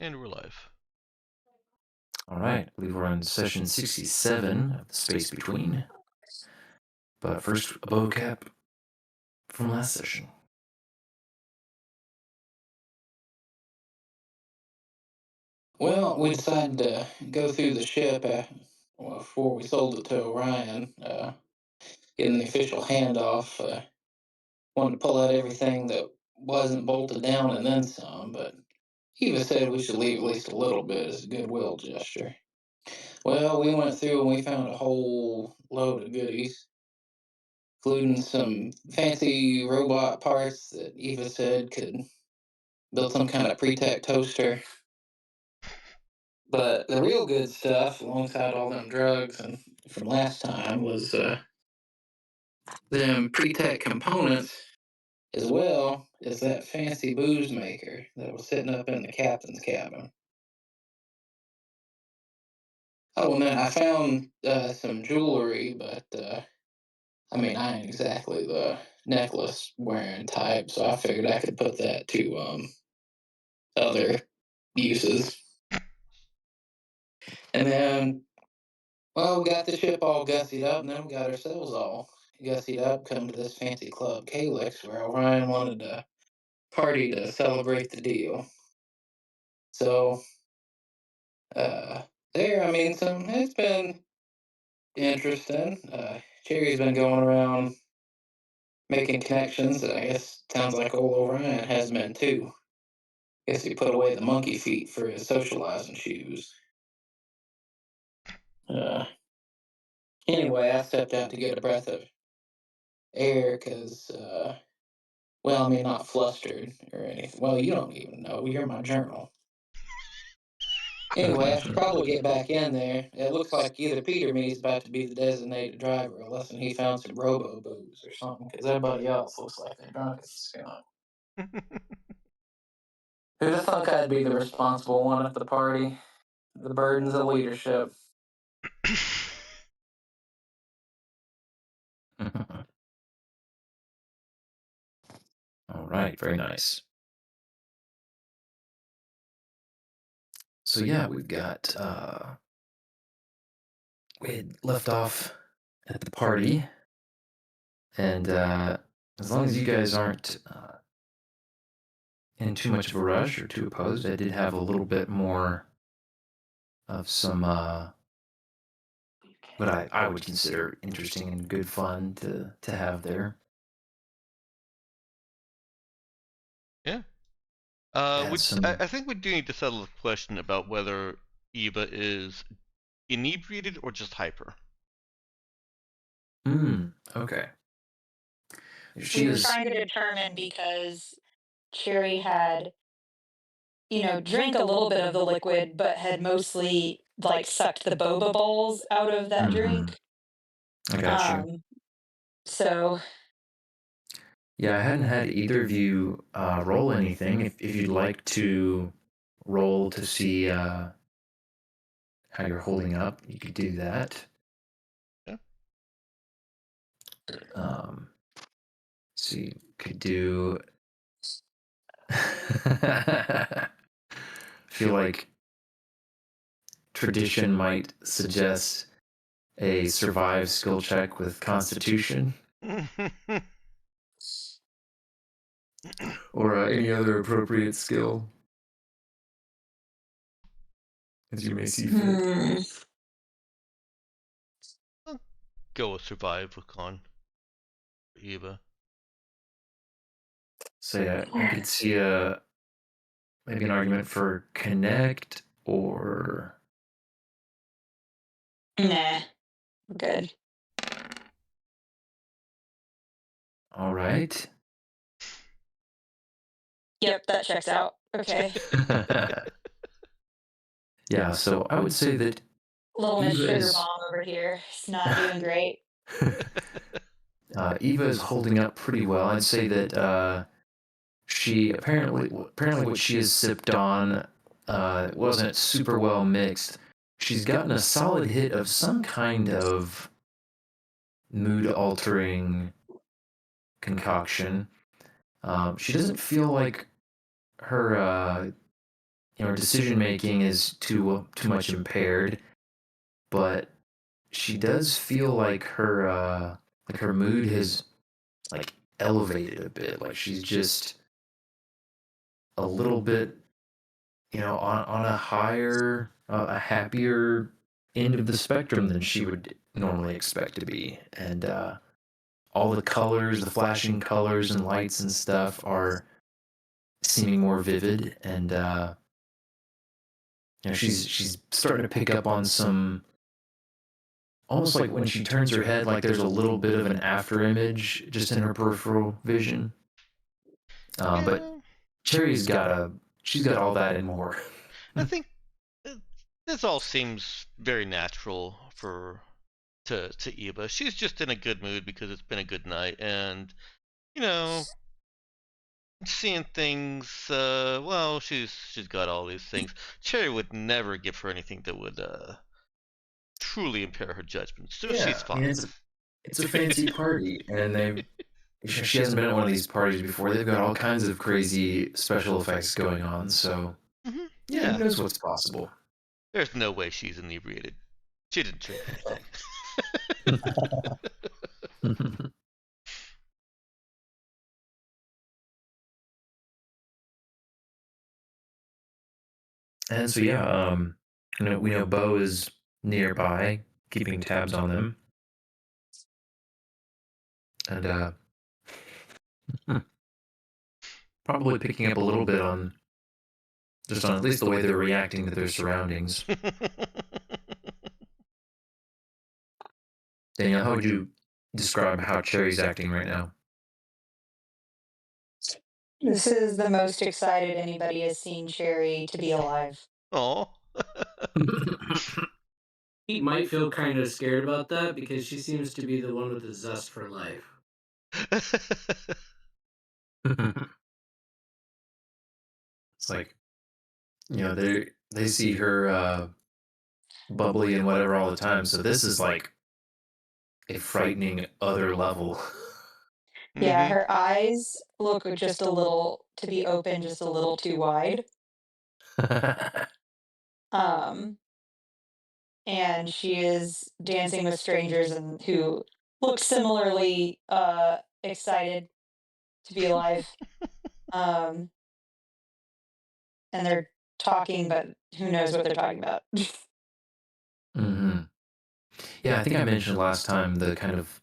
And we're live. All right, I believe we're on session 67 of the space between. But first, a vocab from last session. Well, we decided to go through the ship before we sold it to Orion, getting the official handoff. Wanted to pull out everything that wasn't bolted down and then some, but Eva said we should leave at least a little bit as a goodwill gesture. Well, we went through and we found a whole load of goodies, including some fancy robot parts that Eva said could build some kind of pre-tech toaster. But the real good stuff, alongside all them drugs and from last time, was them pre-tech components, as well as that fancy booze maker that was sitting up in the captain's cabin. Oh, and then I found some jewelry, but I mean, I ain't exactly the necklace wearing type, so I figured I could put that to other uses. And then, well, we got the ship all gussied up, and then we got ourselves all gussied up, come to this fancy club, Calyx, where Orion wanted to party to celebrate the deal. So, uh, there, I mean, it's been interesting. Cherry's been going around making connections, and I guess sounds like old Orion has been too. Guess he put away the monkey feet for his socializing shoes. Uh, anyway, I stepped out to get a breath of air because, well, I mean, not flustered or anything. Well, you don't even know. You're my journal. Anyway, I should probably get back in there. It looks like either Peter or me is about to be the designated driver, unless he found some robo booze or something, because everybody else looks like they're drunk as a skunk. Who'd have thunk I'd be the responsible one at the party? The burdens of leadership. All right, very nice. So yeah, we've got we had left off at the party, and as long as you guys aren't in too much of a rush or too opposed, I did have a little bit more of some what I would consider interesting and good fun to have there. Yeah. Had some I think we do need to settle the question about whether Eva is inebriated or just hyper. okay. She We were is trying to determine because Cherry had, drank a little bit of the liquid, but had mostly like sucked the boba balls out of that mhm, drink. I got you. Um, so Yeah, I hadn't had either of you roll anything. If you'd like to roll to see how you're holding up, you could do that. Yeah. So you could do. I feel like tradition might suggest a survive skill check with Constitution or any other appropriate skill, as you may see fit. hmm, Go with survive with con for Eva. So yeah, I could see maybe an argument for connect or nah, good. all right. Yep, that checks out. Okay. Yeah, so I would say that Little Miss Eva Sugar is Bomb over here. It's not doing great. Eva is holding up pretty well. I'd say that she apparently what she has sipped on wasn't super well mixed. She's gotten a solid hit of some kind of mood altering concoction. She doesn't feel like her her decision making is too much impaired, but she does feel like her mood has like elevated a bit. Like she's just a little bit, on a higher, a happier end of the spectrum than she would normally expect to be. And all the colors, the flashing colors and lights and stuff are seeming more vivid. And she's starting to pick up on some, almost like when she turns her head, like there's a little bit of an after image just in her peripheral vision. But Yeah, she's got all that and more. I think uh, this all seems very natural for to Eva. She's just in a good mood because it's been a good night, and you know, seeing things. Well, she's got all these things. Cherry would never give her anything that would truly impair her judgment, so she's Yeah, I mean fine. it's a fancy party, and she hasn't been at one of these parties before. They've got all kinds of crazy special effects going on, so yeah, who Yeah, knows what's possible. there's no way she's inebriated. She didn't drink anything. And so yeah, we know Bo is nearby, keeping tabs on them, and probably picking up a little bit on just on at least the way they're reacting to their surroundings. Danielle, how would you describe how Cherry's acting right now? This is the most excited anybody has seen Cherry to be alive. Oh. He might feel kind of scared about that because she seems to be the one with the zest for life. It's like, they see her bubbly and whatever all the time, so this is like a frightening other level. Yeah, Mhm. her eyes look just a little to be open just a little too wide. Um, and she is dancing with strangers and who look similarly excited to be alive. Um, and they're talking, but who knows what they're talking about. Hmm. Yeah, I think I mentioned last time the kind of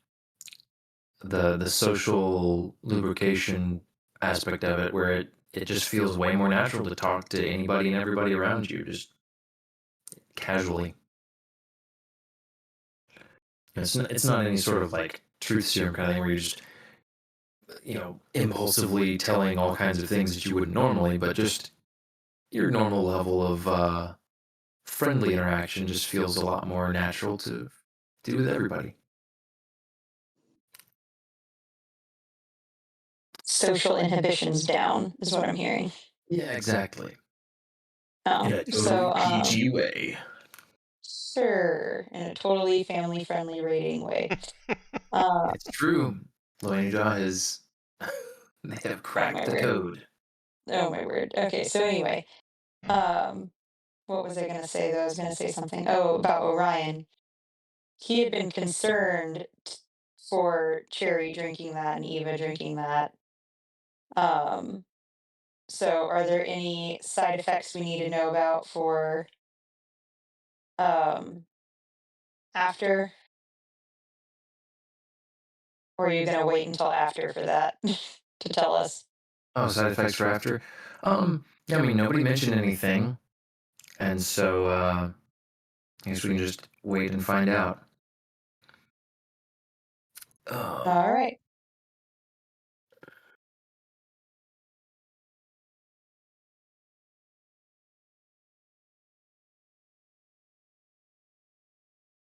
the social lubrication aspect of it, where it just feels way more natural to talk to anybody and everybody around you, just casually. It's not any sort of like truth serum kind of thing where you're just impulsively telling all kinds of things that you wouldn't normally, but just your normal level of friendly interaction just feels a lot more natural to do with everybody. Social inhibitions down is what I'm hearing. Yeah, exactly. In Oh, a totally so PG way. sure, in a totally family friendly rating way. Uh, It's true. Loanja has they have oh cracked my the word. code. Oh my word. Okay, so anyway, um, what was I gonna say though? I was gonna say something. Oh, about Orion. He had been concerned for Cherry drinking that and Eva drinking that. Um, so are there any side effects we need to know about for um after, or are you gonna wait until after for that to tell us? Oh, side effects for after. Yeah, I mean nobody mentioned anything, and so I guess we can just wait and find out. Oh. All right.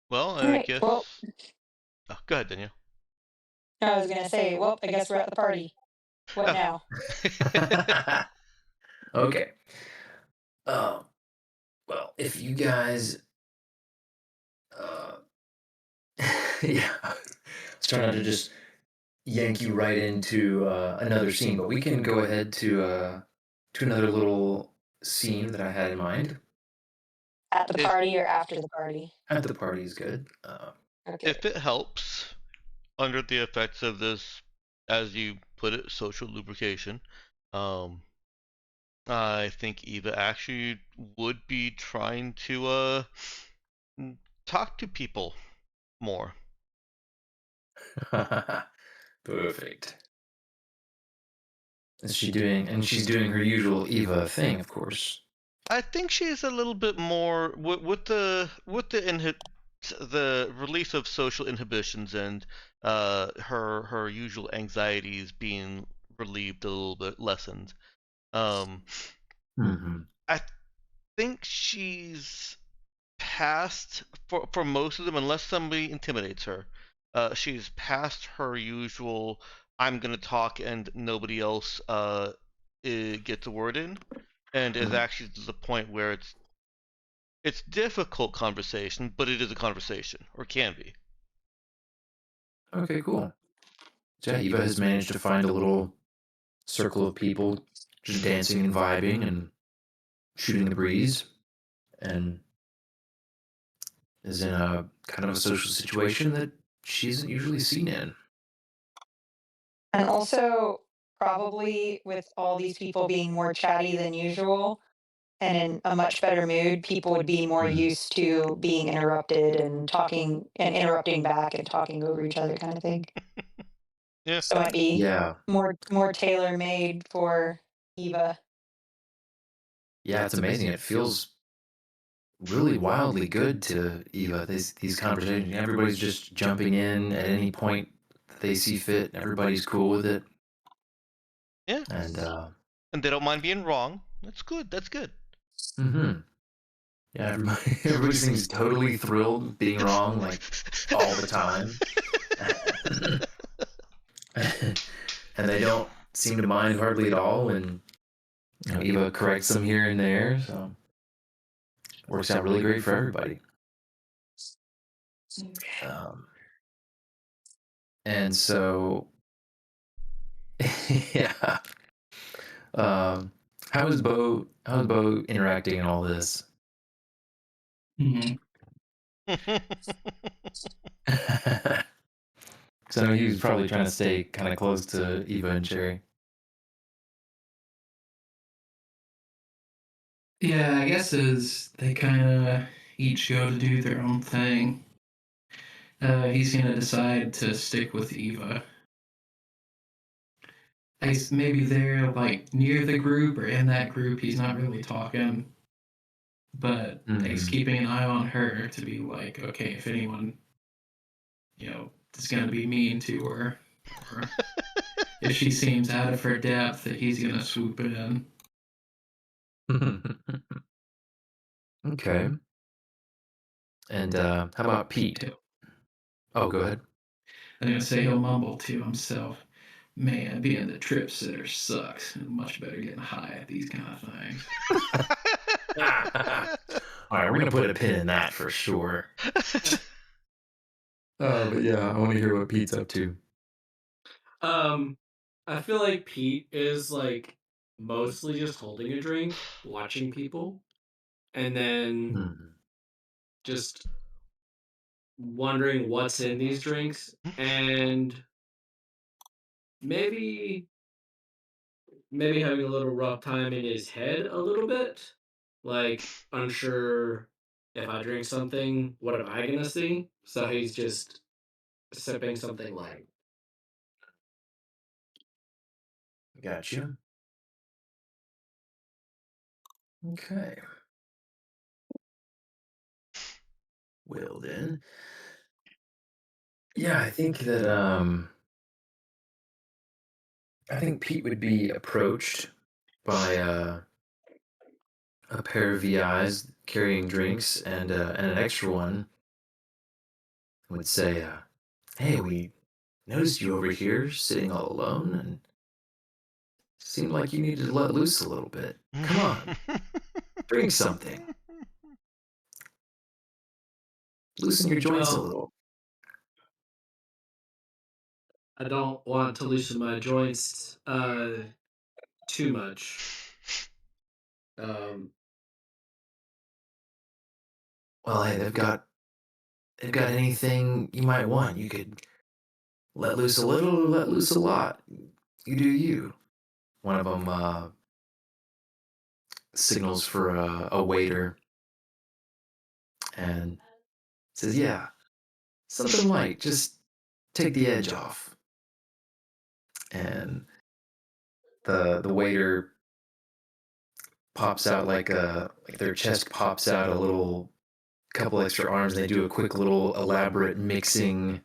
Well, All I right. Well, guess. Oh, go ahead, Daniel. I was gonna say, well, I guess we're at the party. What Oh. now? Okay. Oh, well, if you guys, uh, yeah, let's try not to just yank you right into another scene, but we can go ahead to another little scene that I had in mind. At the if party or after the party? At the party is good. Okay. if it helps, under the effects of this, as you put it, social lubrication, um, I think Eva actually would be trying to talk to people more. Perfect. And she's doing her usual Eva thing, of course. I think she's a little bit more with the release of social inhibitions and her usual anxieties being relieved a little bit lessened. Um, Hmm. I think she's past for most of them, unless somebody intimidates her. She's past her usual "I'm gonna talk and nobody else gets a word in," and is actually to the point where it's difficult conversation, but it is a conversation, or can be. Okay, cool. So yeah, Eva has managed to find a little circle of people just dancing and vibing and shooting the breeze, and is in a kind of a social situation that she isn't usually seen in. And also, probably with all these people being more chatty than usual and in a much better mood, people would be more Mhm. used to being interrupted and talking and interrupting back and talking over each other kind of thing. Yeah. So it might be Yeah, more tailor made for Eva. yeah, it's amazing. It feels really wildly good to Eva. These conversations, everybody's just jumping in at any point that they see fit. Everybody's cool with it, Yeah. and And they don't mind being wrong. That's good. That's good. mhm. Yeah, everybody everybody seems totally thrilled being wrong, like all the time. And they don't seem to mind hardly at all when Eva corrects them here and there. So works out really great for everybody. Um, and so, yeah. Um, How's Bo interacting in all this? Hmm. Because I know he was probably trying to stay kind of close to Eva and Cherry. Yeah, I guess as they kind of each go to do their own thing, he's gonna decide to stick with Eva. Maybe they're like near the group or in that group. He's not really talking, but he's Hmm. keeping an eye on her to be like, okay, if anyone, is gonna be mean to her, or if she seems out of her depth, that he's gonna swoop in. Okay. And how about Pete? He'll, Oh, go ahead. I'm gonna say he'll mumble to himself, "Man, being the trip sitter sucks. Much better getting high at these kind of things." All right, we're gonna put a pin in that for sure. But yeah, I want to hear what Pete's up to. Um, I feel like Pete is like mostly just holding a drink, watching people, and then Hmm. just wondering what's in these drinks, and maybe maybe having a little rough time in his head a little bit, like unsure if I drink something, what am I gonna see? So he's just sipping something light. Gotcha. Okay. Well then, yeah, I think Pete would be approached by a pair of VIs carrying drinks and an extra one would say, "Hey, we noticed you over here sitting all alone, and seemed like you needed to let loose a little bit. Come on, drink something, loosen your joints a Well, little." I don't want to loosen my joints too much. Um, Well, hey, they've got anything you might want. You could let loose a little or let loose a lot. You do you. One of them signals for a waiter and says, "Yeah, something light. Just take the edge off." And the waiter pops out like their chest pops out a little couple extra arms. And they do a quick little elaborate mixing,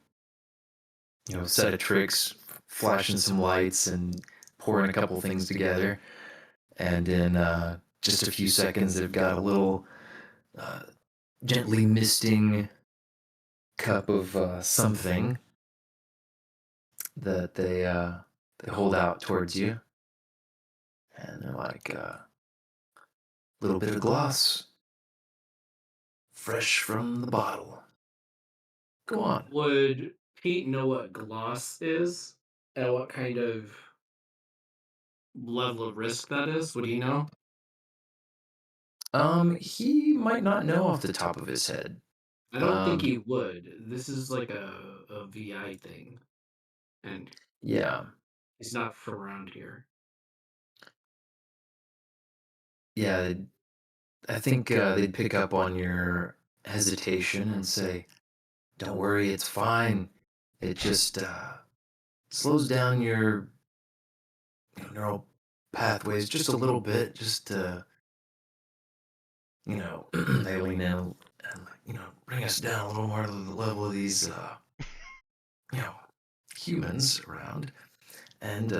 set of tricks, flashing some lights and pouring a couple things together. And in just a few seconds, they've got a little uh, gently misting cup of something that they hold out towards you, and they're like, little bit of gloss, fresh from the bottle. Go on. would Pete know what gloss is and what kind of level of risk that is? Would he know? He might not know off the top of his head. I don't think Um, he would. This is like a VI thing, and yeah, he's not from around here. yeah. I think they'd pick up on your hesitation and say, "Don't worry, it's fine. It just slows down your neural pathways just a little bit. Just they lean in and bring us down a little more to the level of these you know humans around, and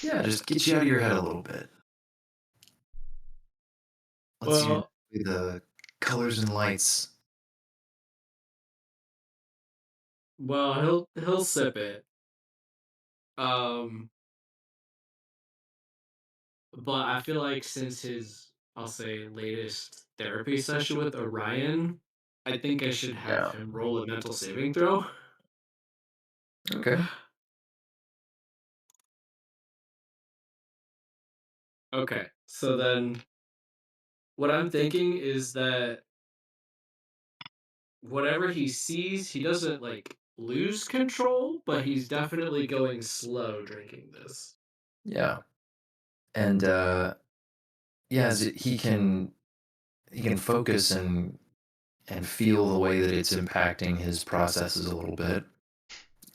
yeah, just get you out of your head a little bit. Lets you Well, enjoy the colors and lights." he'll sip it. Um, but I feel like since his, I'll say, latest therapy session with Orion, I think I should have Yeah. him roll a mental saving throw. Okay. Okay, so then what I'm thinking is that whatever he sees, he doesn't like lose control, but he's definitely going slow drinking this. Yeah. And yeah, he can focus and feel the way that it's impacting his processes a little bit.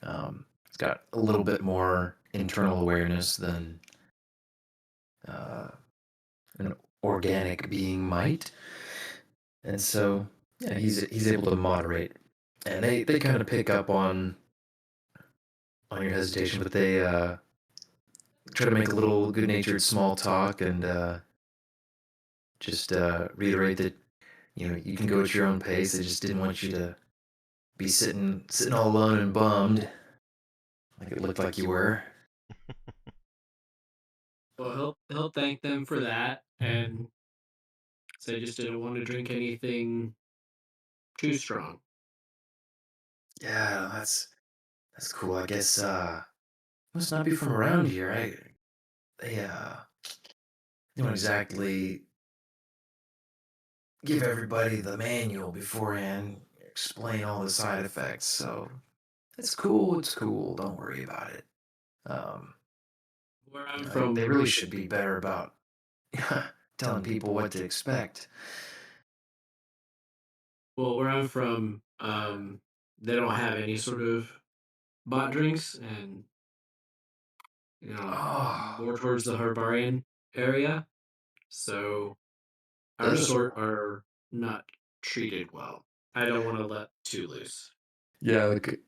He's got a little bit more internal awareness than uh, an organic being might, and so yeah, he's able to moderate. And they kind of pick up on your hesitation, but they try to make a little good natured small talk and just reiterate that you can go at your own pace. They just didn't want you to be sitting all alone and bummed like it looked like you were. Well, he'll thank them for that and say just didn't want to drink anything too strong. Yeah, that's cool. I guess must not be from around here. They don't exactly give everybody the manual beforehand, explain all the side effects. So it's cool. It's cool. Don't worry about it. Um, Where I'm they from, really should be better about telling people what to expect. where I'm from, they don't have any sort of bot drinks, and Oh, more towards the Herbarian area. So our that's sort are not treated well. I don't want to let too loose. yeah. Like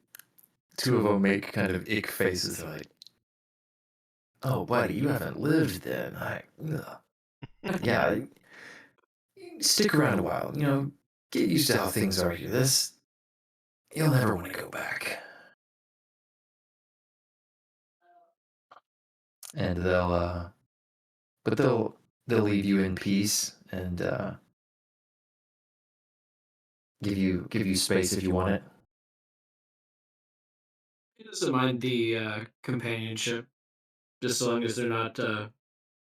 two of them make kind of ick faces, like, "Oh, buddy, you haven't lived then." Ugh. Yeah, stick around a while. Get used to how things are here. You'll never want to go back. And they'll leave you in peace and give you space if you want it. He doesn't mind the companionship, just so long as they're not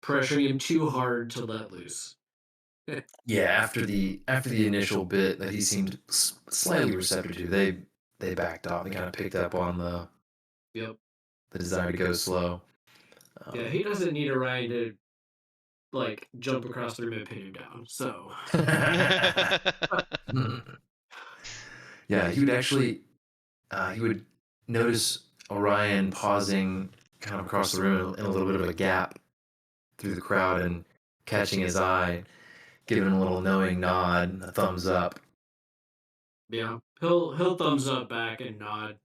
pressuring him too hard to let loose. Yeah, after the initial bit that he seemed slightly receptive to, they backed off. They kind of picked up on Yep. the desire to go slow. Yeah, he doesn't need Orion to like jump across the room and pin him down. So Yeah, he would notice Orion pausing kind of across the room in a little bit of a gap through the crowd and catching his eye, giving him a little knowing nod, a thumbs up, yeah, he'll thumbs up back and nod.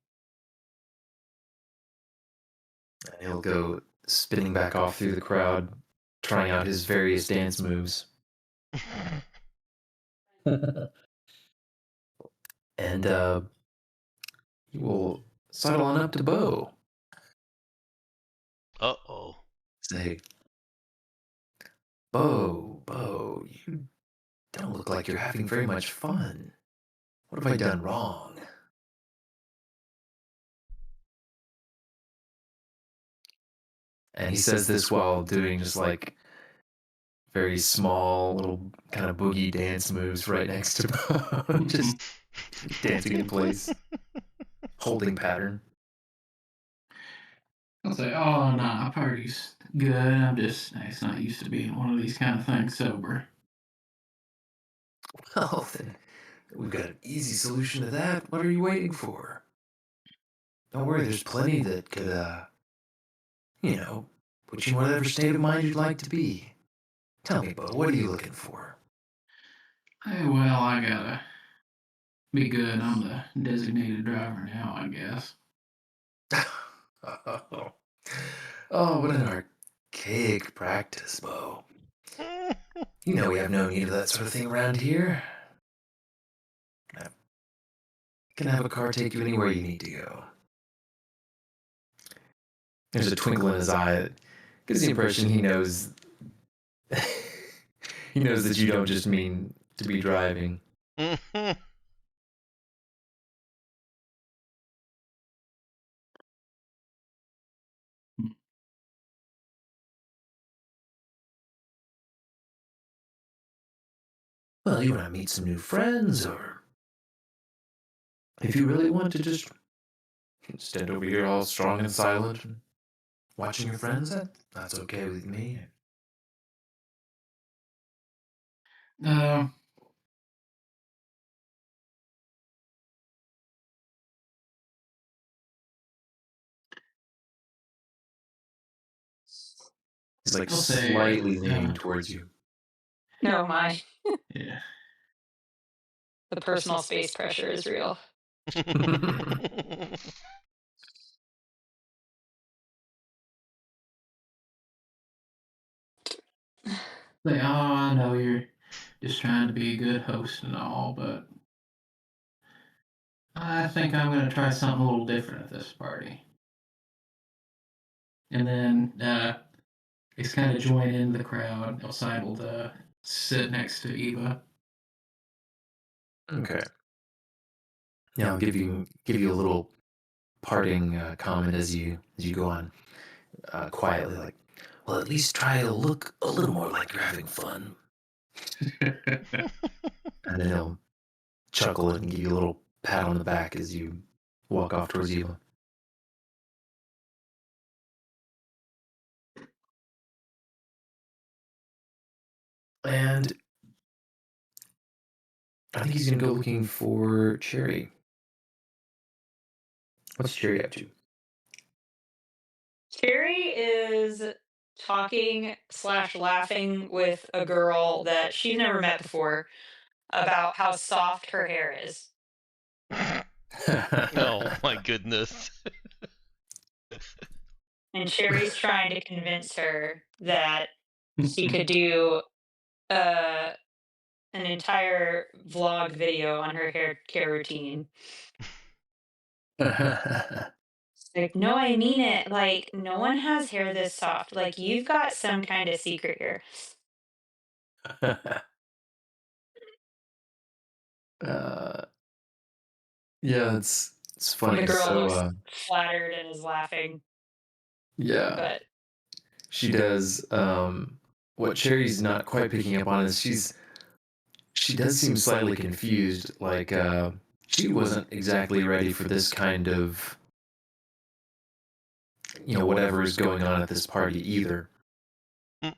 and he'll go spinning back off through the crowd, trying out his various dance moves. And he will sidle on up to Bo. Uh-oh. Say, Bo, you don't look like you're having very much fun. What have I done wrong? And he says this while doing just like very small little kind of boogie dance moves right next to Bo. Just dancing in place, holding pattern. I'll say, oh, nah, party's good. It's not used to being one of these kind of things sober. Well, then we've got an easy solution to that. What are you waiting for? Don't worry, there's plenty that could, you know, put you in whatever state of mind you'd like to be. Tell me, Bo, what are you looking for? Hey, well, I gotta be good. I'm the designated driver now, I guess. Oh, oh, what an archaic practice, Bo. You know we have no need of that sort of thing around here. I can have a car take you anywhere you need to go. There's a twinkle in his eye that gives the impression he knows he knows that you don't just mean to be driving. Well, you want to meet some new friends, or if you really want to just stand over here all strong and silent and watching your friends, that's okay with me. Uh, He's like I'll say, slightly leaning towards you. No, my yeah. the personal space pressure is real. Like, oh, I know you're just trying to be a good host and all, but I think I'm gonna try something a little different at this party. And then he's kind of join in the crowd. Outside will sit next to Eva. Okay. Yeah, I'll give you a little parting comment as you go on quietly, like, well, at least try to look a little more like you're having fun. And then he'll chuckle and give you a little pat on the back as you walk off towards Eva. And I think he's gonna go looking for Cherry. What's Cherry up to? Cherry is talking slash laughing with a girl that she's never met before about how soft her hair is. Oh my goodness. And Cherry's trying to convince her that she could do uh, an entire vlog video on her hair care routine. Like, no, I mean it. Like, no one has hair this soft. Like, you've got some kind of secret here. uh, yeah, it's And funny. the girl So looks flattered and is laughing, yeah, but she does. What Cherry's not quite picking up on is she does seem slightly confused. Like she wasn't exactly ready for this kind of whatever is going on at this party either. Mm.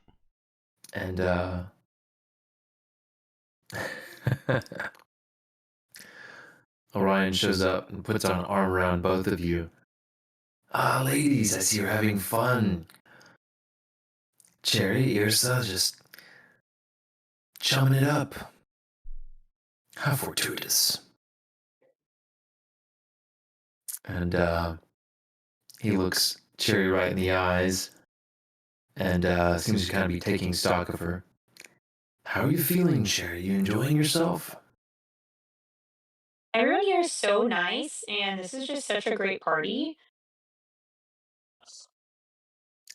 And Orion shows up and puts on an arm around both of you. Ah, ladies, I see you're having fun. Cherry, Irsa, just chumming it up. How fortuitous. And he looks Cherry right in the eyes and seems to kind of be taking stock of her. How are you feeling, Cherry? You enjoying yourself? Everyone here is so nice, and this is just such a great party.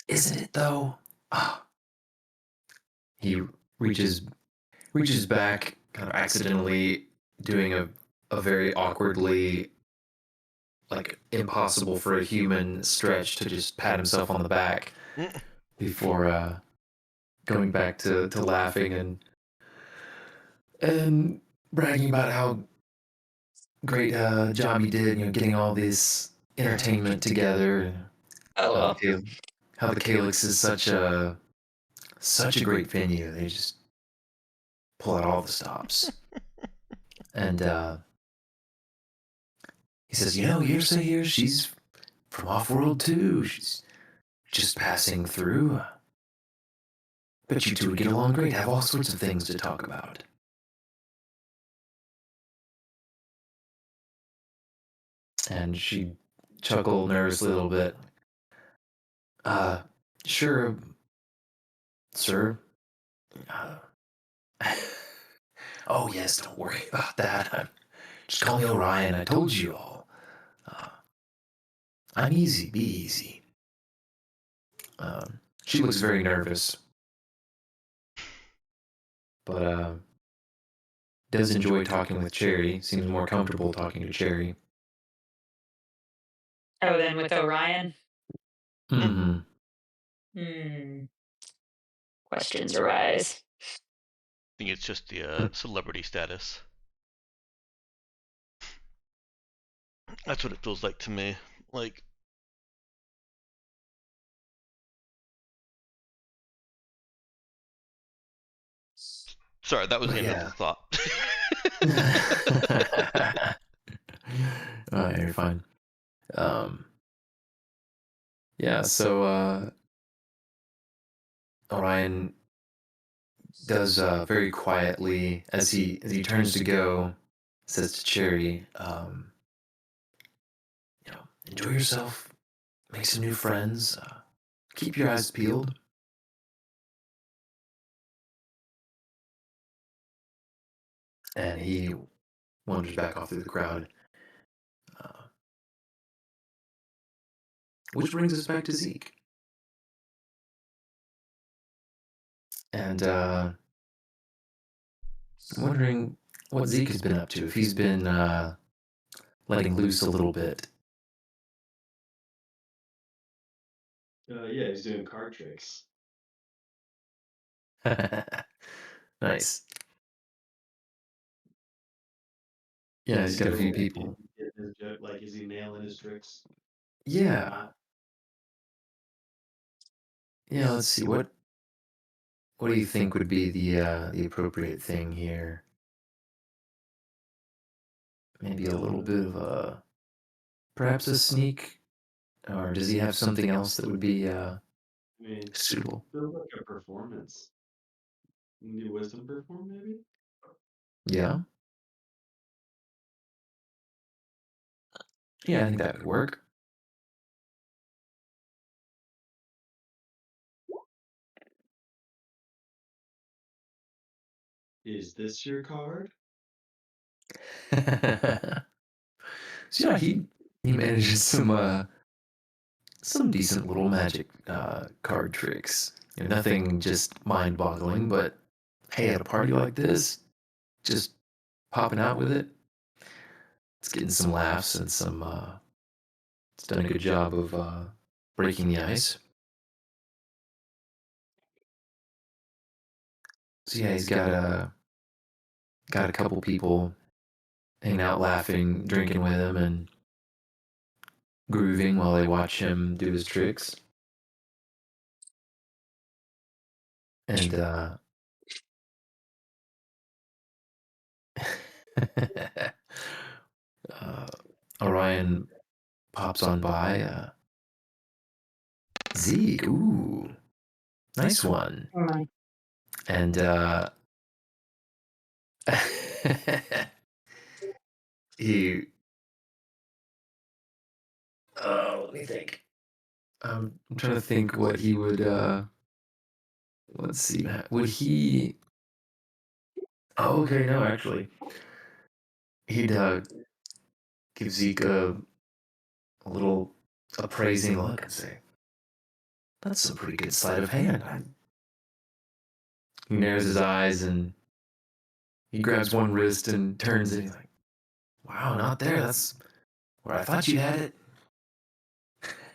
Isn't it though? Ah. He reaches reaches back, kind of accidentally doing a very awkwardly like impossible for a human stretch to just pat himself on the back Mm. before going back to laughing and bragging about how great job he did, getting all this entertainment together, and Oh how well. how the Calyx is such a great venue. They just pull out all the stops. And he says, Yursa here, she's from off-world too. She's just passing through. Bet you two would get along great, have all sorts of things to talk about. And she chuckled nervously a little bit. Uh, sure, sir. Uh, oh, yes, don't worry about that. Just call me Orion. I told you all. Uh, I'm easy. Be easy. She looks very nervous, but does enjoy talking with Cherry. Seems more comfortable talking to Cherry. Oh, then with Orion? Mm. Mm-hmm. Hmm. Questions arise. I think it's just the celebrity status. That's what it feels like to me. Like, sorry, that was But the end of the yeah. thought. You're fine. Um, yeah, so Orion does very quietly as he turns to go, says to Cherry, enjoy yourself, make some new friends, keep your eyes peeled. And he wanders back off through the crowd, uh, which brings us back to Zeke. And I'm wondering what Zeke has been up to, if he's been letting loose a little bit. Yeah, he's doing card tricks. Nice. Yeah, he's got a few Is people. he getting his joke? Like, is he nailing his tricks? Yeah. Yeah, let's see. What do you think would be the appropriate thing here? Maybe a little bit of a perhaps a sneak, or does he have something else that would be I mean, suitable? feels like a performance. New wisdom perform, maybe? Yeah. Yeah, I think that would work. Is this your card? So yeah, he manages some decent little magic card tricks. Nothing just mind-boggling, but hey, at a party like this, just popping out with it, it's getting some laughs and some. It's done a good job of breaking the ice. So yeah, he's got a couple people hanging out, laughing, drinking with him, and grooving while they watch him do his tricks. And uh, Orion pops on by. Zeke, ooh, nice one. Oh my. And he, let me think. I'm trying to think what he would. Let's see. Would he? Oh, okay, no, actually, he'd give Zeke a little appraising look and say, "That's some pretty good sleight of hand." He narrows his eyes and he grabs one wrist and turns it. He's like, "Wow, not there. That's where I thought you had it."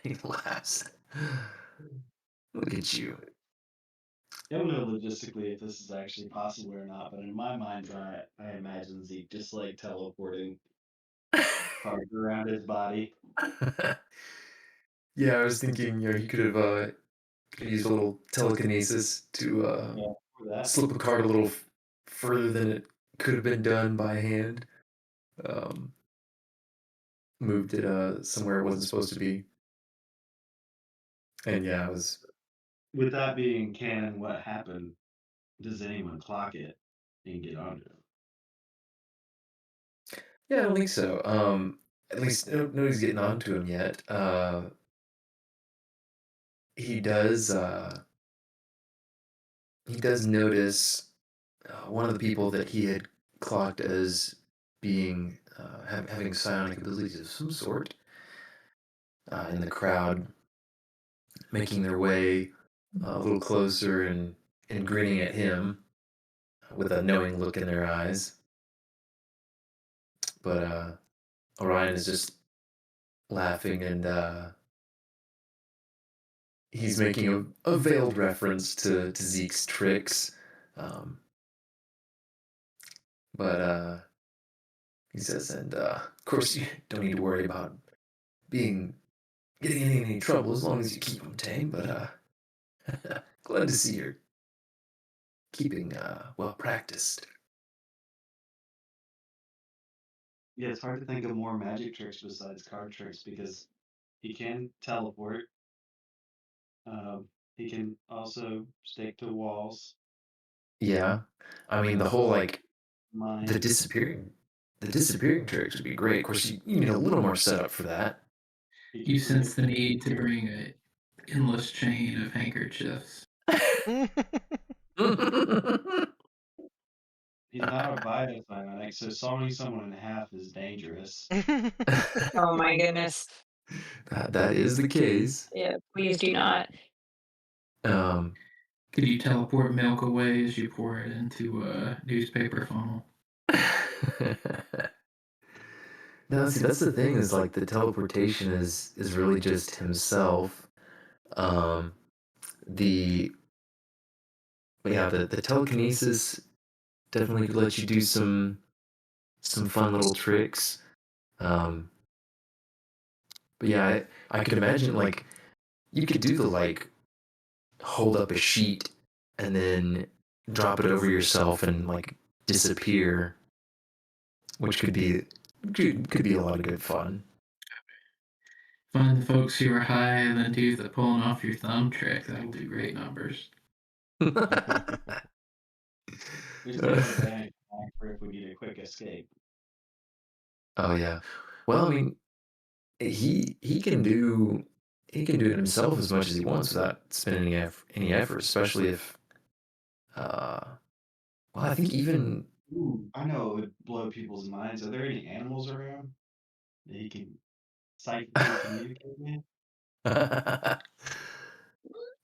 He laughs. Look at you. I don't know logistically if this is actually possible or not, but in my mind's eye, I imagine Zeke just like teleporting cards around his body. Yeah, I was thinking, he could have could use a little telekinesis to Yeah, for that. slip a card a little further than it could have been done by hand. Um, moved it somewhere it wasn't supposed to be. And yeah, it was. With that being canon, what happened? Does anyone clock it and get onto it? Yeah, I don't think so. At least nobody's getting onto him yet. He does. He does notice one of the people that he had clocked as being having psionic abilities of some sort in the crowd, making their way a little closer and grinning at him with a knowing look in their eyes. But Orion is just laughing and he's making a veiled reference to Zeke's tricks. Um, but he says, and of course, you don't need to worry about being getting in any trouble as long as you keep them tame. But glad to see you're keeping well practiced. Yeah, it's hard to think of more magic tricks besides card tricks because he can teleport. He can also stick to walls. Yeah, I mean the whole like the Mine. disappearing, the disappearing tricks would be great. Of course, you need a little more setup for that. He You can sense predict. the need to bring a endless chain of handkerchiefs. He's not a biopsionic, so sawing someone in half is dangerous. Oh my goodness. That is the case. Yeah, please do not. Um, Could you teleport milk away as you pour it into a newspaper funnel? no, see, that's the thing is like the teleportation is really just himself. Um, the but yeah, the telekinesis definitely could let you do some fun little tricks. Um, but yeah, I could imagine like you could do the like hold up a sheet and then drop it over yourself and like disappear, which could be a lot of good fun. Find the folks who are high and then do the pulling off your thumb trick. That'll do great numbers. We just need to banish for if we need a quick escape. Oh yeah. Well, I mean, he can do it himself as much as he wants without spending any effort, especially if uh well, I think even Ooh, I know it would blow people's minds. Are there any animals around that he can psychically communicate with?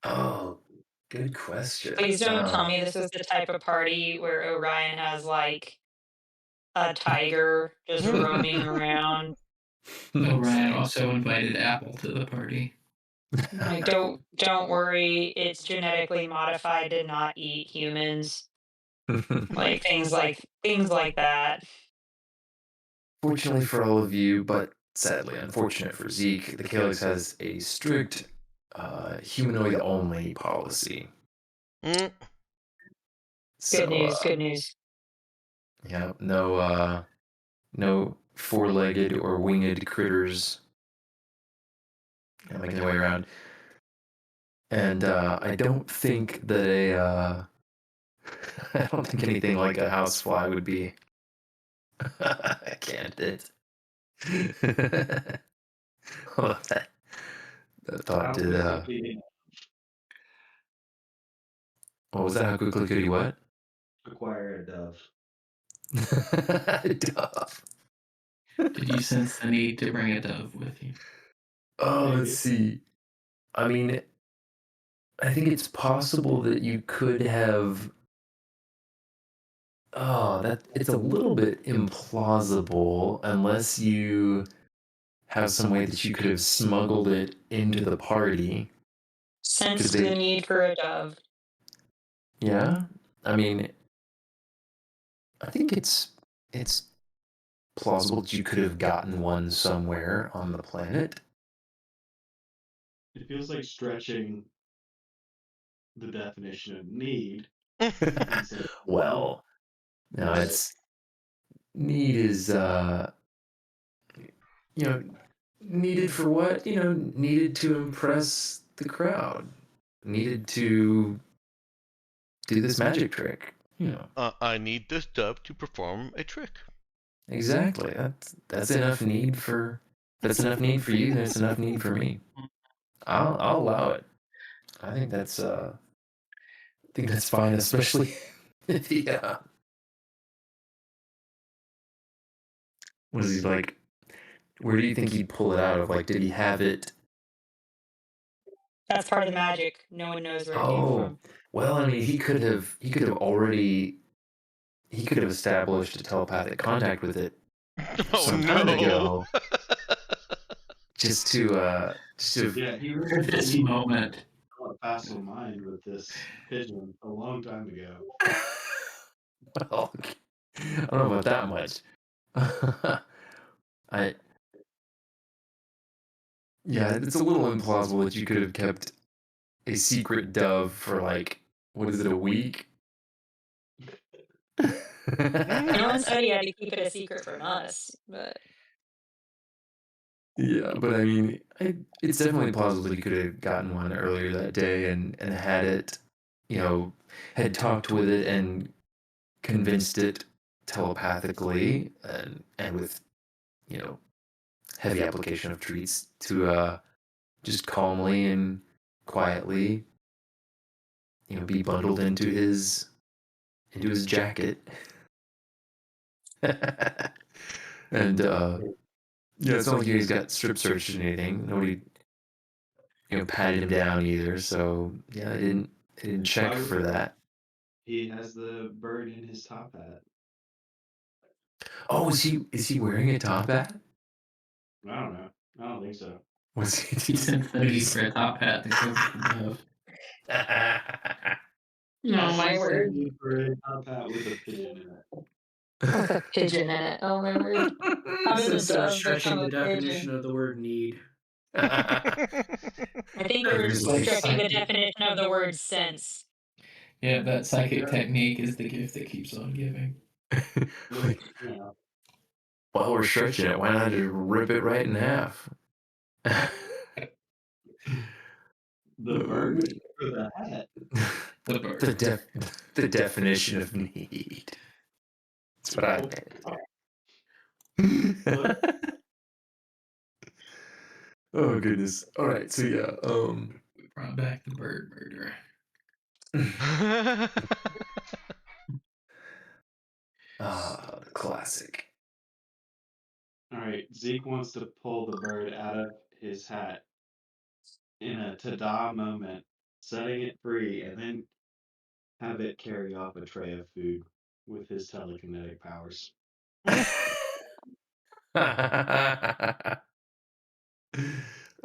Oh, good question. Please don't tell me this is the type of party where Orion has like a tiger just roaming around. Orion also invited Apple to the party. Like, don't worry, it's genetically modified to not eat humans. like things like that. Fortunately for all of you, but sadly unfortunate for Zeke, the Calyx has a strict humanoid only policy. Mm, Good So, news. Good news. yeah, no four-legged or winged critters making their way around. And I don't think that I don't think anything like a housefly would be a candidate. Oh, that thought How did. quickly could he What was that? How quickly could he what? acquire a dove? Duff. Did you sense the need to bring a dove with you? Oh, let's Maybe. see. I mean, I think it's possible that you could have. Oh, that it's a little bit implausible unless you have some way that you could have smuggled it into the party. Because Sensed the they, need for a dove. yeah. I mean, I think it's plausible that you could have gotten one somewhere on the planet. It feels like stretching the definition of need and saying need, Well, no, but it's need is you know needed for what? Needed to impress the crowd. Needed to do this magic trick. I need this dove to perform a trick. Exactly. That's enough need for. That's enough need for you. That's enough need for me. I'll allow it. I think that's fine, especially the was he like? Where do you think he'd pull it out of? Like, did he have it? That's part of the magic. No one knows where it came Oh, from. well, I mean, he could have established a telepathic contact with it Oh some time no! ago, just to yeah, he really For this believed moment, in a facile mind with this pigeon a long time ago. well, I don't know about that much. I Yeah, it's a little implausible that you could have kept a secret dove for like what is it, a week? No one said he had to keep it a secret from us, but Yeah, but I mean, it's definitely plausible that you could have gotten one earlier that day and had it, you know, had talked with it and convinced it telepathically and with, you know, heavy application of treats to just calmly and quietly, be bundled into his jacket. And yeah, it's not like he's got strip searched or anything. Nobody, patted him down either. So yeah, I didn't check Why for would that. he has the bird in his top hat? Oh, is he wearing a top hat? I don't know. I don't think so. Was he? you sense the need for a top hat to go with the dove. I oh my sense the word. need for a top hat with a pigeon in it. With a pigeon in it. Oh my word. How did the Since we're dove stretching become the a pigeon? definition of the word need. I think we're There's like stretching the definition of the word sense. Yeah, that psychic technique is the gift that keeps on giving. Look, you know, while we're stretching it, why not just rip it right in half? the Oh, bird for the hat. The the bird. the definition of need. That's what I Look, meant. Oh goodness. All right. So yeah. We brought back the bird murderer. Classic. all right, Zeke wants to pull the bird out of his hat in a ta-da moment, setting it free, and then have it carry off a tray of food with his telekinetic powers.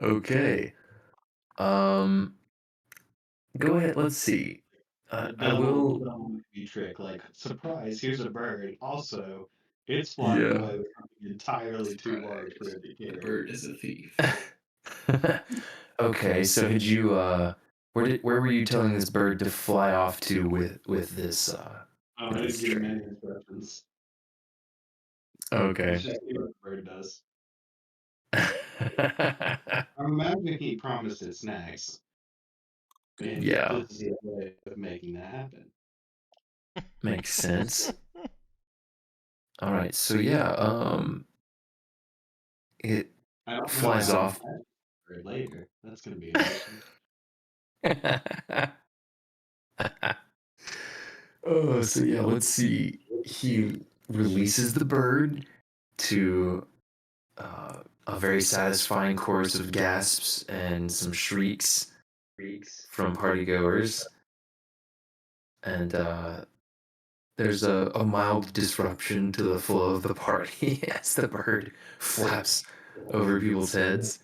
Okay. Um. Go ahead. Let's see. The I will. double movie trick, like, surprise, here's a bird. Also, it's flying Yeah. away with something entirely too large for Surprise. it to The carry. bird is a thief. Okay, so had you where were you telling this bird to fly off to with Oh, I didn't this give him tray? any instructions. Let's Okay. just see what the bird does. I'm imagining he promised it snacks, and Yeah, this is his way of making that happen. makes sense. All right, so yeah, it I don't know flies how he off. catches the bird later. That's gonna be interesting. Oh, so yeah, let's see. He releases the bird to a very satisfying chorus of gasps and some shrieks from partygoers, and there's a mild disruption to the flow of the party as the bird flaps over people's heads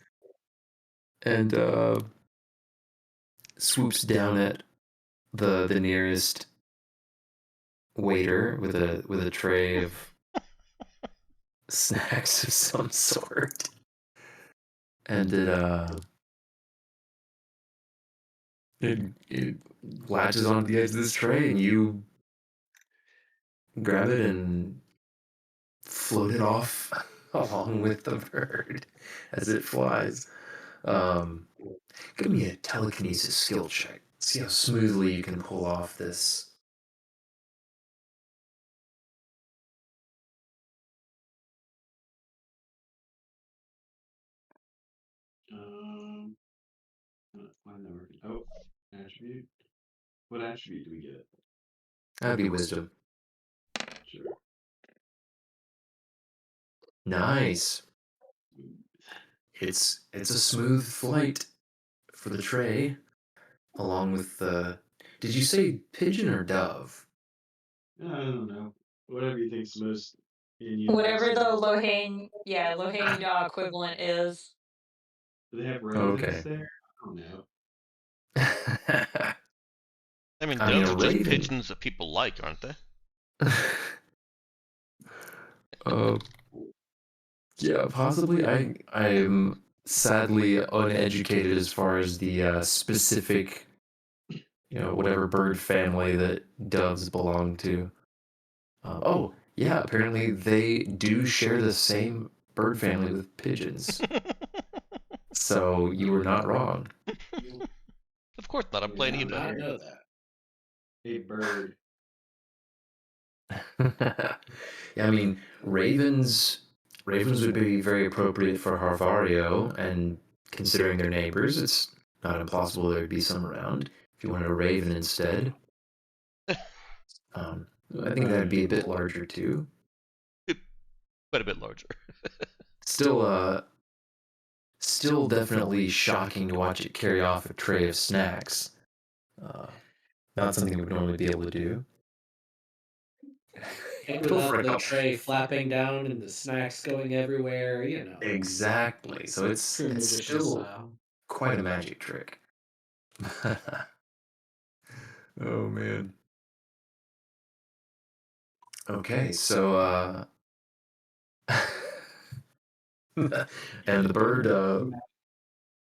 and swoops down at the nearest waiter with a tray of snacks of some sort, and it latches onto the edge of this tray, and you grab it and float it off along with the bird as it flies. Um, Give me a telekinesis skill check. See how smoothly you can pull off this. Um, why not working? Oh, attribute. What attribute do we get? That'd be wisdom. Sure. Nice. It's a smooth flight for the tray, along with the. Did you say pigeon or dove? I don't know. Whatever you think's most in Whatever universal. the low hanging dog equivalent is. Do they have ravens Okay. there? I don't know. I mean, I mean, doves a are just raven. pigeons that people like, aren't they? uh, yeah, possibly. I'm sadly uneducated as far as the specific, whatever bird family that doves belong to. Oh, yeah, apparently they do share the same bird family with pigeons. So you were not wrong. Of course not. I'm Yeah, playing I did Eva. not know that. a bird. Yeah, I mean, ravens would be very appropriate for Harvario, and considering their neighbors, it's not impossible there'd be some around if you wanted a raven instead. Um, I think that'd be a bit larger too. Quite a bit larger. Still, still definitely shocking to watch it carry off a tray of snacks. Uh, Not something we would normally be able to do. And Go without for it. the tray flapping down and the snacks going everywhere, Exactly. So true it's magician still style. quite a magic trick. Oh man. Okay, so and the bird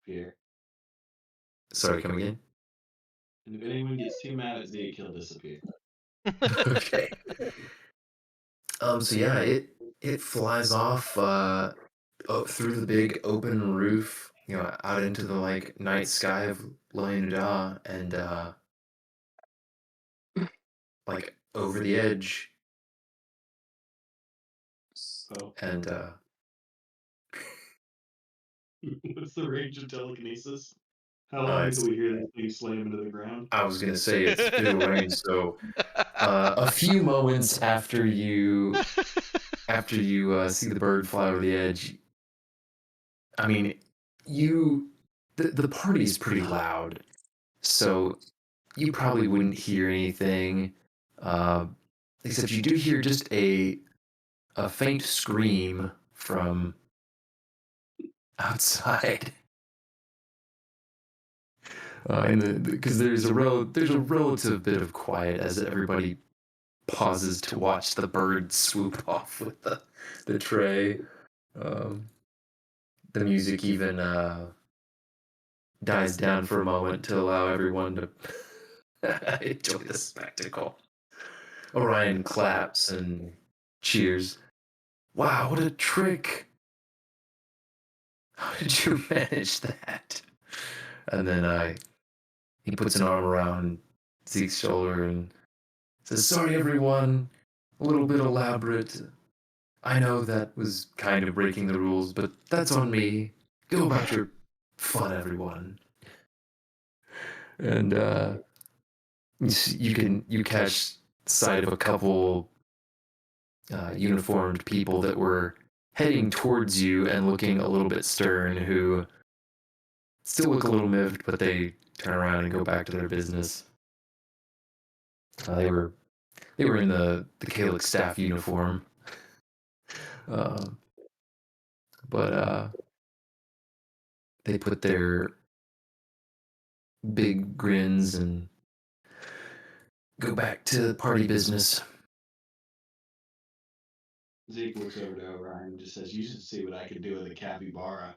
Here. sorry, come again? And if anyone gets too mad at Zeke, he'll disappear. Okay. So yeah, it flies off through the big open roof, out into the like night sky of Loinuda and like over the edge Oh. and What's the range of telekinesis? How uh, long it's until we hear this thing slam into the ground? I was gonna say it's through the range, so a few moments after you see the bird fly over the edge, I mean, the party's pretty loud, so you probably wouldn't hear anything, uh, except you do hear just a faint scream from outside. Because there's a relative bit of quiet as everybody pauses to watch the bird swoop off with the tray. Um, the music even dies down for a moment to allow everyone to enjoy the spectacle. Orion claps and cheers. Wow, what a trick! How did you manage that? And then he puts an arm around Zeke's shoulder and says, "Sorry, everyone. A little bit elaborate. I know that was kind of breaking the rules, but that's on me. Go about your fun, everyone." And you catch sight of a couple uniformed people that were heading towards you and looking a little bit stern, who still look a little miffed, but they turn around and go back to their business. They were in the Calyx staff uniform, um, but they put their big grins and go back to party business. Zeke looks over to Orion and just says, "You should see what I can do with a capybara.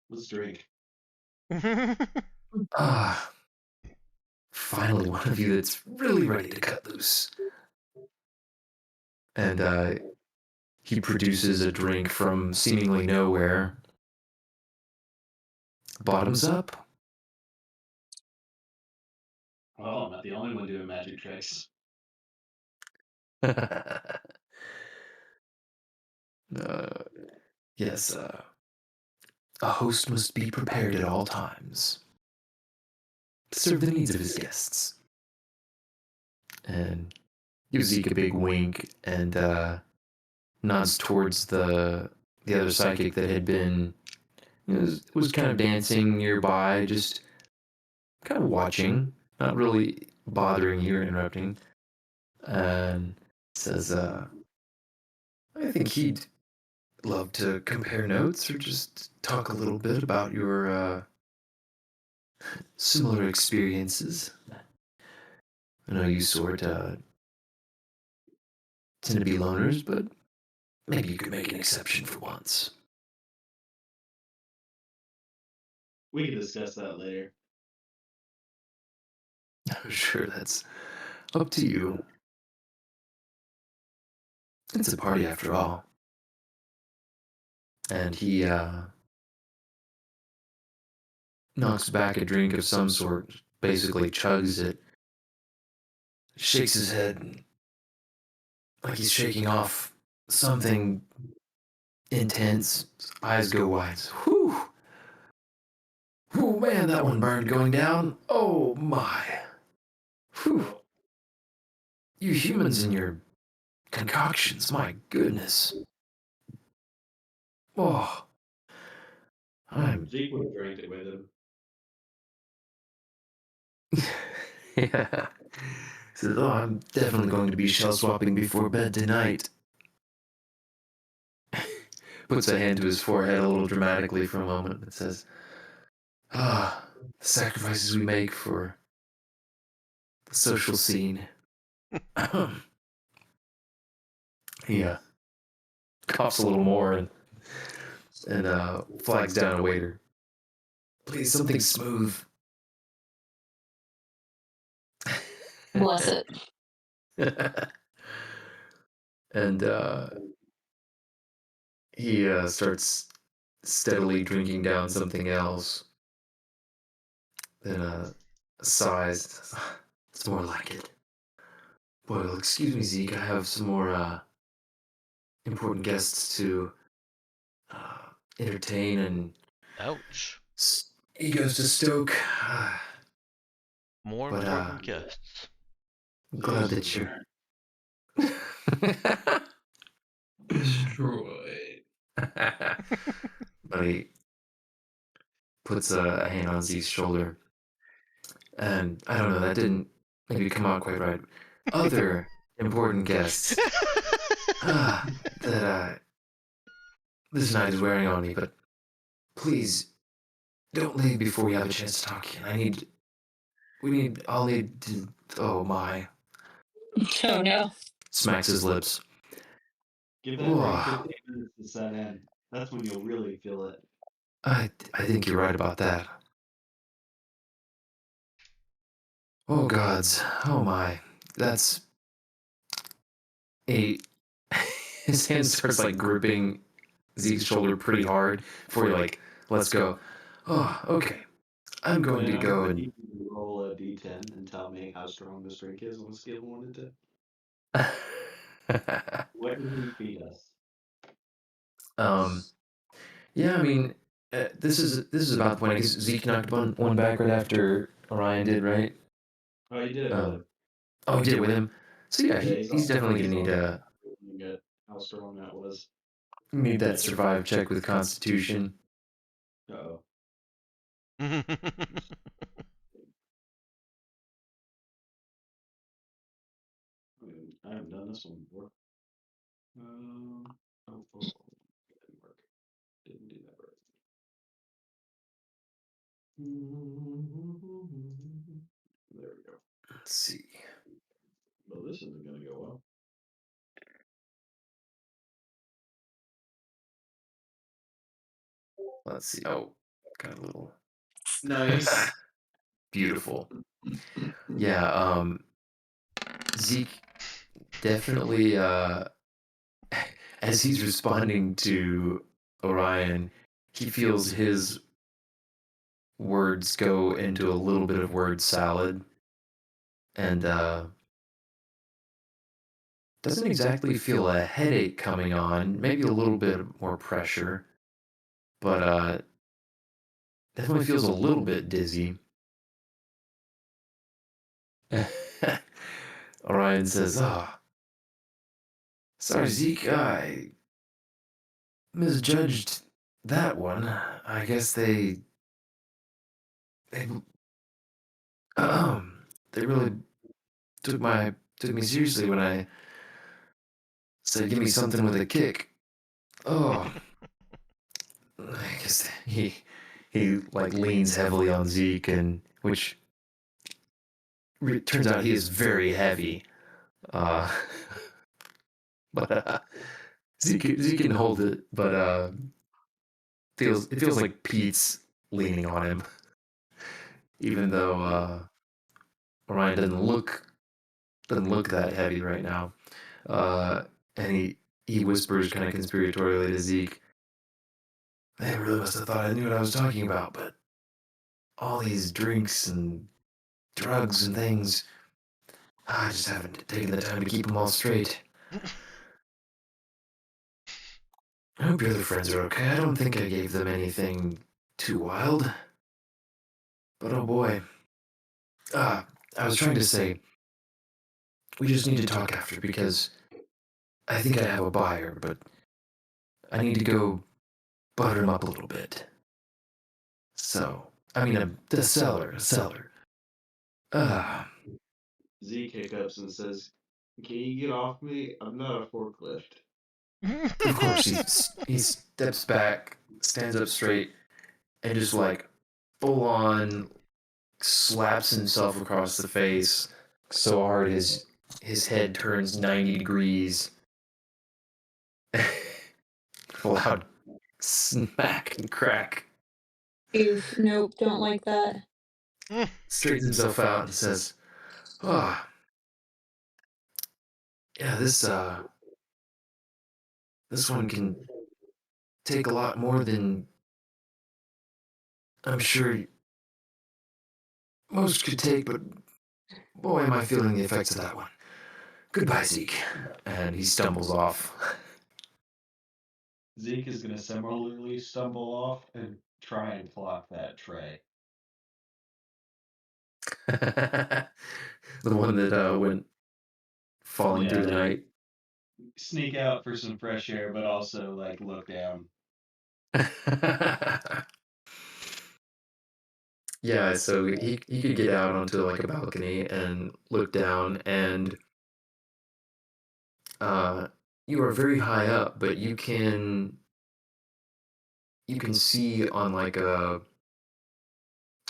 Let's drink." Ah, finally one of you that's really ready to cut loose. And he produces a drink from seemingly nowhere. Bottoms up. Well, I'm not the only one doing magic tricks. Yes, a host must be prepared at all times to serve the needs of his guests. And gives Zeke a big wink and nods towards the other psychic that had been, was kind of dancing nearby, just kind of watching, not really bothering you or interrupting. And says, "I think he'd love to compare notes or just talk a little bit about your similar experiences. I know you sort tend to be loners, but maybe you could make an exception for once." We can discuss that later. Sure, that's up to you. It's a party after all. And he knocks back a drink of some sort, basically chugs it, shakes his head like he's shaking off something intense. Eyes go wide. Whew! Whew, man, that one burned going down. Oh my. Whew. You humans and your concoctions, my goodness. Oh, I'm. Zeke would have drank it with him. Yeah. Says, "Oh, I'm definitely going to be shell swapping before bed tonight." Puts a hand to his forehead a little dramatically for a moment and says, "Ah, the sacrifices we make for the social scene." He coughs a little more and flags down a waiter. "Please, something smooth." Bless it. And he starts steadily drinking down something else. Then sighs. "It's more like it. Well, excuse me, Zeke. I have some more important guests to entertain, and Ouch. he goes to stoke." More But important guests. I'm glad that you're Destroyed. But he puts a hand on Zeke's shoulder. And I don't know, that didn't maybe come out quite right. Other important guests that this night is wearing on me, but please don't leave before we have a chance to talk again. I'll need to, oh my. Oh no. Smacks his lips. Give that ring Whoa, 15 minutes to set in. That's when you'll really feel it. I think you're right about that. Oh gods, oh my. That's a. His hand starts like gripping Zeke's shoulder pretty hard before he like lets go. Oh, okay. I'm going And to I'm go gonna and need you to roll a d10 and tell me how strong this drink is on a scale of 1 to 10. What did he feed us? um yeah, I mean this is about the point. I guess Zeke knocked one back right after Orion did, right? Oh, you did it with Um him. oh, he did it with him. So yeah, Yeah, he's definitely he's gonna also looking at how strong that was. need that survive check with Constitution. Uh-oh. I haven't done this one before. It didn't work. Didn't do that right. There we go. Let's see. Well, this isn't gonna go well. Let's see. Oh, got a little Nice. beautiful. Yeah, Zeke definitely as he's responding to Orion, he feels his words go into a little bit of word salad and doesn't exactly feel a headache coming on, maybe a little bit more pressure, but definitely feels a little bit dizzy. Orion says, "Oh, sorry, Zeke, I misjudged that one. I guess they they really took me seriously when I said give me something with a kick. Oh, I guess he like leans heavily on Zeke, and which turns out he is very heavy. Uh, but Zeke can hold it, but it feels like Pete's leaning on him, even though Orion doesn't look that heavy right now. And he whispers kind of conspiratorially to Zeke, "They really must have thought I knew what I was talking about, but all these drinks and drugs and things, I just haven't taken the time to keep them all straight. I hope your other friends are okay. I don't think I gave them anything too wild. But oh boy. I was trying to say, we just need to talk after because I think I have a buyer, but I need to go butter him up a little bit. So, I mean, the seller. Ah, Zeke hiccups and says, "Can you get off me? I'm not a forklift." of course, he steps back, stands up straight, and just like full on slaps himself across the face so hard his head turns 90 degrees. Loud smack and crack. Oof, nope, don't like that. Straightens himself out and says, "Oh, yeah, this one can take a lot more than I'm sure most could take, but boy, am I feeling the effects of that one. Goodbye, Zeke." And he stumbles off. Zeke is gonna similarly stumble off and try and clock that tray. The one that went falling Yeah, through the like night. sneak out for some fresh air, but also like look down. Yeah, so he could get out onto like a balcony and look down, and uh, you are very high up, but you can see on like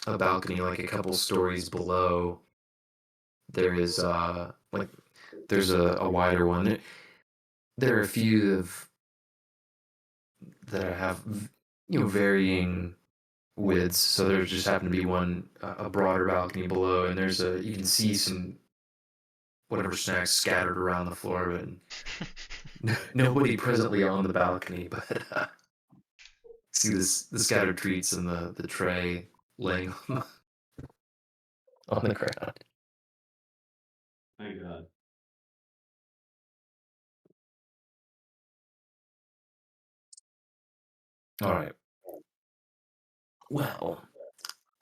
a balcony like a couple stories below. There is like there's a wider one. There are a few of that have varying widths. So there just happened to be one a broader balcony below, and there's a you can see some whatever snacks scattered around the floor, but nobody presently on the balcony. But see this the scattered treats and the tray laying on the ground. My God. All right. Well,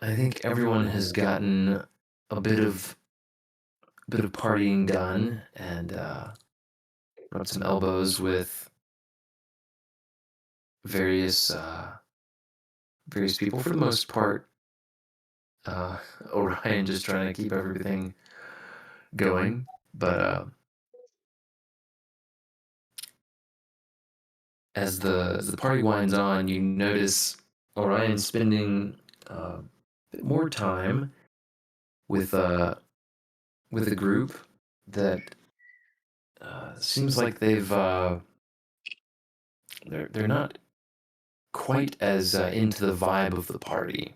I think everyone has gotten a bit of partying done and rubbed some elbows with various various people. For the most part, uh, Orion just trying to keep everything going. But as the party winds on, you notice Orion spending a bit more time with with a group that seems like they're not quite as into the vibe of the party,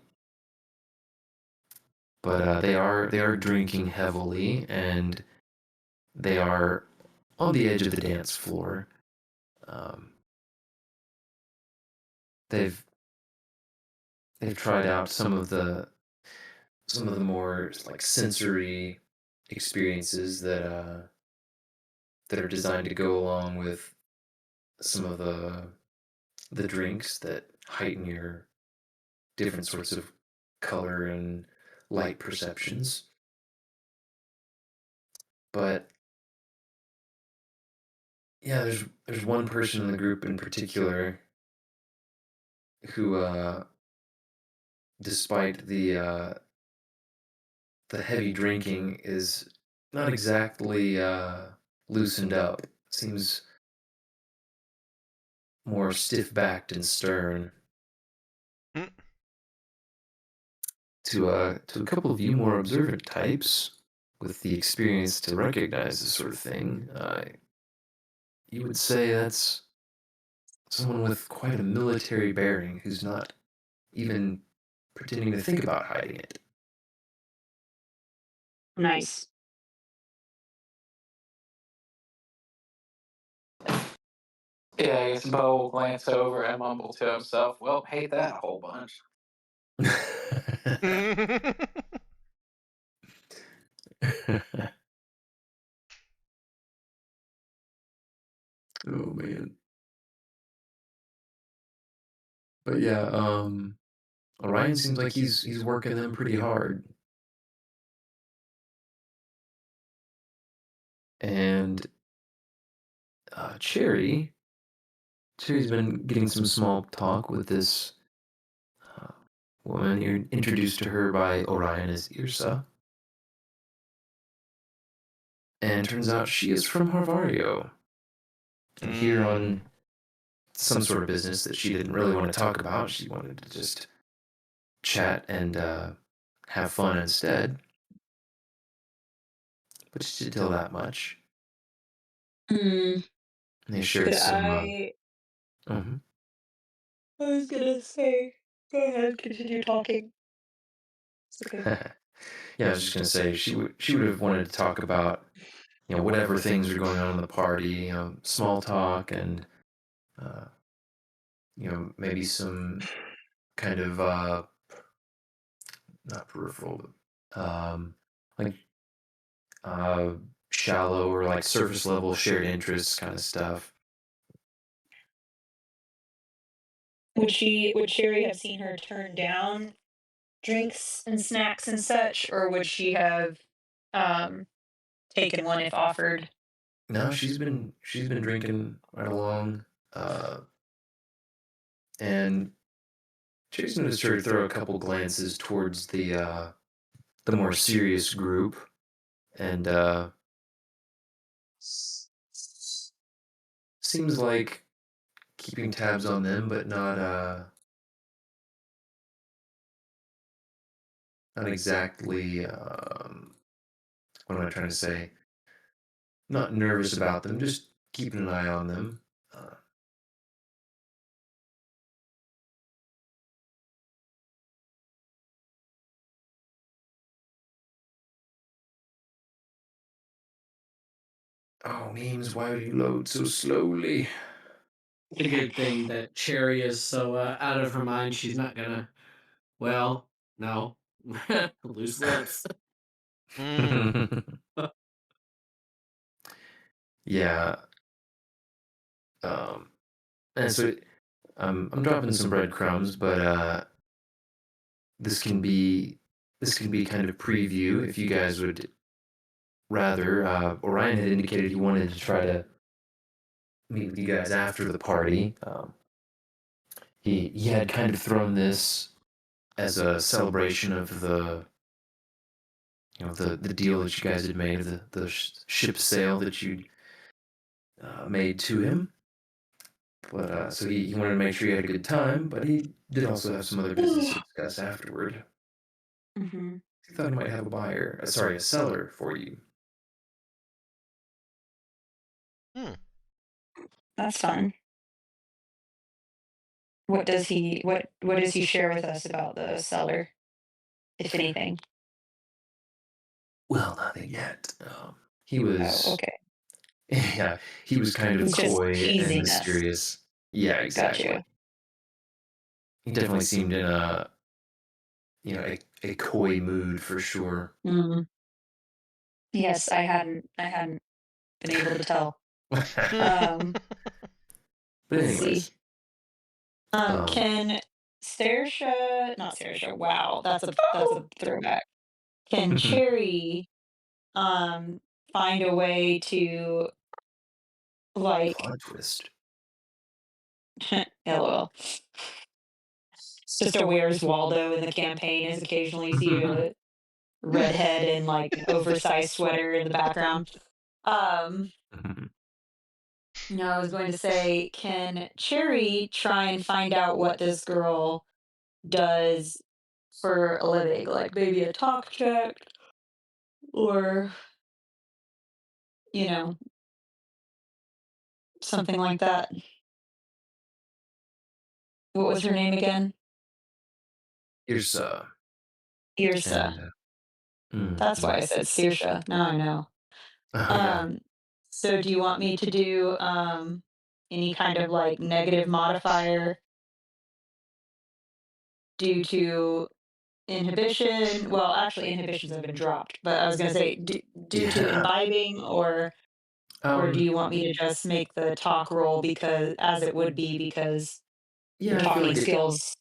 but they are drinking heavily and they are on the edge of the dance floor. Um, they've they've tried out some of the more like sensory experiences that are designed to go along with some of the drinks that heighten your different sorts of color and light perceptions. But yeah, there's one person in the group in particular who, despite the heavy drinking, is not exactly loosened up. Seems more stiff backed and stern. Mm. To a couple of you more observant types with the experience to recognize this sort of thing, you would say that's someone with quite a military bearing who's not even pretending to think about hiding it. Nice. Yeah, I guess Bo will glance over and mumble to himself, "Well, hate that a whole bunch." Oh man. But yeah, Orion seems like he's working them pretty hard. And Cherry's been getting some small talk with this uh, woman. You're introduced to her by Orion as Irsa. And turns out she is from Harvario. And here Mm. on some sort of business that she didn't really want to talk about, she wanted to just chat and have fun instead. But she did tell that much. Mm, And they shared could some. Mhm. I was gonna say, go ahead, continue talking. It's okay. Yeah, I was just gonna say she would have wanted to talk about whatever things are going on in the party, small talk and uh, maybe some kind of not peripheral, but like uh, shallow or like surface level shared interests kind of stuff. Would Sherry have seen her turn down drinks and snacks and such, or would she have um taken one if offered? No, she's been drinking right along, uh, and she's noticed her throw a couple glances towards the more serious group, and seems like keeping tabs on them, but not exactly. What am I trying to say? Not nervous about them, just keeping an eye on them. Uh, oh, memes, why do you load so slowly? A good thing that Cherry is so out of her mind. She's not gonna. Well, no, loose lips. Mm. Yeah. Um, and so I'm dropping some breadcrumbs, but this can be this can be kind of preview if you guys would rather. Orion had indicated he wanted to try to meet with you guys after the party. He had kind of thrown this as a celebration of the deal that you guys had made, the ship sale that you made to him. But so he wanted to make sure you had a good time, but he did also have some other business to discuss afterward. Hmm. He thought he might have a buyer, sorry, a seller for you. Hmm. That's fun. What does he share with us about the seller, if anything? Well, nothing yet. He Oh, was, okay. yeah, he was kind of He's just coy and teasing us. mysterious. Yeah, Got exactly. you. He definitely seemed in a, a coy mood for sure. Mm. Yes, I hadn't been able to tell. But Um, let's see. anyways, um, Can Saoirse, not Saoirse, wow, that's a throwback. Can Cherry um find a way to like plot twist. LOL. It's just a Where's Waldo in the campaign as occasionally you see a redhead in like an oversized sweater in the background. Um no, I was going to say, can Cherry try and find out what this girl does for a living? Like maybe a talk check or, you know, something like that. What was her name again? Here's Irsa. and That's why mhm. I said Saoirse. Now I know. Oh yeah. Um, so do you want me to do any kind of like negative modifier due to inhibition? Well, actually, inhibitions have been dropped, but I was going to say due to Yeah. imbibing, or do Um, you want me to just make the talk roll because as it would be because her yeah, I feel talking like skills?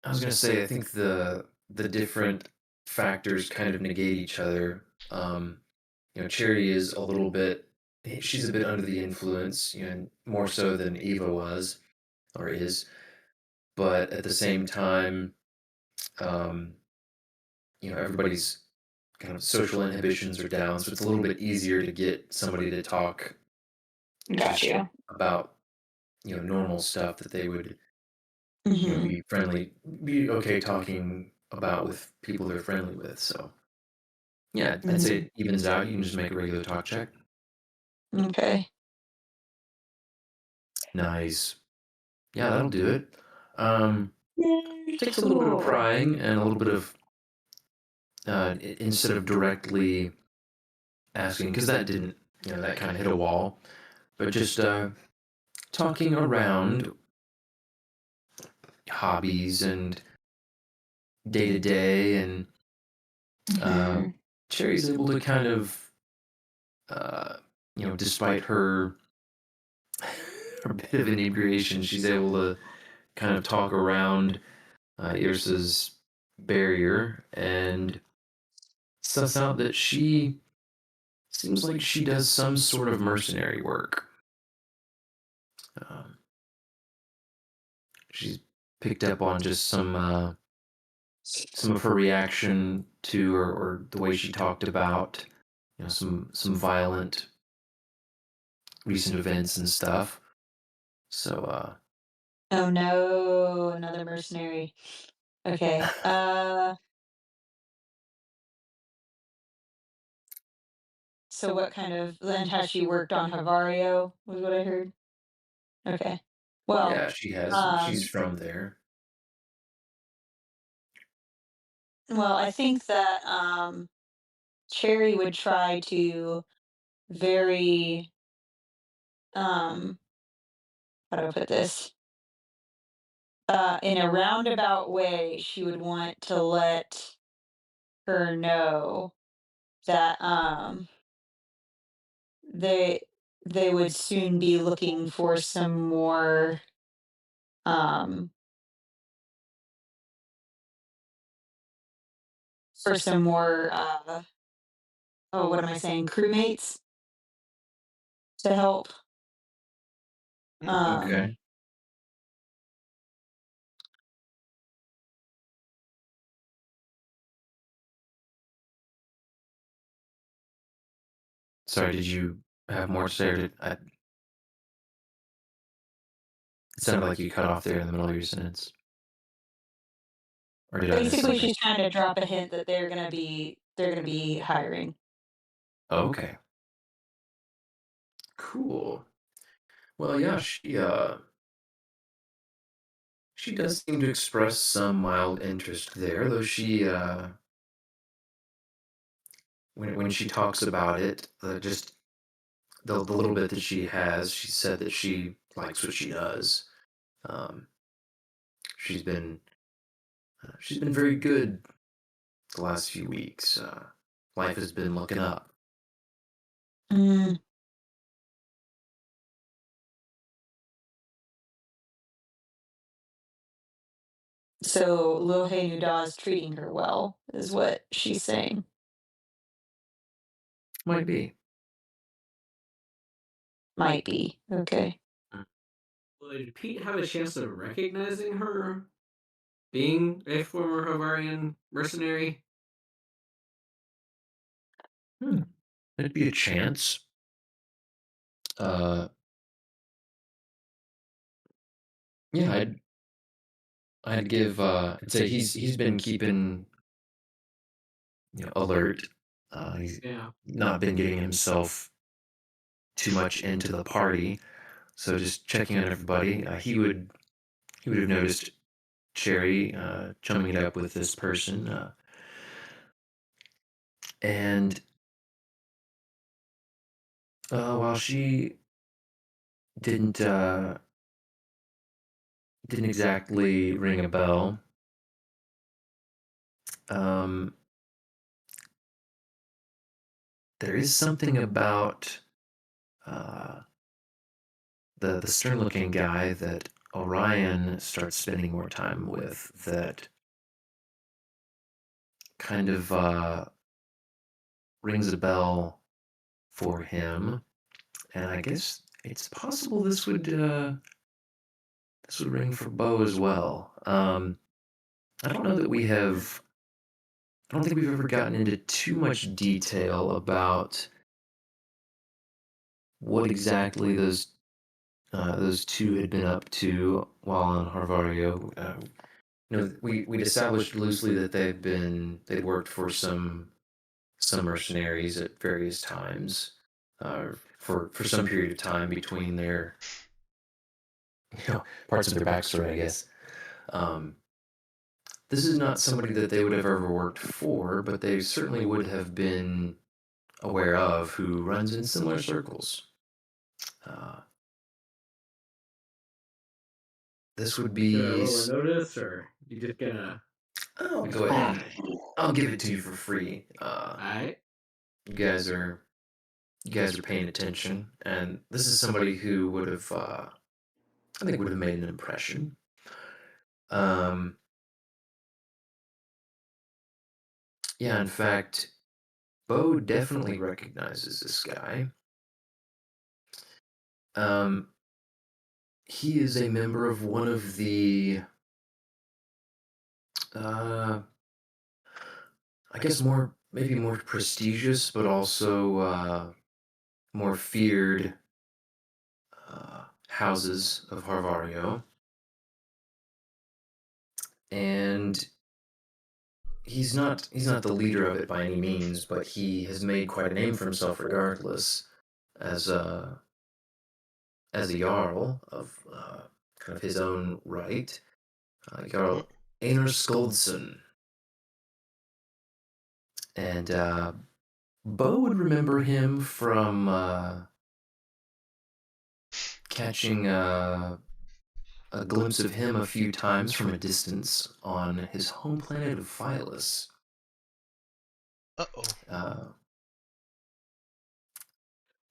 I was gonna say I think the different factors kind of negate each other. Cherry is a little bit she's a bit under the influence, more so than Eva was or is, but at the same time, um, everybody's kind of social inhibitions are down, so it's a little bit easier to get somebody to talk Got just you. about, normal stuff that they would, Hmm. be okay talking about with people they're friendly with. So yeah, I'd say Hmm. it evens out. You can just make a regular talk check. Okay. Nice. Yeah, that'll do it. Um, Yay, takes a little bit of cool. prying and a little bit of instead of directly asking, because that didn't, that kind of hit a wall, but just talking around hobbies and day to day, and uh, Hmm. Cherry's able to kind of, uh, despite her bit of inebriation, she's able to kind of talk around Irsa's barrier and suss out that she seems like she does some sort of mercenary work. Um, she's picked up on just some of her reaction to or the way she talked about some violent recent events and stuff. So Oh no, another mercenary. Okay. So what kind of then has she worked on Havario was what I heard? Okay. Well, Yeah, she has. She's um, from there. I think that Cherry would try to very um how do I put this? In a roundabout way, she would want to let her know that they they would soon be looking um for some more oh, what am I saying, crewmates to help. Um Okay. Sorry, did you have more to say? Or it sounded like you cut off there in the middle of your sentence. Or did I miss Basically something? she's trying to drop a hint that they're gonna be hiring. Okay. Cool. Well, yeah, she does seem to express some mild interest there, though when she talks about it, just the little bit that she has, she said that she likes what she does. Um, she's been she's been very good the last few weeks. Life has been looking up. Mm, so Lil Hey Nuda is treating her well, is what she's saying. Might be. Might be. Okay. Well, did Pete have a chance of recognizing her being a former Havarian mercenary? Hmm. It'd be a chance. Uh, yeah, I'd give. I'd say he's been keeping alert. He's Yeah. not been getting himself too much into the party, so just checking on everybody. He would have noticed Cherry chumming it up with this person, and while she didn't uh, didn't exactly ring a bell, um, there is something about uh, the stern looking guy that Orion starts spending more time with that kind of rings a bell for him. And I guess it's possible this would ring for Bo as well. I don't know that we have. I don't think we've ever gotten into too much detail about what exactly those two had been up to while on Harvario. We'd established loosely that they'd worked for some mercenaries at various times, for some period of time between their parts of their backstory, I guess. Um, this is not somebody that they would have ever worked for, but they certainly would have been aware of who runs in similar circles. Uh, this would Should I be. roll a notice, or you just gonna? I'll go ahead. I'll give it to you for free. Alright. You guys are you guys are paying attention, and this is somebody who would have, I think, would have made an impression. Um, yeah, in fact, Bo definitely recognizes this guy. Um, he is a member of one of the, uh, I guess maybe more prestigious, but also more feared houses of Harvario. And he's not the leader of it by any means, but he has made quite a name for himself regardless as a jarl of kind of his own right. Mm, Jarl Einar Skoldson, and Bo would remember him from catching a glimpse of him a few times from a distance on his home planet of Phyllis. uh-oh. Uh,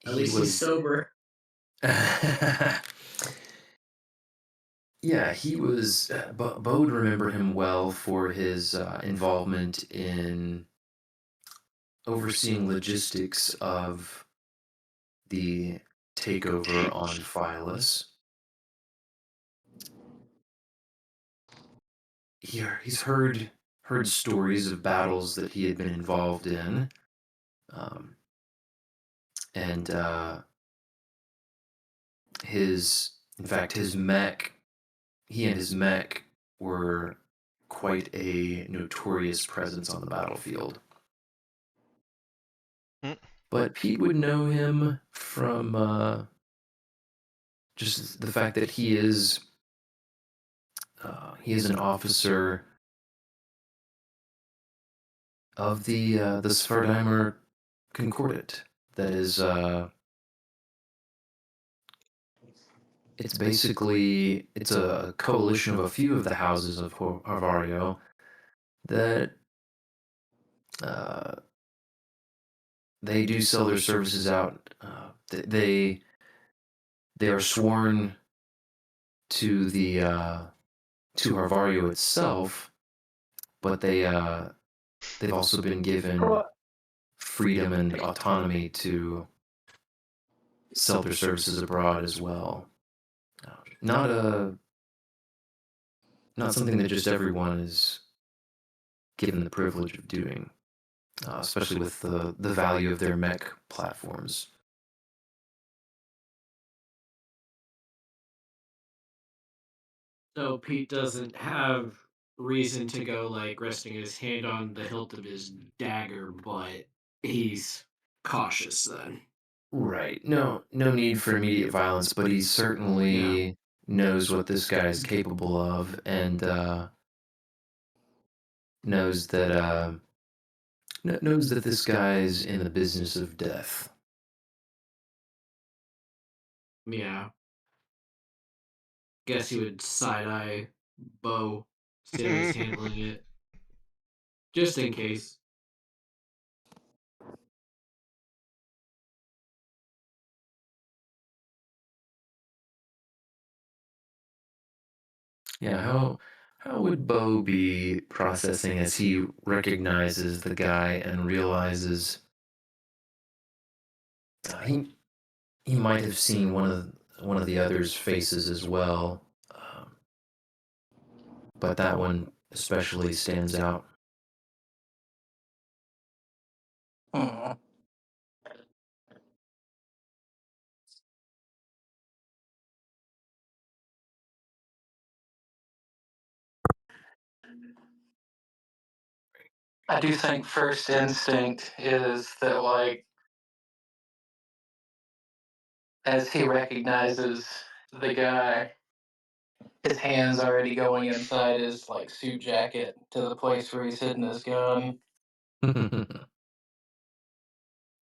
At he least he's was. sober. Yeah, he was. Bo would remember him well for his involvement in overseeing logistics of the takeover on Phyllis. He's heard stories of battles that he had been involved in, um, and his in fact his mech he and his mech were quite a notorious presence on the battlefield. Mm, But Pete would know him from just the fact that he is an officer of the Svartheimer Concordat. That is, it's a coalition of a few of the houses of Harvario that uh, they do sell their services out. They are sworn to the to Harvario itself, but they've also been given freedom and autonomy to sell their services abroad as well. Not a not something that just everyone is given the privilege of doing, especially with the value of their mech platforms. So Pete doesn't have reason to go like resting his hand on the hilt of his dagger, but he's cautious then. Right. No need for immediate violence, but he Yeah. certainly knows what this guy is capable of, and knows that knows that this guy's in the business of death. Yeah. Guess he would side eye Bo, see how he's handling it. Just in case. Yeah, how would Bo be processing as he recognizes the guy and realizes he might have seen one of the other's faces as well, but that one especially stands out. Hmm. I do think first instinct is that, like, as he recognizes the guy, his hands already going inside his like suit jacket to the place where he's hidden his gun.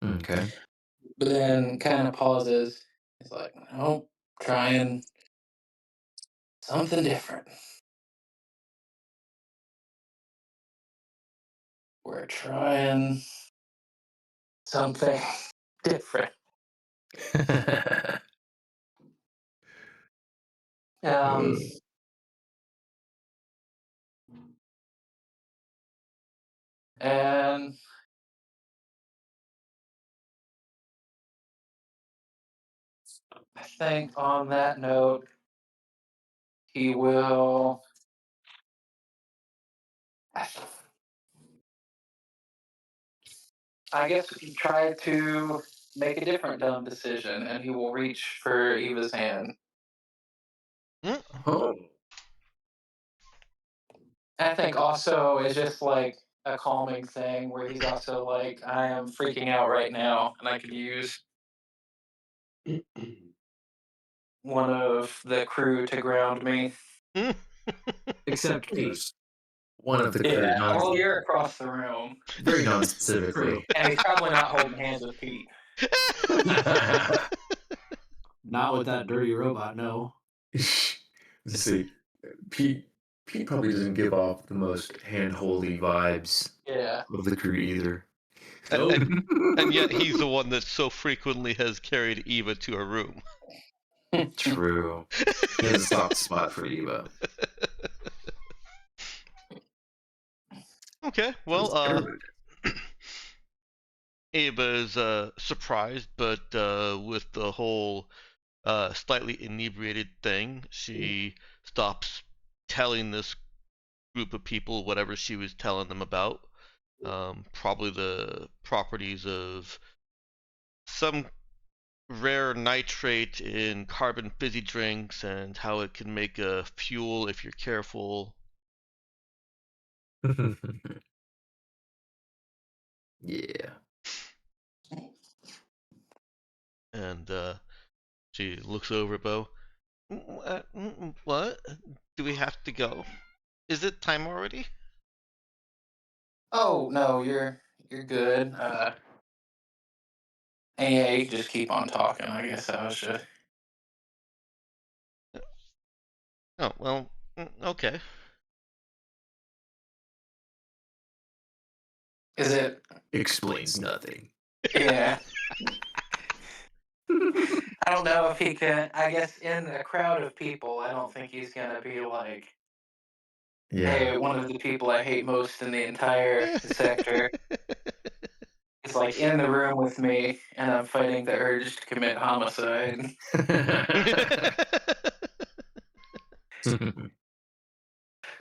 Okay. But then kind of pauses. He's like, "Nope, trying something different. We're trying something different." Um, and I think on that note, he will. I guess he tried to make a different dumb decision, and he will reach for Eva's hand. mm, Oh. I think also it's just like a calming thing where he's also like, I am freaking out right now, and I could use one of the crew to ground me. Except Pete. Just one of the crew, Yeah, well, you're across the room, very non-specifically. and he's probably not holding hands with Pete. Not with that dirty robot, no. Let's see. Pete probably doesn't give off the most hand-holdy vibes Yeah. of the crew either. And yet he's the one that so frequently has carried Eva to her room. True. He has a soft spot for Eva. Okay, well, Eva is surprised, but with the whole slightly inebriated thing, she stops telling this group of people whatever she was telling them about. Probably the properties of some rare nitrate in carbon fizzy drinks and how it can make a fuel if you're careful. Yeah. And she looks over at Bo. What? Do we have to go? Is it time already? Oh no, you're good. And yeah, you just keep on talking. I guess I was just. Oh, well, okay. Is it? Explains nothing. Yeah. I don't know if he can. I guess in a crowd of people, I don't think he's gonna be like, hey, one of the people I hate most in the entire sector is like in the room with me, and I'm fighting the urge to commit homicide. I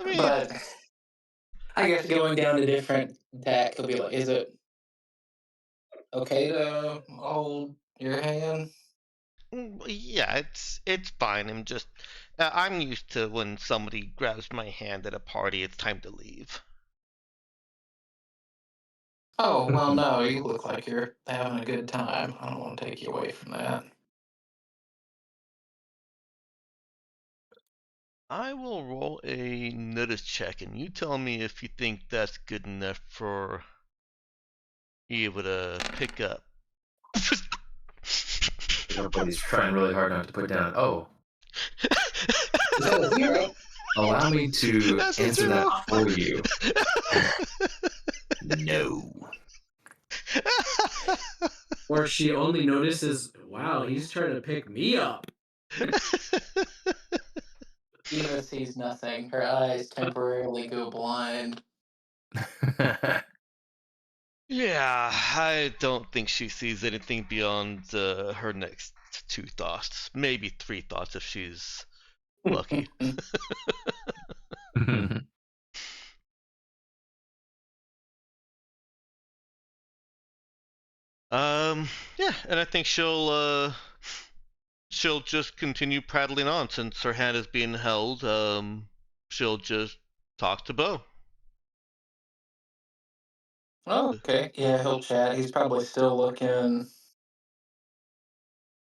mean, But I guess going down to different tack, he'll be like, is it okay to hold your hand? yeah, it's fine. I'm used to when somebody grabs my hand at a party, it's time to leave. Oh, well, no, you look like you're having a good time. I don't want to take you away from that. I will roll a notice check, and you tell me if you think that's good enough for Eva to pick up. Everybody's trying really hard not to put down. Oh, Is that a zero? allow me to That's a answer zero. that for you. No. Or she only notices, wow, he's trying to pick me up. Eva sees nothing. Her eyes temporarily go blind. Yeah, I don't think she sees anything beyond her next 2 thoughts. Maybe 3 thoughts if she's lucky. Yeah, and I think she'll just continue prattling on since her hand is being held. She'll just talk to Bo. Okay, yeah, he'll chat. He's probably still looking.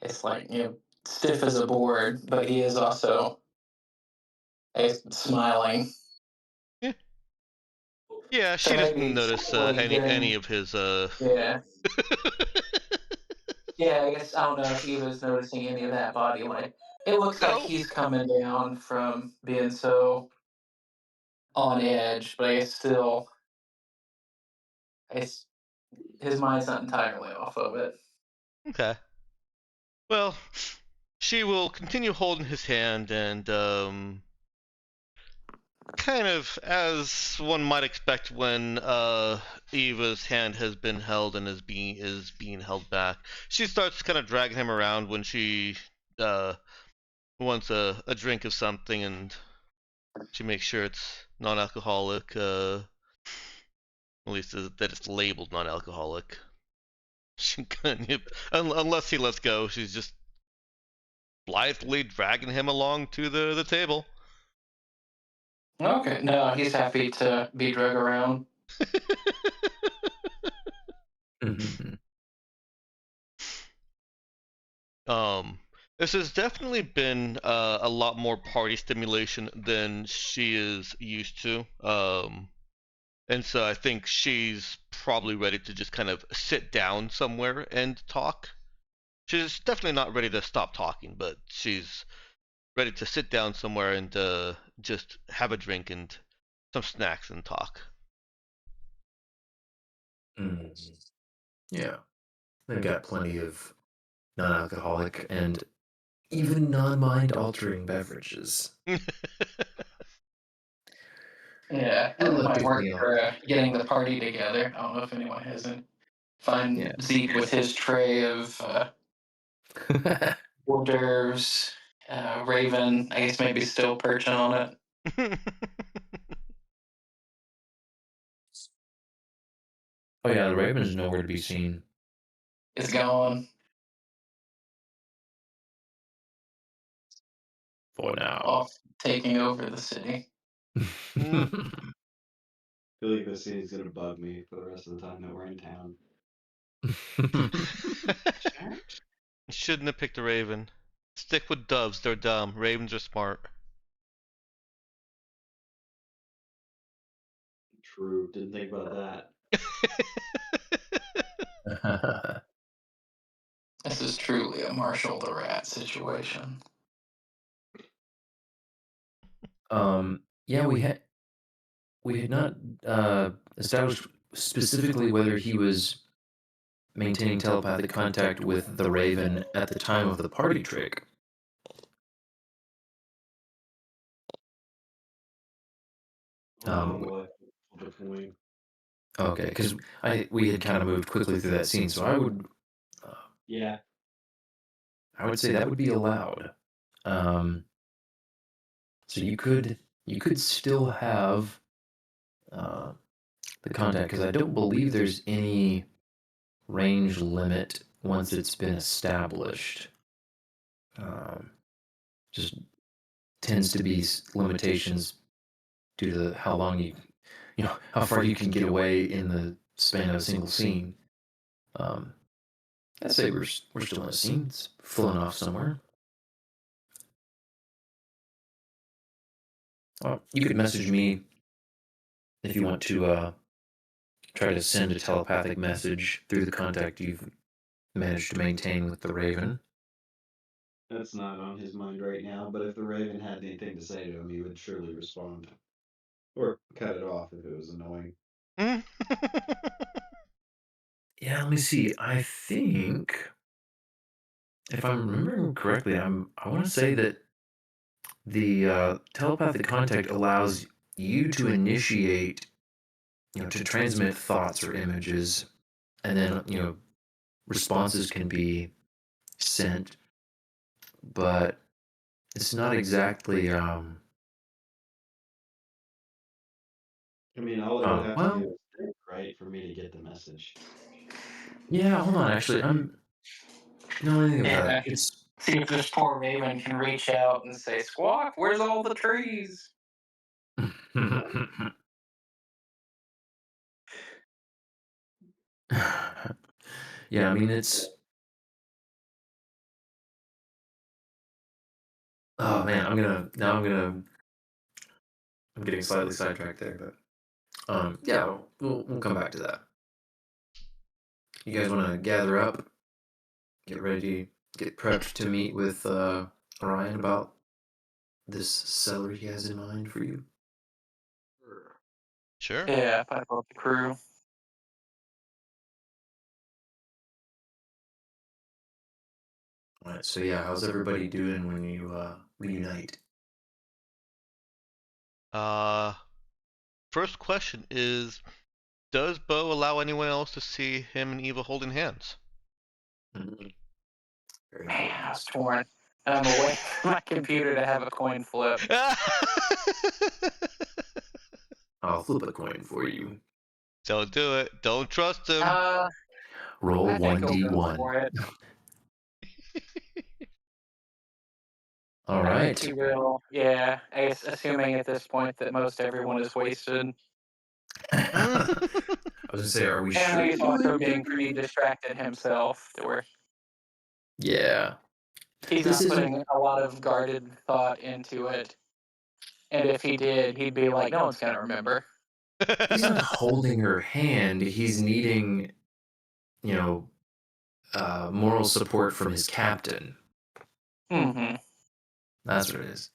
It's like, stiff as a board, but he is also smiling. Yeah, yeah. So She doesn't maybe notice subtly any getting. of his Yeah. Yeah, I guess I don't know if Eva's noticing any of that body language. It looks like No. he's coming down from being so on edge, but I guess still, it's, his mind's not entirely off of it. Okay. Well, she will continue holding his hand and kind of as one might expect when Eva's hand has been held and is being held back. She starts kind of dragging him around when she wants a drink of something, and she makes sure it's non-alcoholic. At least that it's labeled non-alcoholic. She unless he lets go, she's just blithely dragging him along to the table. Okay, no, he's happy to be drug around. Mhm. Um, this has definitely been a lot more party stimulation than she is used to. And so I think she's probably ready to just kind of sit down somewhere and talk. She's definitely not ready to stop talking, but she's ready to sit down somewhere and just have a drink and some snacks and talk. Mhm. Yeah, they've got plenty of non-alcoholic and even non-mind altering beverages. Yeah, that might work Reluctantly for offered. getting the party together. I don't know if anyone has it. Find Yeah. Zeke with his tray of hors d'oeuvres. Raven, I guess maybe still perching on it. Oh yeah, the Raven's nowhere to be seen. It's gone For now. off, taking over the city. Mm, I feel like this scene's gonna bug me for the rest of the time that we're in town. Sure. Shouldn't have picked a raven. Stick with doves, they're dumb. Ravens are smart. True. Didn't think about that. This is truly a Marshall the Rat situation. Yeah, we had not established specifically whether he was maintaining telepathic contact with the Raven at the time of the party trick. We'll have to flip a coin. Okay, because we had kind of moved quickly through that scene, so uh, Yeah. I would say that would be allowed. Um, so you could still have uh, the contact because I don't believe there's any range limit once it's been established. Um, just tends to be limitations due to how long how far you can get away in the span of a single scene. Um, I'd say we're still in a scene. It's flowing off somewhere. You could message me if you want to try to send a telepathic message through the contact you've managed to maintain with the Raven. That's not on his mind right now, but if the Raven had anything to say to him, he would surely respond. Or cut it off if it was annoying. Mm. Yeah, let me see. I think if I'm remembering correctly, I want to say that the telepathic contact allows you to initiate, to transmit thoughts or images, and then responses can be sent, but it's not exactly. I mean, all it would have to do Well, is think, right, for me to get the message. yeah. Hold on. Actually, no anything about that. Yeah. It's See if this poor Raven can reach out and say, Squawk, where's all the trees? yeah. I mean, it's. Oh man, I'm getting slightly sidetracked there, but yeah, we'll come back to that. You guys want to gather up, get ready, get prepped to meet with Orion about this seller he has in mind for you. Sure. Yeah, pipe up the crew. All right, so yeah, how's everybody doing when you reunite? Uh, First question is, does Bo allow anyone else to see him and Eva holding hands? Mhm. Very Man, I important. was torn. And I'm away from my computer to have a coin flip. I'll flip a coin for you. Don't do it. Don't trust him. Roll I think one he'll d go one. for it. All I think right. he will. Yeah, I guess assuming at this point that most everyone is wasted. I was gonna say, are we And sure he's you also believe being pretty that? distracted himself, to where Yeah, he's this not isn't. putting a lot of guarded thought into it. And if he did, he'd be like, no one's going to remember. He's not holding her hand. He's needing, you know, moral support from his captain. Hmm. That's what it is.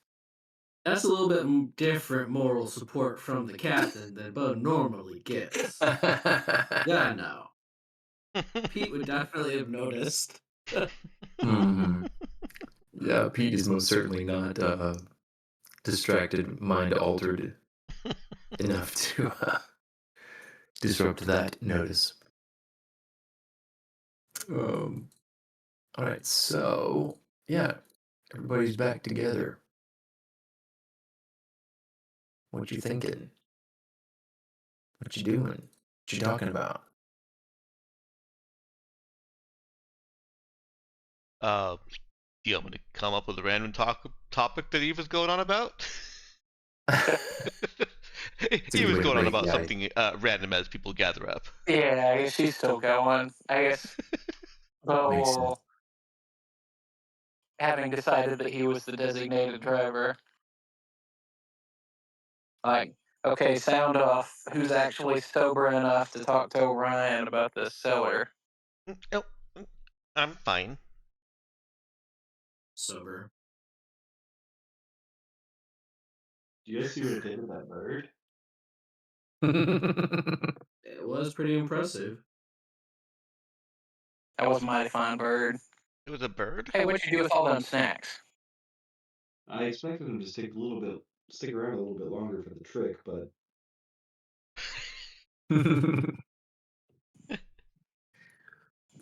That's a little bit different moral support from the captain than Bud normally gets. Yeah, no. Pete would definitely have noticed. Hmm. Yeah, Pete is most certainly not distracted, mind altered enough to disrupt that notice. Um, all right, so yeah, everybody's back together. What you thinking? What you doing? What you talking about? uh, you want me to come up with a random topic that Eva's going on about? It's a He good was way to going on break about the ice. something random as people gather up. Yeah, I guess she's still going. I guess Makes sense. Bo, having decided that he was the designated driver, like, okay, sound off. Who's actually sober enough to talk to Orion about this cellar? Oh, I'm fine. Sober. Do you guys see what it did with that bird? It was pretty impressive. That was a mighty fine bird. It was a bird? Hey, what'd you do with all them snacks? I expected him to stick around a little bit longer for the trick, but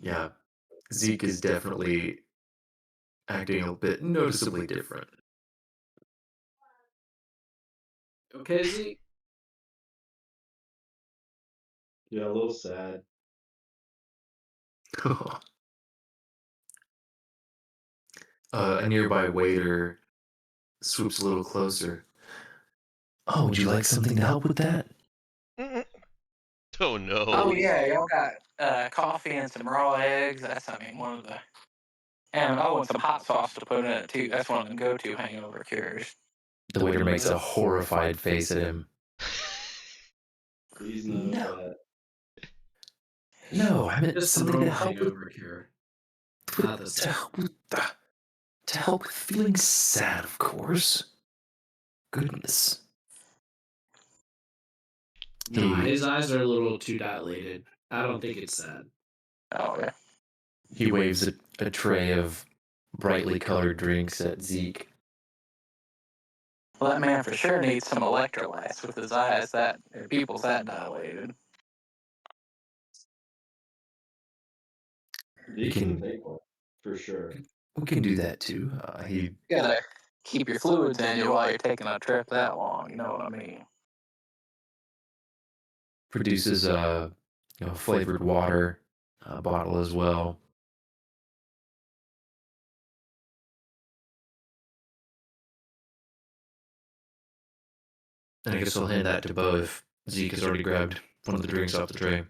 Yeah, Zeke is definitely acting a bit noticeably different. Okay, Z? yeah, a little sad. A nearby waiter swoops a little closer. Oh, would you like something to help with that? Oh Oh no. yeah, y'all got coffee and some raw eggs. That's, I mean, one of the, and I want some hot sauce to put in it too. That's one of the go-to hangover cures. The waiter makes a horrified face at him. Please none of No, that. no, I meant Just a something to normal help with, hangover cure. Not this to one. help with, to help with feeling sad, of course. Goodness. Nah, his eyes are a little too dilated. I don't think it's sad. Oh yeah. He waves a tray of brightly colored drinks at Zeke. Well, that man for sure needs some electrolytes with his eyes that or pupils that dilated. Zeke can take one, for sure. We can do that too. He You gotta keep your fluids in you while you're taking a trip that long. You know what I mean? produces flavored water bottle as well. And I guess I'll hand that to Bo if Zeke has already grabbed one of the drinks off the tray.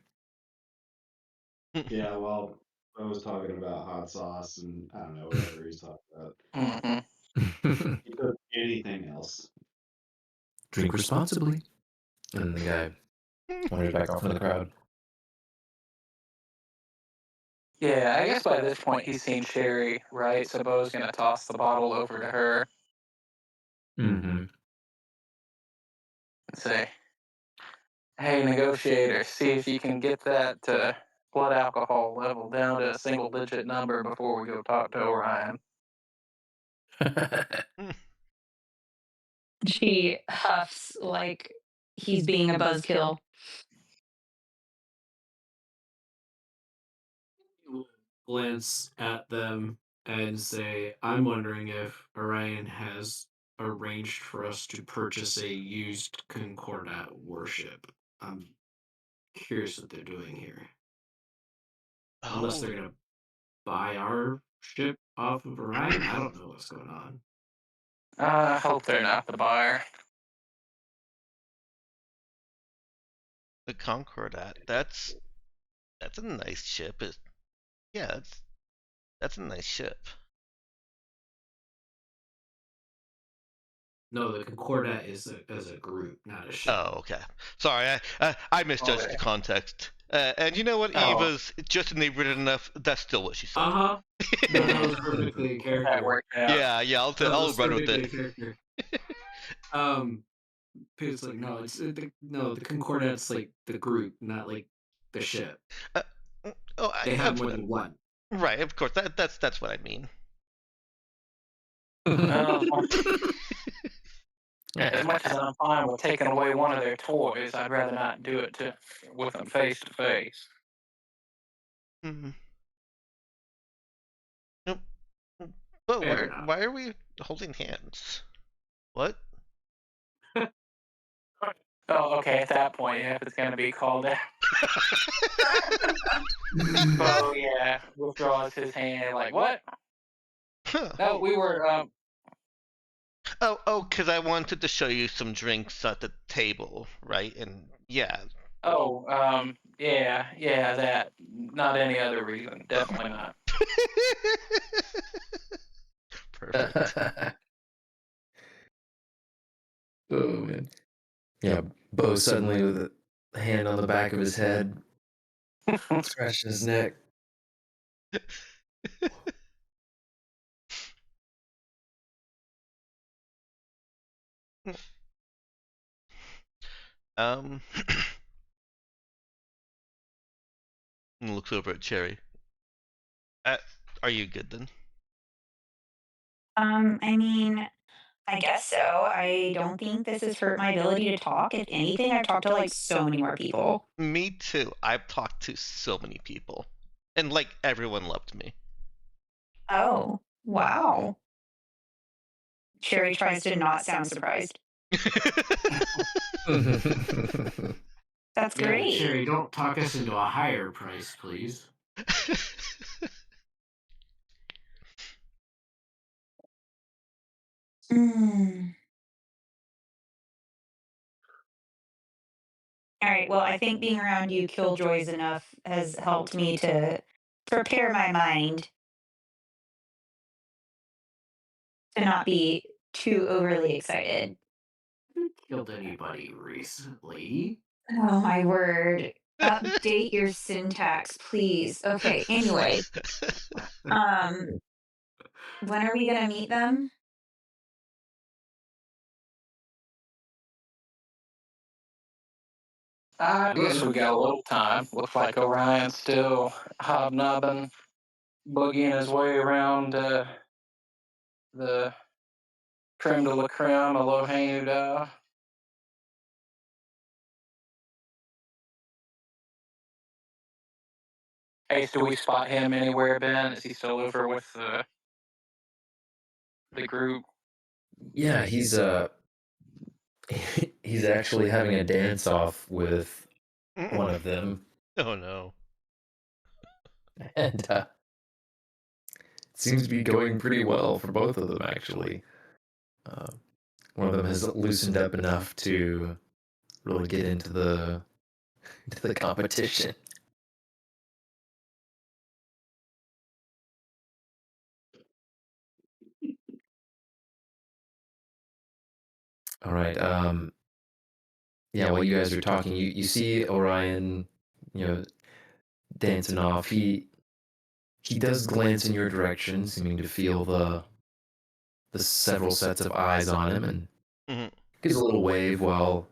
Yeah, well, I was talking about hot sauce and I don't know, whatever he's talking about. Hmm. He took anything else. Drink responsibly. And the guy wanders back off in the crowd. Yeah, I guess by this point he's seen Sherry, right? So Bo's gonna toss the bottle over to her Mm-hmm. and say, "Hey, negotiator, see if you can get that blood alcohol level down to a single-digit number before we go talk to Orion." She huffs like he's being a buzzkill. Will glance at them and say, I'm wondering if Orion has arranged for us to purchase a used Concordat warship. I'm curious what they're doing here. Unless Oh, they're going to buy our ship off of Orion, I don't know what's going on. I hope they're not the buyer. the Concordat. That's a nice ship. Yeah, that's a nice ship. No, the Concordat is as a group, not a ship. Oh, okay. Sorry, I misjudged the Okay. context. And you know what? Oh, Eva's just inebriated enough. That's still what she said. Uh-huh. No, that was perfectly in that character. worked out. Yeah. That I'll was run with perfectly it. in character. Peter's like, no, the Concordat's like the group, not like the ship. Uh, oh, They have more than one. right. Of course. That's what I mean. Well, as much as I'm fine with taking away one of their toys, I'd rather not do it with them face to face. Mhm. Nope. But Fair enough. why are we holding hands? What? Oh, okay. At that point, yeah, if it's gonna be called out. Oh yeah, withdraws his hand. Like what? No, we were. Because I wanted to show you some drinks at the table, right? And yeah. Oh, yeah. That. Not any other reason. Definitely not. Perfect. Oh man. Yeah, Bo suddenly with a hand on the back of his head, scratching his neck. um, and looks over at Cherry. Are you good then? I mean, I guess so. I don't think this has hurt my ability to talk. If anything, I've talked to like so many more people. Me too. I've talked to so many people, and like everyone loved me. Oh, wow. Sherry tries to not sound surprised. That's Yeah, great. Cherry, don't talk us into a higher price, please. Mm. All right. Well, I think being around you, Killjoys, enough has helped me to prepare my mind to not be too overly excited. Haven't killed anybody recently. Oh my word. Update your syntax, please. Okay, anyway. Um, when are we gonna meet them? I guess we got a little time. Looks like Orion's still hobnobbing, boogieing his way around the creme de la creme of low-hanging dog. Ace, do we spot him anywhere, Ben? Is he still over with the group? Yeah, he's he's actually having a dance off with one of them, Oh no. and it seems to be going pretty well for both of them actually. One of them has loosened up enough to really get into the competition. All right. Yeah, while you guys are talking, you see Orion, dancing off. He does glance in your direction, seeming to feel the several sets of eyes on him, and Mhm. gives a little wave while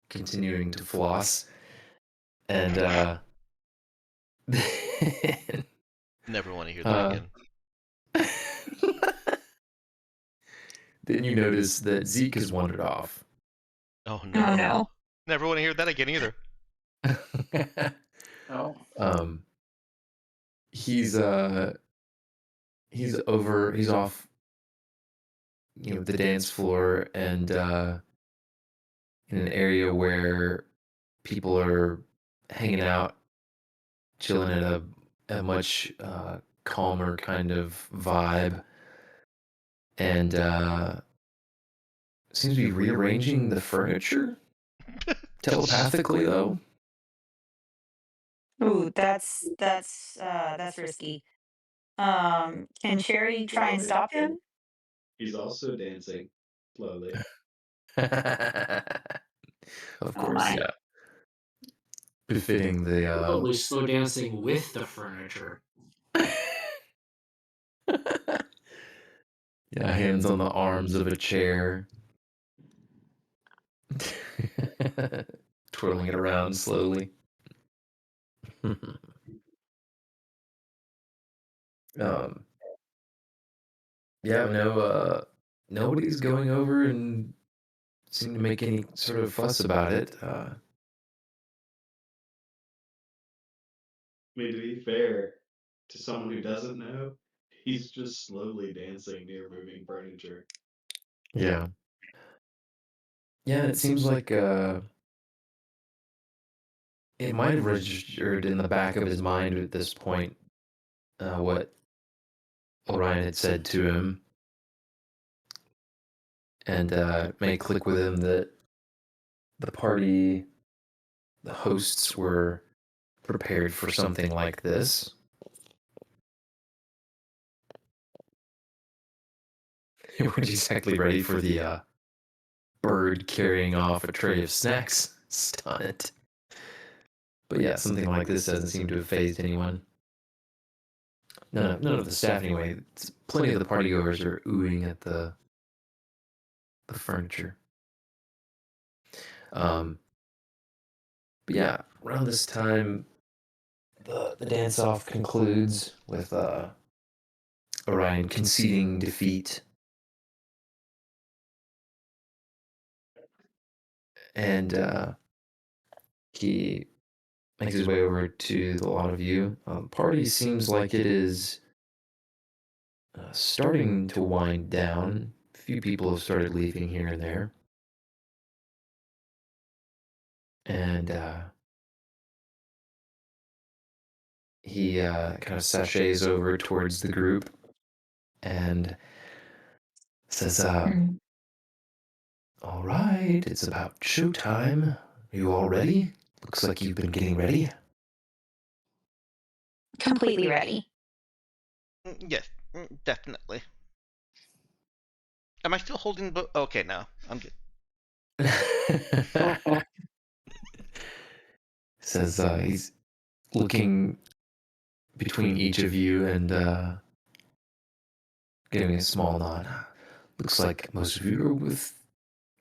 continuing to floss. And then, Never want to hear that again. then you notice that Zeke has wandered off. Oh Oh no. no. Never want to hear that again either. Oh, He's he's off, the dance floor, and in an area where people are hanging out, chilling at a much calmer kind of vibe, and seems to be rearranging the furniture telepathically, though. Ooh, that's risky. Can Cherry try and stop him? He's also dancing slowly. Of Oh course, my. yeah. Befitting the Probably slow dancing with the furniture. yeah, hands on the arms of a chair. Twirling it around slowly. um yeah, no nobody's going over and seem to make any sort of fuss about it. I mean, to be fair to someone who doesn't know, he's just slowly dancing near moving furniture. Yeah. Yeah, and it seems like it might have registered in the back of his mind at this point what Orion had said to him, and it may click with him that the party, the hosts were prepared for something like this. They weren't exactly ready for the bird carrying off a tray of snacks stunt. But yeah, something like this doesn't seem to have phased anyone. None of the staff anyway. Plenty of the partygoers are oohing at the furniture. Um, but yeah, around this time, the dance off concludes with Orion conceding defeat, and he makes his way over to the lot of you. Party seems like it is starting to wind down. A few people have started leaving here and there, and he kind of sachets over towards the group and says, Mm. "All right, it's about showtime. Are you all ready? Looks like you've been getting ready." Completely ready. Yes, definitely. Am I still holding the? Okay, now I'm good. Says he's looking between each of you and giving a small nod. Looks like most of you are with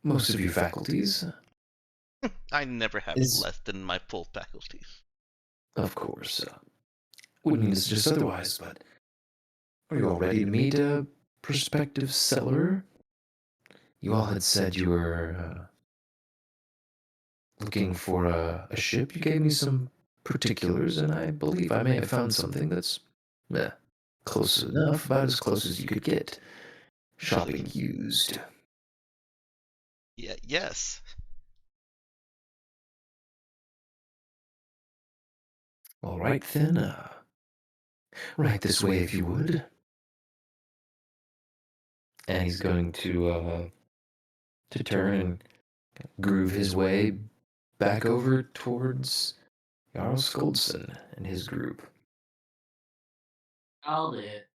most of your faculties. I never have Is less than my full faculties. of course. Wouldn't mean to suggest otherwise, but are you all ready to meet a prospective seller? You all had said you were looking for a ship. You gave me some particulars, and I believe I may have found something that's eh, close enough, about as close as you could get. Shopping used. Yeah, yes. All right then. Right this way, if you would. And he's going to turn and groove his way back over towards Jarl Skoldson and his group. I'll do it.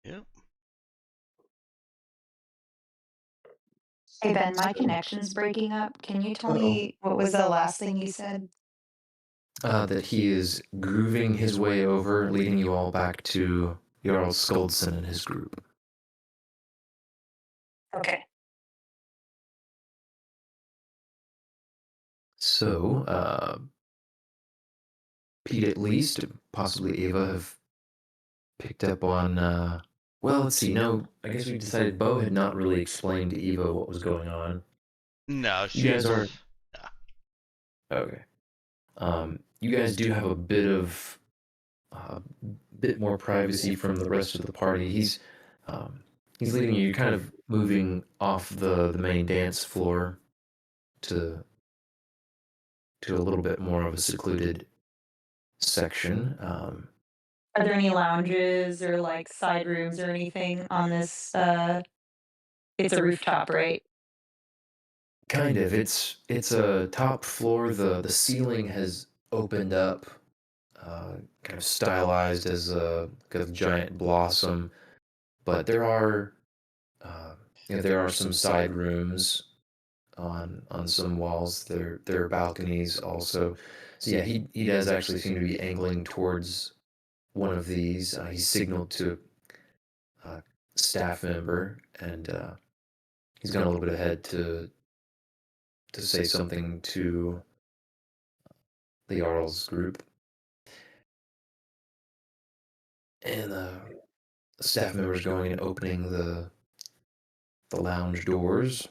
Yep. Hey Ben, my connection's breaking up. Can you tell Uh-oh. me what was the last thing you said? That he is grooving his way over, leading you all back to Jarl Skoldson and his group. Okay. So, Pete at least, possibly Ava, have picked up on. Well, let's see. No, I guess we decided Bo had not really explained to Eva what was going on. No, You guys she's. aren't. Yeah. Okay. You guys do have a bit more privacy from the rest of the party. Um, he's leading you. You're kind of moving off the main dance floor to a little bit more of a secluded section. Are there any lounges or like side rooms or anything on this It's a rooftop, right? Kind of. It's a top floor. The ceiling has opened up, kind of stylized as a kind of giant blossom. But uh, there are some side rooms on some walls. There are balconies also. So yeah, he does actually seem to be angling towards one of these. He signaled to a staff member, and he's gone a little bit ahead to say something to the Jarl's group. And the staff member's going and opening the lounge doors.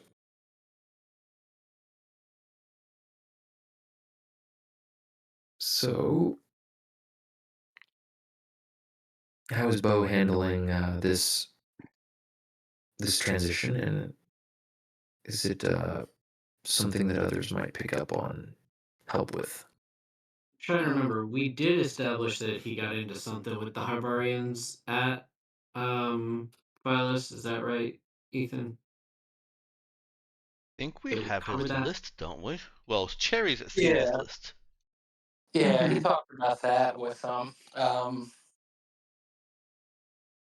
So, how is Bo handling this transition, and is it something that others might pick up on, help with? Trying to remember, we did establish that he got into something with the Hybarians at um Phyllis. Is that right, Ethan? Think we Did we have cover his that? list, don't we? Well, Cherry's seen his Yeah, list. yeah, he Mhm. talked about that with them.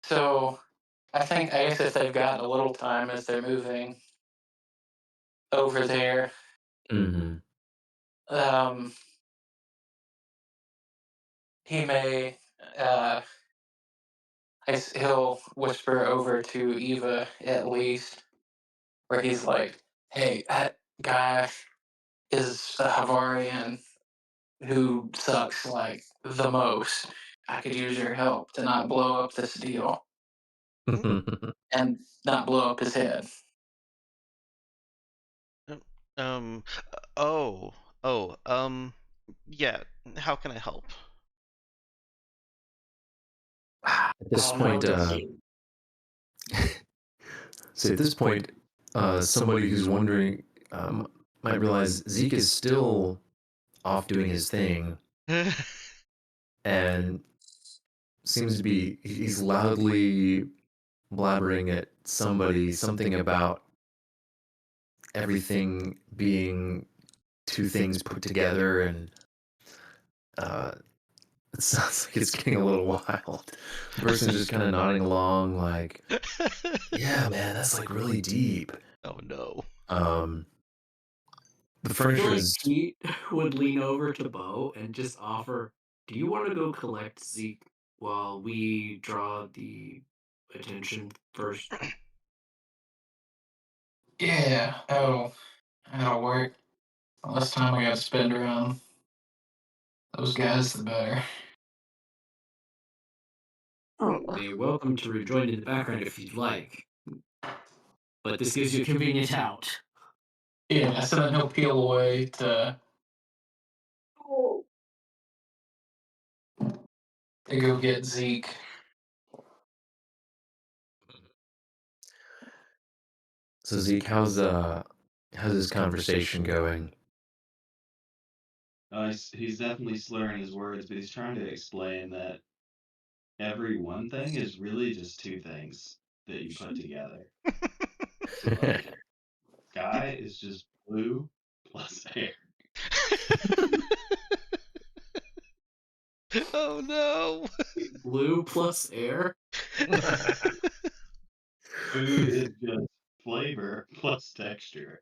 So I guess if they've gotten a little time as they're moving over there, Hmm. um, he may uh, he'll whisper over to Eva at least, where he's like, "Hey, that guy is a Havarian who sucks like the most. I could use your help to not blow up this deal Mm, and not blow up his head." um, um, oh, oh, yeah. How can I help? At this Oh no, point, so at this point, somebody who's wondering might realize Zeke is still off doing his thing and seems to be he's loudly blabbering at somebody something about everything being two things put together, and uh, it sounds like it's getting a little wild. The person's just kind of nodding along, like, "Yeah, man, that's like really deep." Oh no. Um, the I feel furniture like is. Pete would lean over to Bo and just offer, "Do you want to go collect Zeke while we draw the attention first?" yeah, that'll work. The less time I gotta spend around those guys, the better. Oh, You're welcome to rejoin in the background if you'd like, but this gives you a convenient out. Yeah, so then he'll peel away to go get Zeke. So Zeke, how's this conversation going? He's definitely slurring his words, but he's trying to explain that every one thing is really just two things that you put together. So, like, sky is just blue plus air. Oh no. Blue plus air. Food is just flavor plus texture.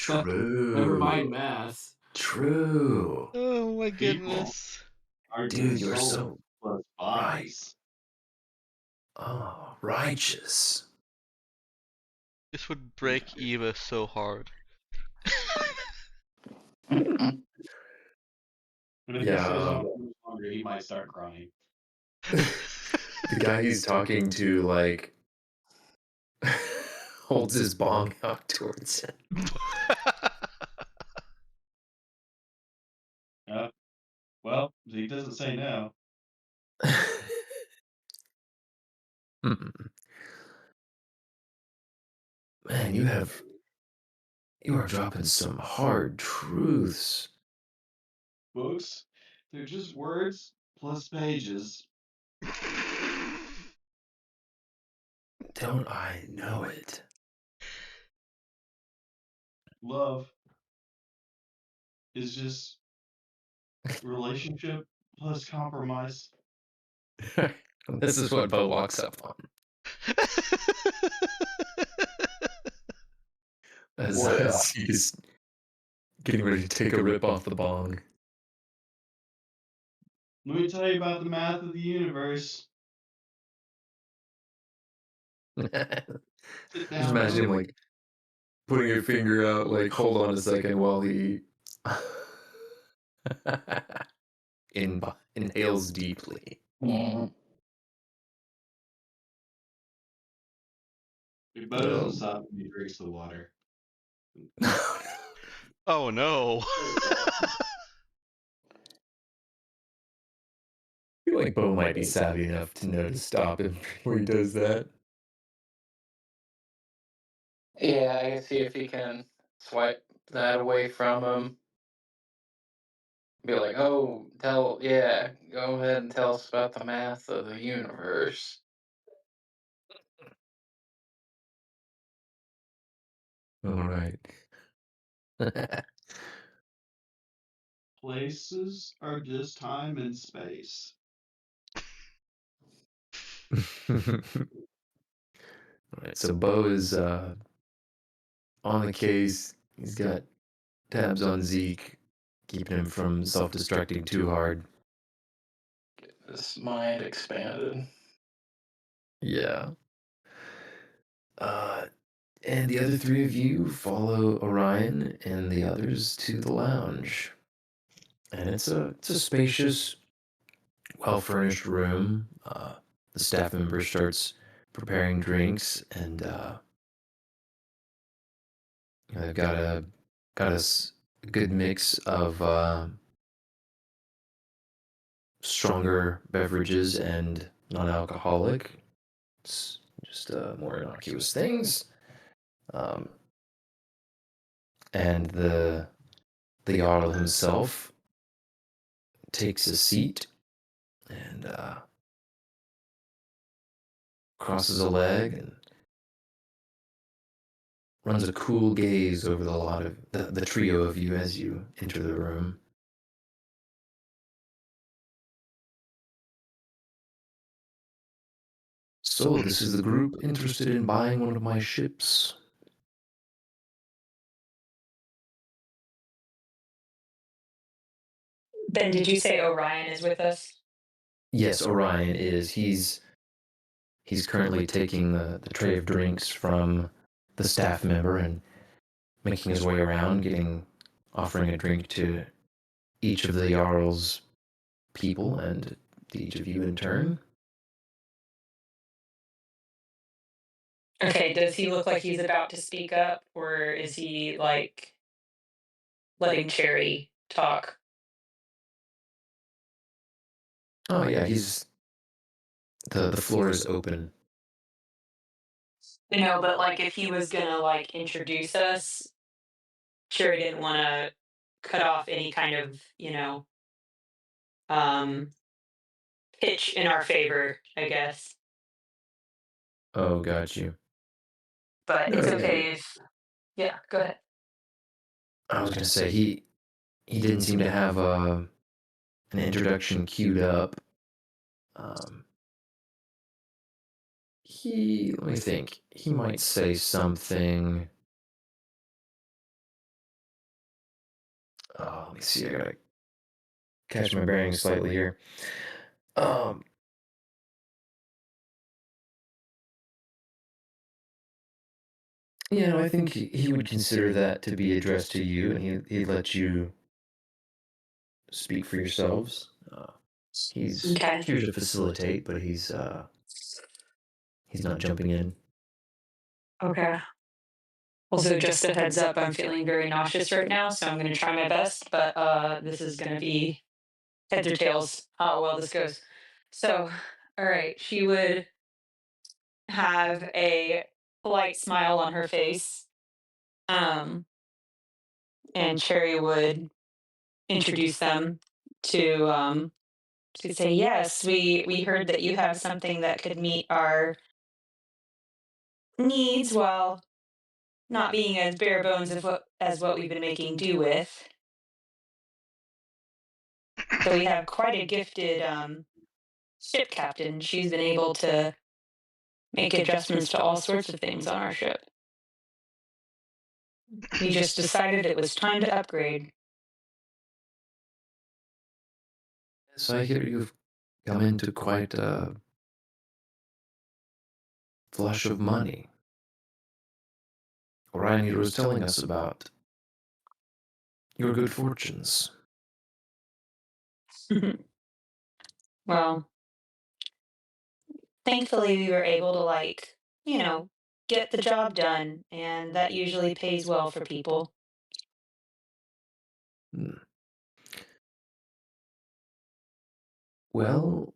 Never mind True. math. True. Oh my People goodness. are Dude, just you're souls so plus right. bodies. Oh, righteous. This would break Eva so hard. Mm-mm. And if he Yeah, stays on too much longer, he might start crying. the guy he's talking to, like, holds his bong out towards him. Uh, well, he doesn't say no. Hmm. Man, you are dropping some hard truths. Books, they're just words plus pages. Don't I know it? Love is just relationship plus compromise. This is what Bo walks up on Well, as he's getting ready to take a rip off the bong. Let me tell you about the math of the universe. Sit Just down, imagine him Bo. like putting your finger out, like, hold on a second while he inhales deeply. mm, Your Bo doesn't Um, stop when he drinks the water. Oh no. I feel like Bo might be savvy enough to know to stop him before he does that. yeah, I can see if he can swipe that away from him. Be like, oh, yeah, go ahead and tell us about the math of the universe. All right. Places are just time and space. All right. So Bo is on the case. He's got tabs on Zeke, keeping him from self-destructing too hard. His mind expanded. Yeah. Uh, and the other three of you follow Orion and the others to the lounge. And it's a spacious, well-furnished room. The staff member starts preparing drinks, and they've got a good mix of stronger beverages and non-alcoholic. It's just more innocuous things. Um, and the Jarl himself takes a seat and crosses a leg and runs a cool gaze over the lot of the trio of you as you enter the room. So, this is the group interested in buying one of my ships. Ben, did you say Orion is with us? Yes, Orion is. He's currently taking the tray of drinks from the staff member and making his way around, offering a drink to each of the Jarl's people and to each of you in turn. Okay, does he look like he's about to speak up, or is he like letting Cherry talk? Oh yeah, he's the floor is open. No, but like if he was gonna like introduce us, Cherry didn't want to cut off any kind of, um, pitch in our favor, I guess. Oh, got you. But No, it's yeah. okay if, yeah, go ahead. I was gonna say he didn't seem to have an introduction queued up. Um, let me think. He might say something. Oh, let me see. I gotta catch my bearings slightly here. Um, I think he would consider that to be addressed to you, and he'd let you speak for yourselves. He's Okay. here to facilitate, but he's not jumping in. Okay. Also, just a heads up, I'm feeling very nauseous right now, so I'm going to try my best, but this is going to be heads or tails how well this goes. So, all right, she would have a polite smile on her face, um, and Cherry would introduce them to to say, yes, we heard that you have something that could meet our needs while not being as bare bones as what we've been making do with. So we have quite a gifted ship captain. She's been able to make adjustments to all sorts of things on our ship. We just decided it was time to upgrade. So I hear you've come into quite a flush of money. Orion here was telling us about your good fortunes. Well, thankfully we were able to you know, get the job done, and that usually pays well for people. Hmm. Well,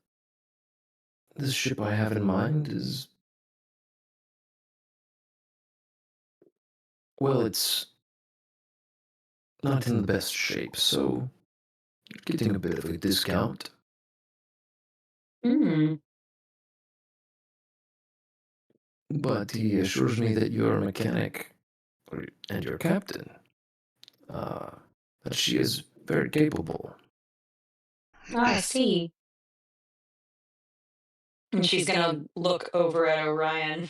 this ship I have in mind is, well, it's not in the best shape, so getting a bit of a discount. Mm. But he assures me that you're a mechanic and your captain, uh, that she is very capable. Ah, I see. And she's gonna look over at Orion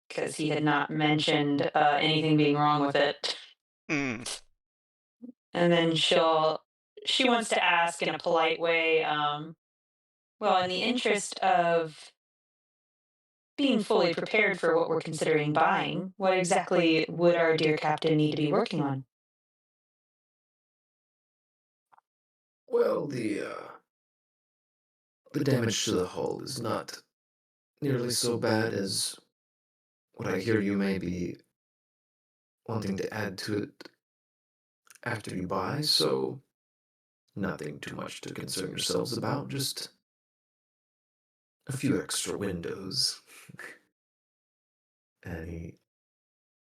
because he had not mentioned anything being wrong with it. Mm. And then she wants to ask in a polite way, well, in the interest of being fully prepared for what we're considering buying, what exactly would our dear captain need to be working on? Well, the damage to the hull is not nearly so bad as what I hear you may be wanting to add to it after you buy, so nothing too much to concern yourselves about, just a few extra windows. And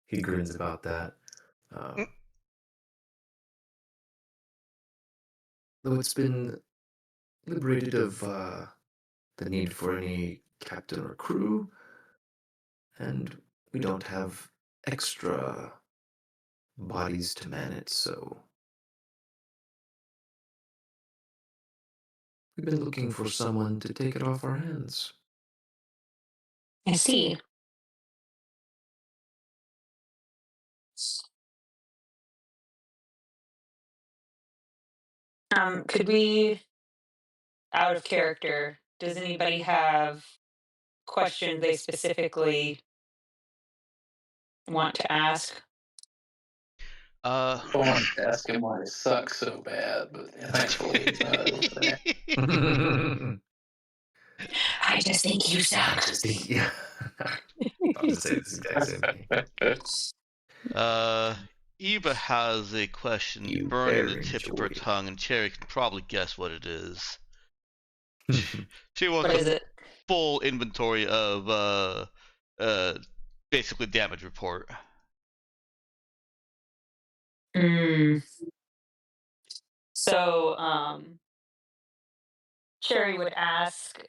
he grins about that. Mm. Though it's been liberated of the need for any captain or crew, and we don't have extra bodies to man it, so we've been looking for someone to take it off our hands. I see. Could we, out of character, does anybody have questions they specifically want to ask? Uh, I wanted to ask him why it sucks so bad, but thankfully he's not over there. I I just think you suck. just think, yeah. I'll just say this exact same thing. uh, Eva has a question You burning the better tip of her enjoy tongue, and Cherry can probably guess what it is. it. She wants What a is it? full inventory of uh, basically damage report. Mm. So, Sherry would ask,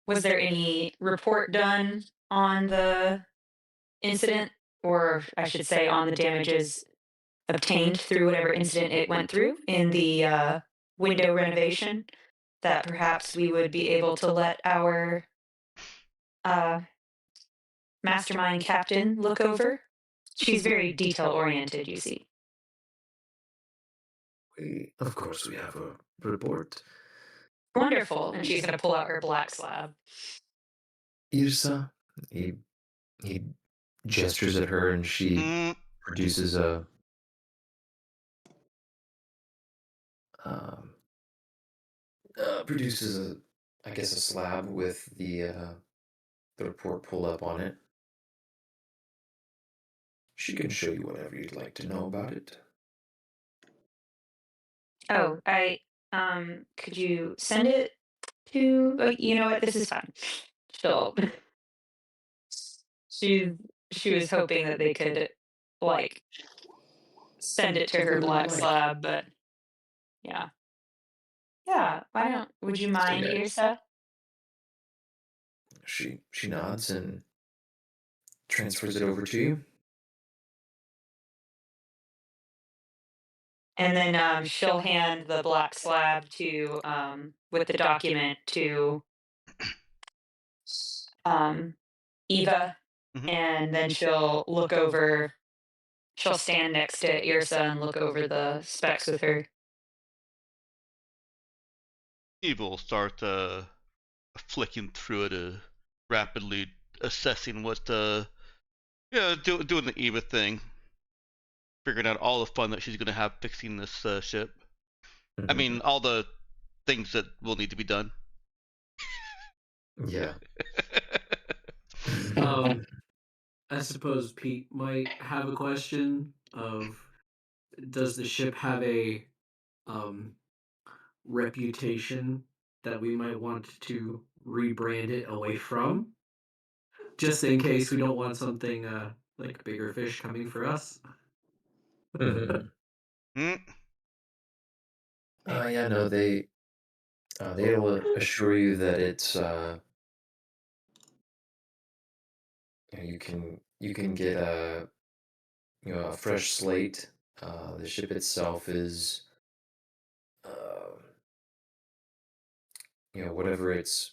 was there any report done on the incident, or I should say, on the damages obtained through whatever incident it went through in the window renovation that perhaps we would be able to let our uh, mastermind captain look over? She's very detail oriented, you see. Of course, we have a report. Wonderful. And she's going to pull out her black slab. Irsa, he gestures at her, and she Mm, produces um, I guess, a slab with the report pulled up on it. She can show you whatever you'd like to know about it. Oh, could you send it to, oh, you know what? This is fine. She'll, she, she was hoping that they could, like, send it to her Whatever you'd black like. slab, but yeah. Yeah, why don't would you mind, Okay. Irsa? She nods and transfers it over to you. And then she'll hand the black slab to with the document to um, Eva, Mhm. and then she'll look over. She'll stand next to Irsa and look over the specs with her. Eve will start flicking through it, rapidly assessing what doing the Eva thing, figuring out all the fun that she's gonna have fixing this ship. I mean, all the things that will need to be done. Yeah. I suppose Pete might have a question of, does the ship have a um reputation that we might want to rebrand it away from? Just in case we don't want something like bigger fish coming for us. Mm, Yeah, no, they'll assure you that it's you can get a fresh slate. The ship itself is uh, whatever its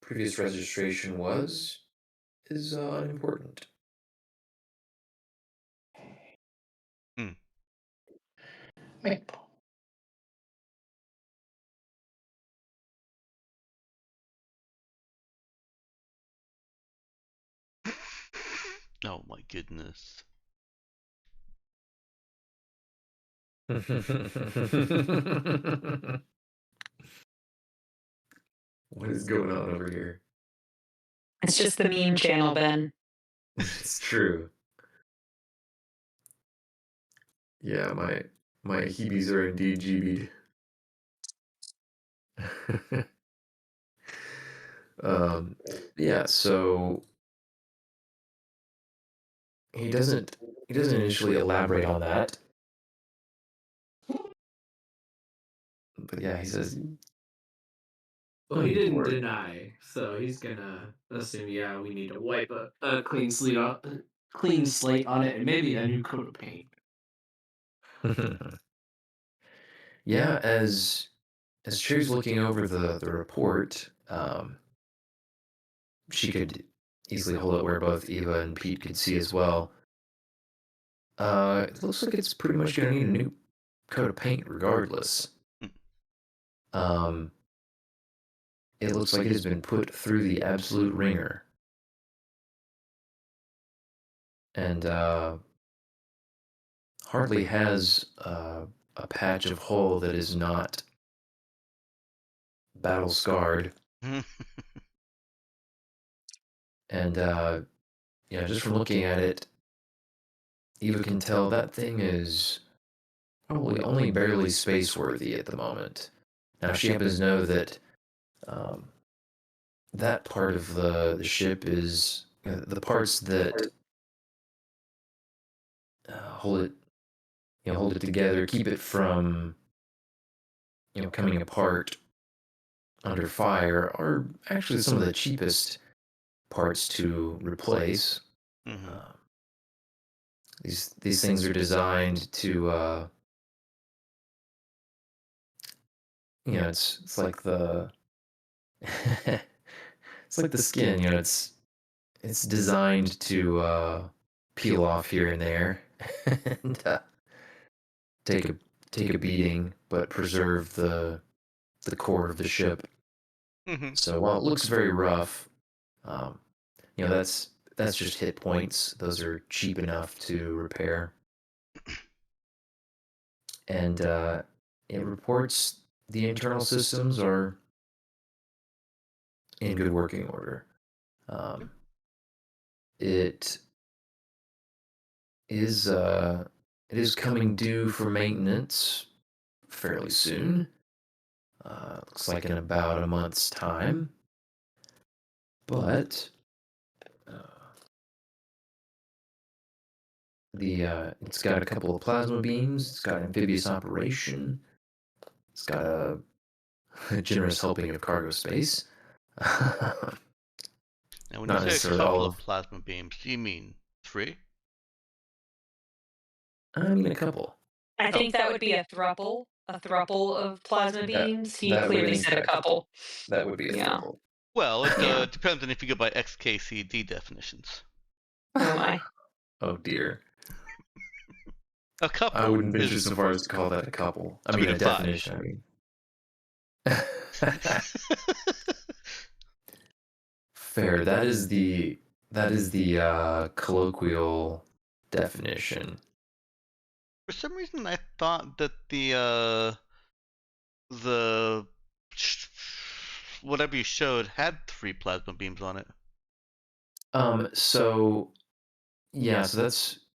previous registration was is unimportant. mm. Oh my goodness. What is going on over here? It's just the meme channel, Ben. It's true. Yeah, my heebies are indeed jeebied. Yeah, so he doesn't initially elaborate on that, but yeah, he says, Well, he didn't deny, so he's gonna assume, yeah, we need to wipe a clean slate on it, and maybe a new coat of paint. yeah, as Cherry's looking over the report, she could easily hold it where both Eva and Pete could see as well. It looks like it's pretty much gonna need a new coat of paint regardless. Mm. Um, it looks like it has been put through the absolute ringer. And hardly has a patch of hull that is not battle scarred. And just from looking at it, Eva can tell that thing is probably only barely space worthy at the moment. Now she happens to know that um, that part of the ship is the parts that hold it together, keep it from coming apart under fire, are actually some of the cheapest parts to replace. Mhm. These things are designed to it's like the it's like the skin, it's designed to peel off here and there and take a take a beating, but preserve the core of the ship. Mhm. So while it looks very rough, um, that's just hit points. Those are cheap enough to repair. And it reports the internal systems are in good working order. It is coming due for maintenance fairly soon. Looks like in about a month's time. But it's got a couple of plasma beams. It's got amphibious operation. It's got a generous helping of cargo space. Now, when you Not say a necessarily couple all of of. plasma beams, do you mean 3? I mean, a couple. I Oh, think that would be a thruple of plasma That beams. He that would clearly in said a fact couple. that would be a Yeah. throuple. well, it Yeah. depends on if you go by XKCD definitions. Oh my. Oh dear. A I couple wouldn't venture is, so far as to call that a couple. I 2 mean, to a 5. definition. I mean. Fair. That is the colloquial definition. For some reason, I thought that the whatever you showed had 3 plasma beams on it. So yeah, so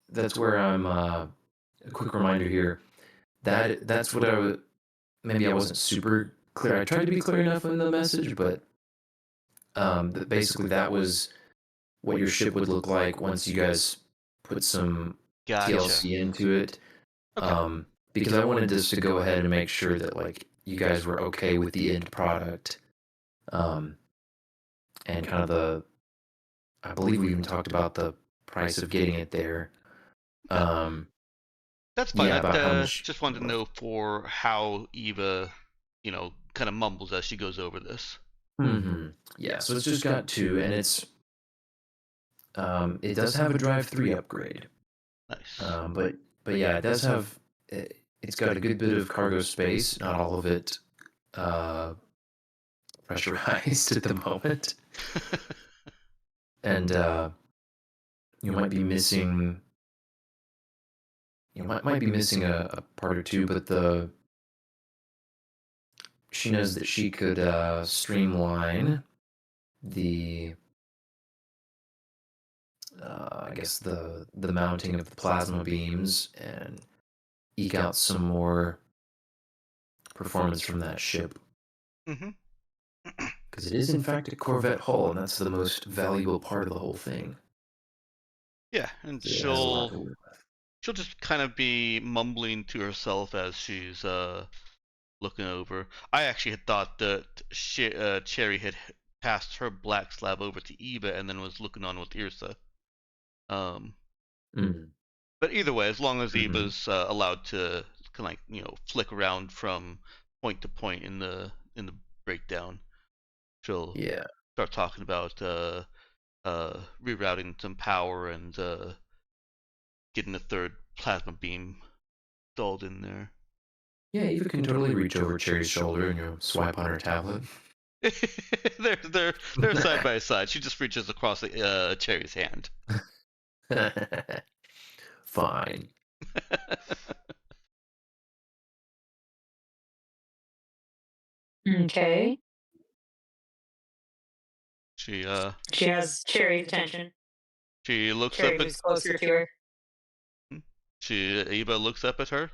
that's where I'm. A quick reminder here. That's what maybe I wasn't super clear. I tried to be clear enough in the message, but basically that was what your ship would look like once you guys put some Gotcha. TLC into it. Okay. Because I wanted this to go ahead and make sure that like you guys were okay with the end product. Um, and kind of I believe we even talked about the price of getting it there. Yeah. Um, That's fine. yeah, I about how much. just wanted to know for how Eva, kind of mumbles as she goes over this. Yeah, so it's just got two, and it does have a Drive 3 upgrade. Nice. But yeah, it does have it's got a good bit of cargo space, not all of it uh, pressurized at the moment, and you might be missing might be missing a part or two, but the she knows that she could streamline the I guess the mounting of the plasma beams and eke out some more performance from that ship hmm because it is in fact a Corvette hull, and that's the most valuable part of the whole thing. Yeah, and It has a lot to work with. she'll just kind of be mumbling to herself as she's looking over. I actually had thought that Cherry had passed her black slab over to Eva and then was looking on with Irsa. Um, Mm. but either way, as long as hmm Eva's allowed to kind of like flick around from point to point in the breakdown, she'll Yeah. start talking about rerouting some power and getting a third plasma beam installed in there. Yeah, Eva can totally reach over Cherry's shoulder and swipe on her tablet. they're side by side. She just reaches across Cherry's hand. Fine. Okay. She She has Cherry's attention. she looks Cherry up at moves closer to her. Eva looks up at her.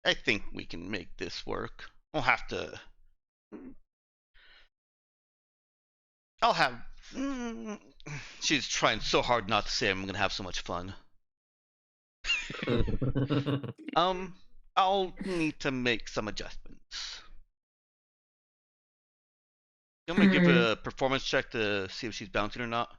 I think we can make this work. I'll have to. I'll have. She's trying so hard not to say I'm gonna have so much fun. I'll need to make some adjustments. I'm gonna give her a performance check to see if she's bouncing or not.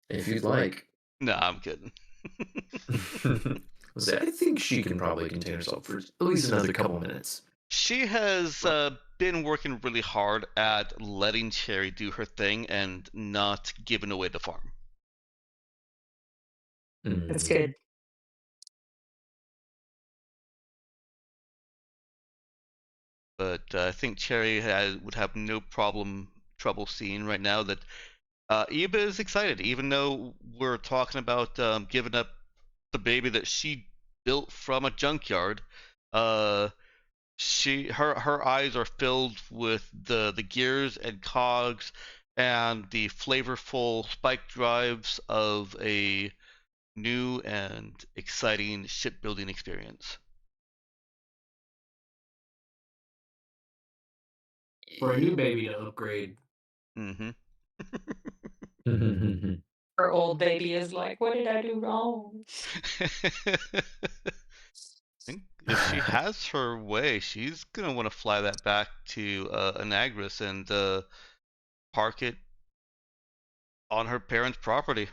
If you'd like. No, I'm kidding. I think she can probably contain herself for at least another couple minutes. She has been working really hard at letting Cherry do her thing and not giving away the farm. That's good. But I think Cherry would have no trouble seeing right now that Eva is excited, even though we're talking about giving up the baby that she built from a junkyard. Her eyes are filled with the gears and cogs and the flavorful spike drives of a new and exciting shipbuilding experience. For a new baby to upgrade. Mm-hmm. Her old baby is like, what did I do wrong? has her way, she's gonna want to fly that back to Anagras and park it on her parents' property.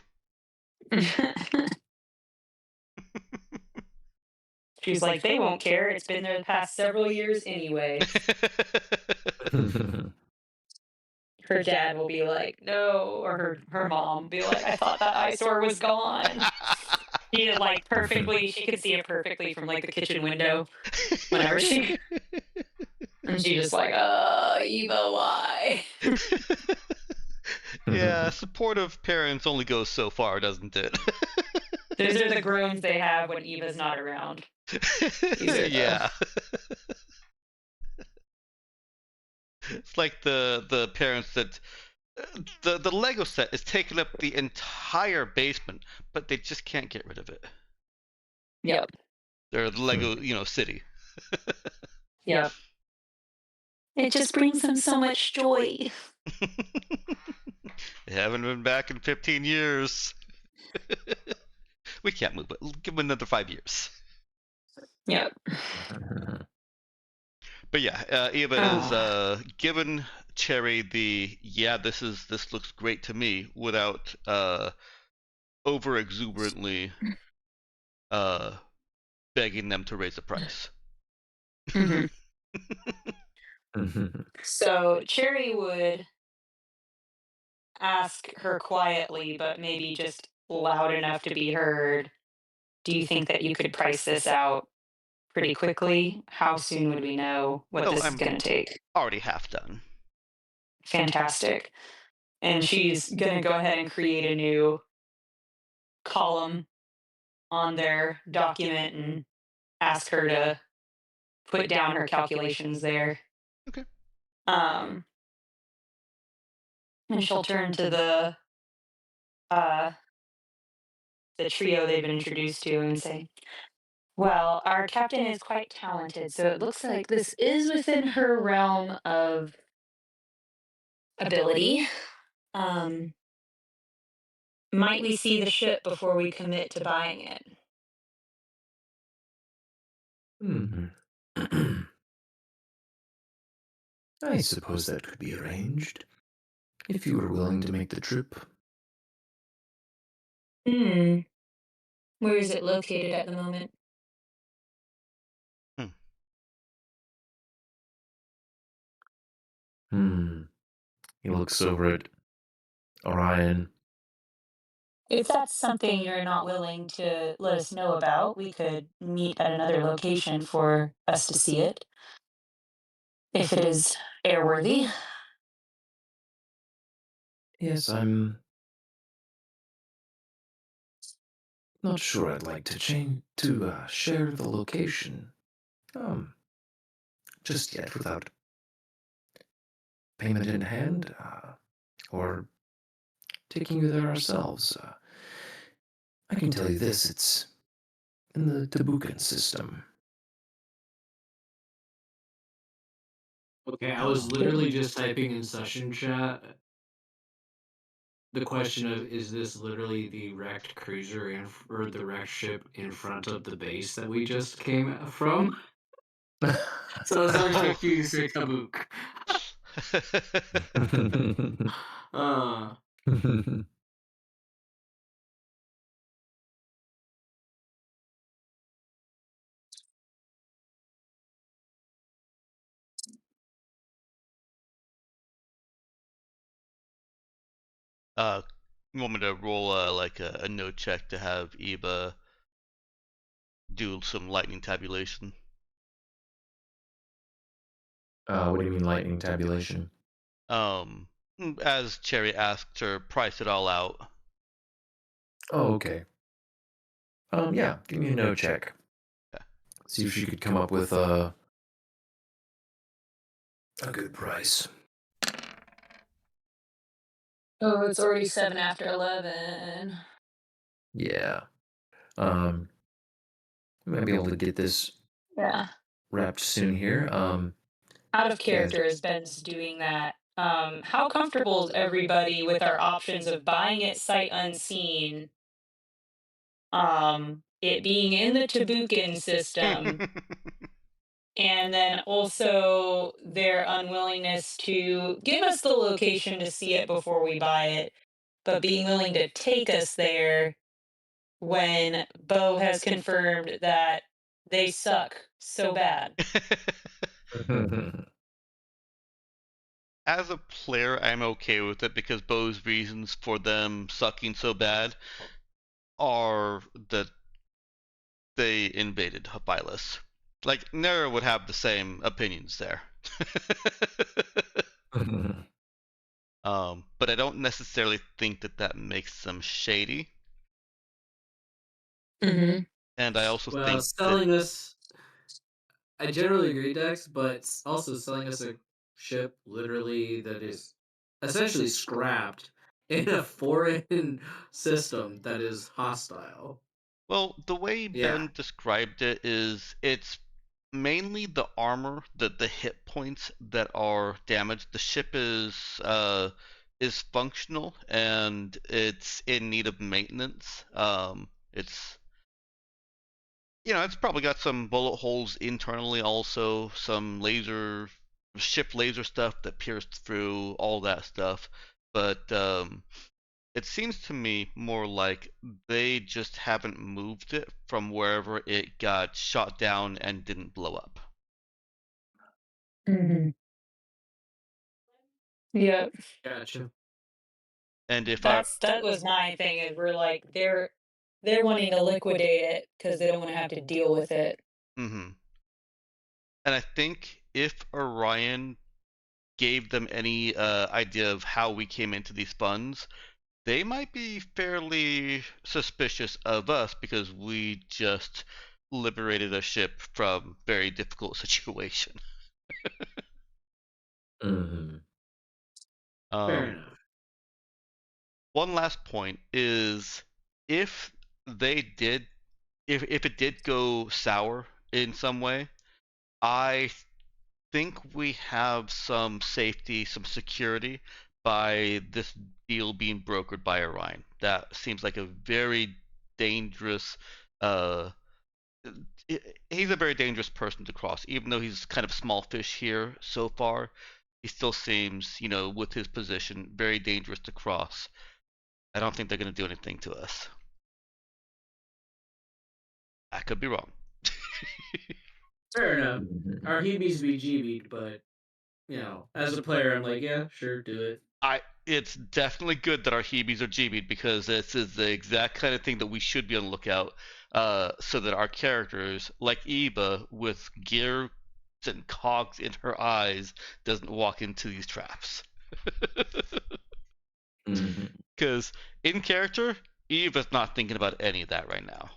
She's like, they won't care. It's been there the past several years anyway. Her dad will be like, no, or her mom will be like, I thought that eyesore was gone. She like perfectly, she could see it perfectly from like the kitchen window whenever she, and she just like, Eva, why? Yeah, supportive parents only goes so far, doesn't it? Those are the groans they have when Eva's not around. These are the, Yeah. It's like the parents that the Lego set is taking up the entire basement, but they just can't get rid of it. yep, They're the Lego, city. yep. It just brings them so much joy. They haven't been back in 15 years. We can't move it. Give them another 5 years. Yep. But yeah, Eva is Ah. giving Cherry the this looks great to me without over exuberantly uh begging them to raise the price. Mhm. So Cherry would ask her quietly, but maybe just loud enough to be heard. Do you think that you could price this out pretty quickly? How soon would we know what Oh, this is I'm going to take? already half done. Fantastic. And she's going to go ahead and create a new column on their document and ask her to put down her calculations there. Okay. Um, and she'll turn to uh, the trio they've been introduced to and say, well, our captain is quite talented, so it looks like this is within her realm of ability. Um, might we see the ship before we commit to buying it? I suppose that could be arranged, if you were willing to make the trip. Hmm. Where is it located at the moment? Hmm. Hmm. He looks over at Orion. If that's something you're not willing to let us know about, we could meet at another location for us to see it. If it is airworthy. Yes, I'm not sure I'd like to share the location. Um, just yet without payment in hand, or taking you there ourselves. I can tell you this, it's in the Tabukan system. Okay, I was literally just typing in session chat the question of is this literally the wrecked cruiser or the wrecked ship in front of the base that we just came from? So it's always Oh. confused with Tabuk. Uh, uh, you want me to roll like a note check to have Eva do some lightning tabulation? What do you mean lightning tabulation? Um, as Cherry asked her, price it all out. Oh, okay. Yeah, give me a no check. Yeah. See if she could come up with a good price. Oh, it's already 7 after 11. Yeah. Um, we might be able to get this Yeah. wrapped soon here. Out of Yeah. character as Ben's doing that. How comfortable is everybody with our options of buying it sight unseen? It being in the Tabukin system and then also their unwillingness to give us the location to see it before we buy it, but being willing to take us there when Bo has confirmed that they suck so bad. As a player, I'm okay with it because Bo's reasons for them sucking so bad are that they invaded Hybilus. Like, Nera would have the same opinions there. But I don't necessarily think that that makes them shady. Hmm. And I also Well, think that selling us, I generally agree, Dex, but also selling us a ship literally that is essentially scrapped in a foreign system that is hostile. well, the way Yeah, Ben described it is it's mainly the armor, the hit points that are damaged. The ship is functional and it's in need of maintenance. It's it's probably got some bullet holes internally, also some ship laser stuff that pierced through all that stuff. But it seems to me more like they just haven't moved it from wherever it got shot down and didn't blow up. Hmm. Yep. gotcha. And if I That was my thing. Is we're like they're wanting to liquidate it because they don't want to have to deal with it. mhm. And I think if Orion gave them any idea of how we came into these funds, they might be fairly suspicious of us because we just liberated a ship from very difficult situation. Mhm. Fair Um, enough. one last point is if they did if it did go sour in some way, I think we have some safety, some security by this deal being brokered by Orion. That seems like a very dangerous. Uh, he's a very dangerous person to cross, even though he's kind of small fish here so far. He still seems, with his position, very dangerous to cross. I don't think they're going to do anything to us. I could be wrong. Fair enough. Mhm. Our Hebes be GB'd, but as a player, I'm like, yeah, sure, do it. It's definitely good that our Hebes are GB'd because this is the exact kind of thing that we should be on the lookout, so that our characters, like Eva, with gear and cogs in her eyes, doesn't walk into these traps. Mhm. Because in character, Eva's not thinking about any of that right now.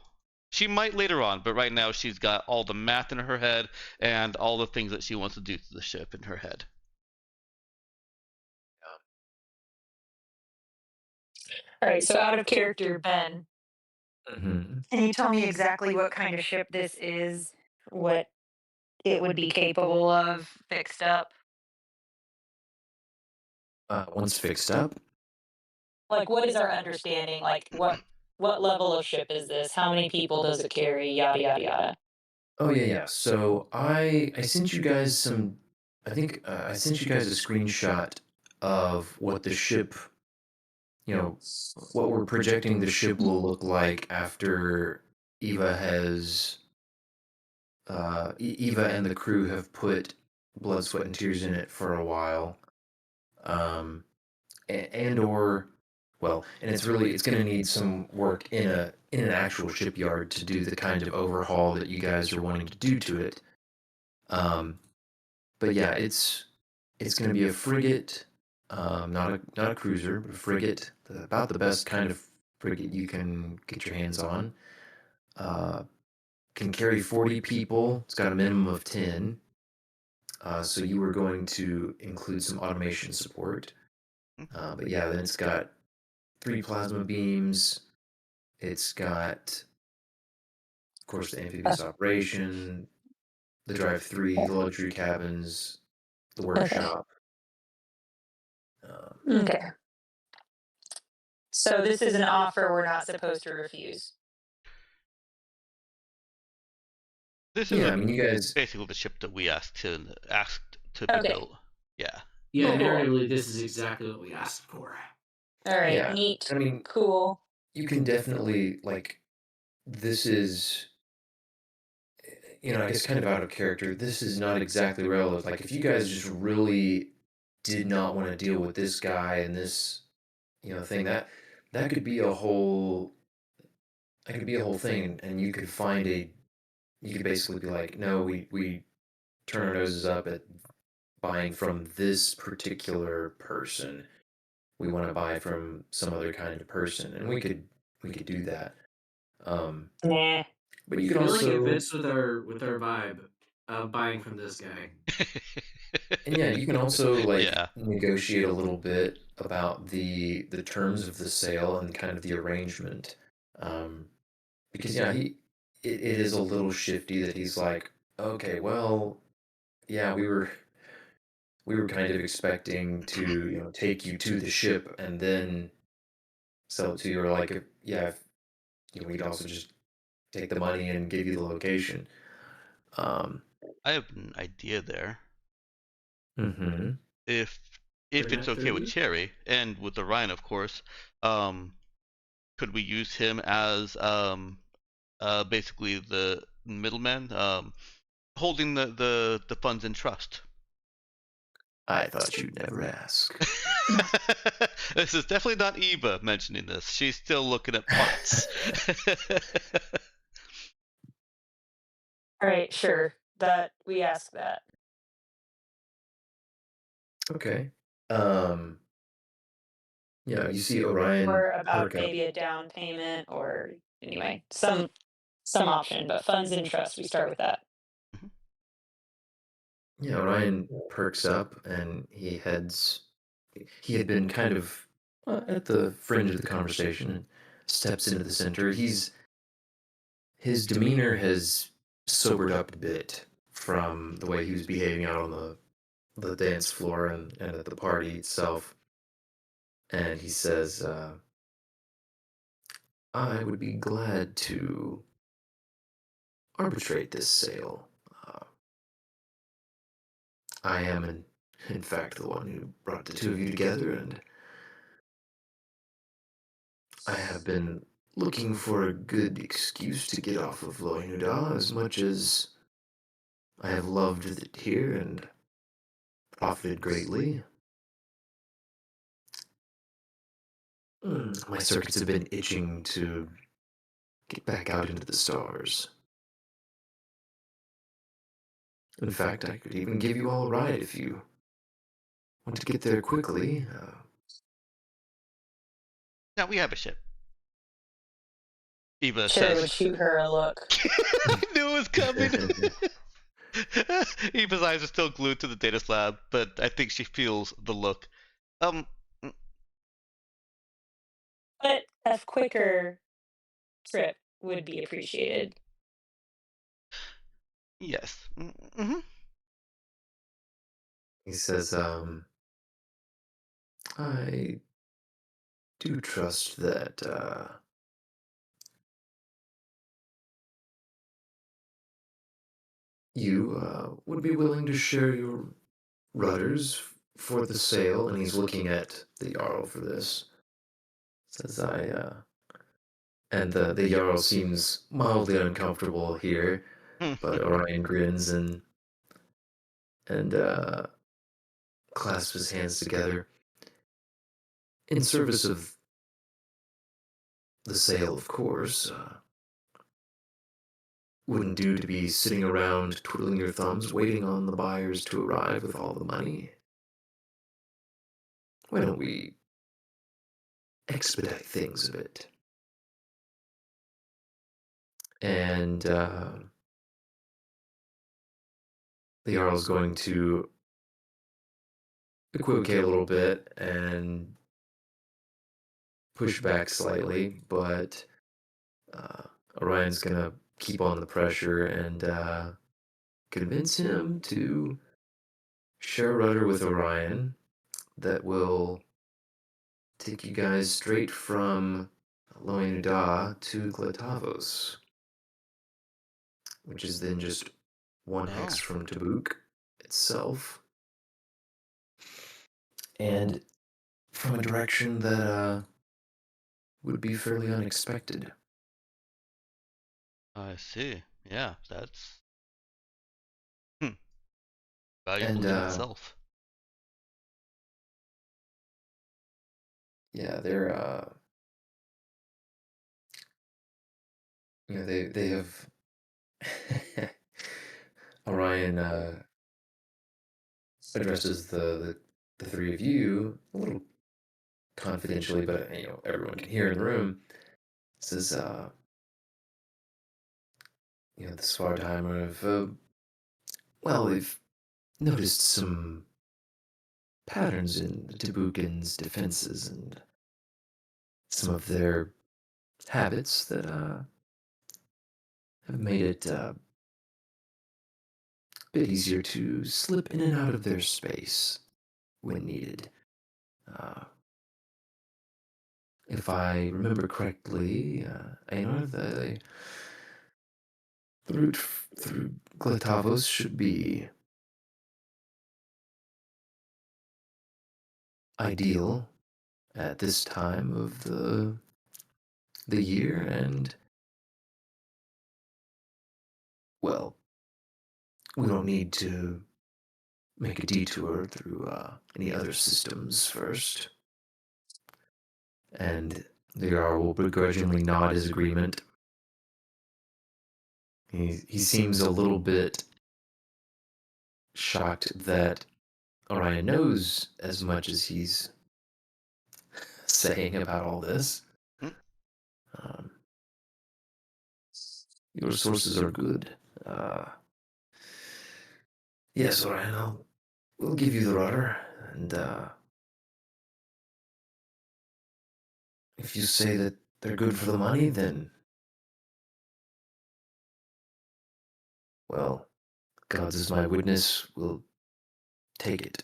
She might later on, but right now she's got all the math in her head and all the things that she wants to do to the ship in her head. All right, so out of character, Ben, Mhm. can you tell me exactly what kind of ship this is? What it would be capable of fixed up? Once fixed up. Like, what is our understanding? Like, what level of ship is this? How many people does it carry? Yada yada yada. Oh yeah, yeah. So I sent you guys some. I think I sent you guys a screenshot of what the ship, you know, what we're projecting the ship will look like after Eva has, Eva and the crew have put blood, sweat, and tears in it for a while. Um, and or well, and it's going to need some work in an actual shipyard to do the kind of overhaul that you guys are wanting to do to it. Um, but yeah, it's going to be a frigate, not a cruiser, but a frigate, about the best kind of frigate you can get your hands on. Uh, can carry 40 people. It's got a minimum of 10. So you were going to include some automation support. But yeah, then it's got 3 plasma beams. It's got, of course, the amphibious operation, the drive three, the luxury cabins, the Okay. workshop. Um, Okay. So this is an offer we're not supposed to refuse. This is Yeah, I mean, you guys. basically the ship that we asked to be Okay. built. Yeah. Yeah, Yeah, Cool. narratively, this is exactly what we asked for. All right. yeah. Neat. I mean, Cool. you can definitely like. This is, I guess, kind of out of character. This is not exactly relevant. Like, if you guys just really did not want to deal with this guy and this, thing that could be a whole thing, and you could find a you could basically be like, no, we turn our noses up at buying from this particular person. We want to buy from some other kind of person, and we could do that. Um, Nah. but you I can feel like it also, fits with our vibe of buying from this guy. and yeah, you can also like Yeah. negotiate a little bit about the terms of the sale and kind of the arrangement, um, because it is a little shifty that he's like, okay, well, yeah, we were kind of expecting to, take you to the ship and then sell it to you, or like, yeah, if, we'd also just take the money and give you the location. Um, I have an idea there. hmm If For it's net okay with 30? Cherry and with Orion, of course, um, could we use him as basically the middleman, holding the funds in trust? I thought you'd never ask. This is definitely not Eva mentioning this. She's still looking at parts. All right. Sure. That we ask that. Okay. Um, you see Orion Or about perk up. maybe a down payment or anyway, some option, but funds and trust, we start with that. Mhm. Yeah, Orion perks up and he had been kind of at the fringe of the conversation and steps into the center. His demeanor has sobered up a bit from the way he was behaving out on the dance floor and at the party itself. And he says, I would be glad to arbitrate this sale. Uh, I am, in fact, the one who brought the two of you together, and I have been looking for a good excuse to get off of Loinuda as much as I have loved it here and profited greatly. My circuits have been itching to get back out into the stars. In fact, I could even give you all a ride if you want to get there quickly. Now we have a ship. Eva Cherry says, would shoot her a look. I knew it was coming. Eva's eyes are still glued to the data slab, but I think she feels the look. Um, mm, But a quicker trip would be appreciated. yes. Mm-hmm. He says, I do trust that you would be willing to share your rudders for the sale. And he's looking at the Jarl for this. Says, and the Jarl seems mildly uncomfortable here, but Orion grins and clasps his hands together. In service of the sale, of course. Wouldn't do to be sitting around twiddling your thumbs waiting on the buyers to arrive with all the money. Why don't we expedite things a bit? And the Jarl's going to equivocate a little bit and push back slightly, but uh, Orion's going to keep on the pressure and convince him to share a rudder with Orion that will take you guys straight from Loinuda to Glatavos. which is then just one hex from Tabuk itself, and from a direction that would be fairly unexpected. I see. Yeah, that's valuable And in itself. yeah, they're they have Orion addresses the three of you a little confidentially, but everyone can hear in the room. Says, the Svartheimer have well, they've noticed some patterns in the Tabukin's defenses and some of their habits that have made it a bit easier to slip in and out of their space when needed. Uh, if I remember correctly, Aenor, the route through Glatavos should be ideal at this time of the year, and well, we don't need to make a detour through any other systems first. And the Jarl will begrudgingly nod his agreement. He seems a little bit shocked that Orion knows as much as he's saying about all this. Um, your sources are good. Yes, Orion, we'll give you the rudder, and if you say that they're good for the money, then, well, God is my witness, we'll take it.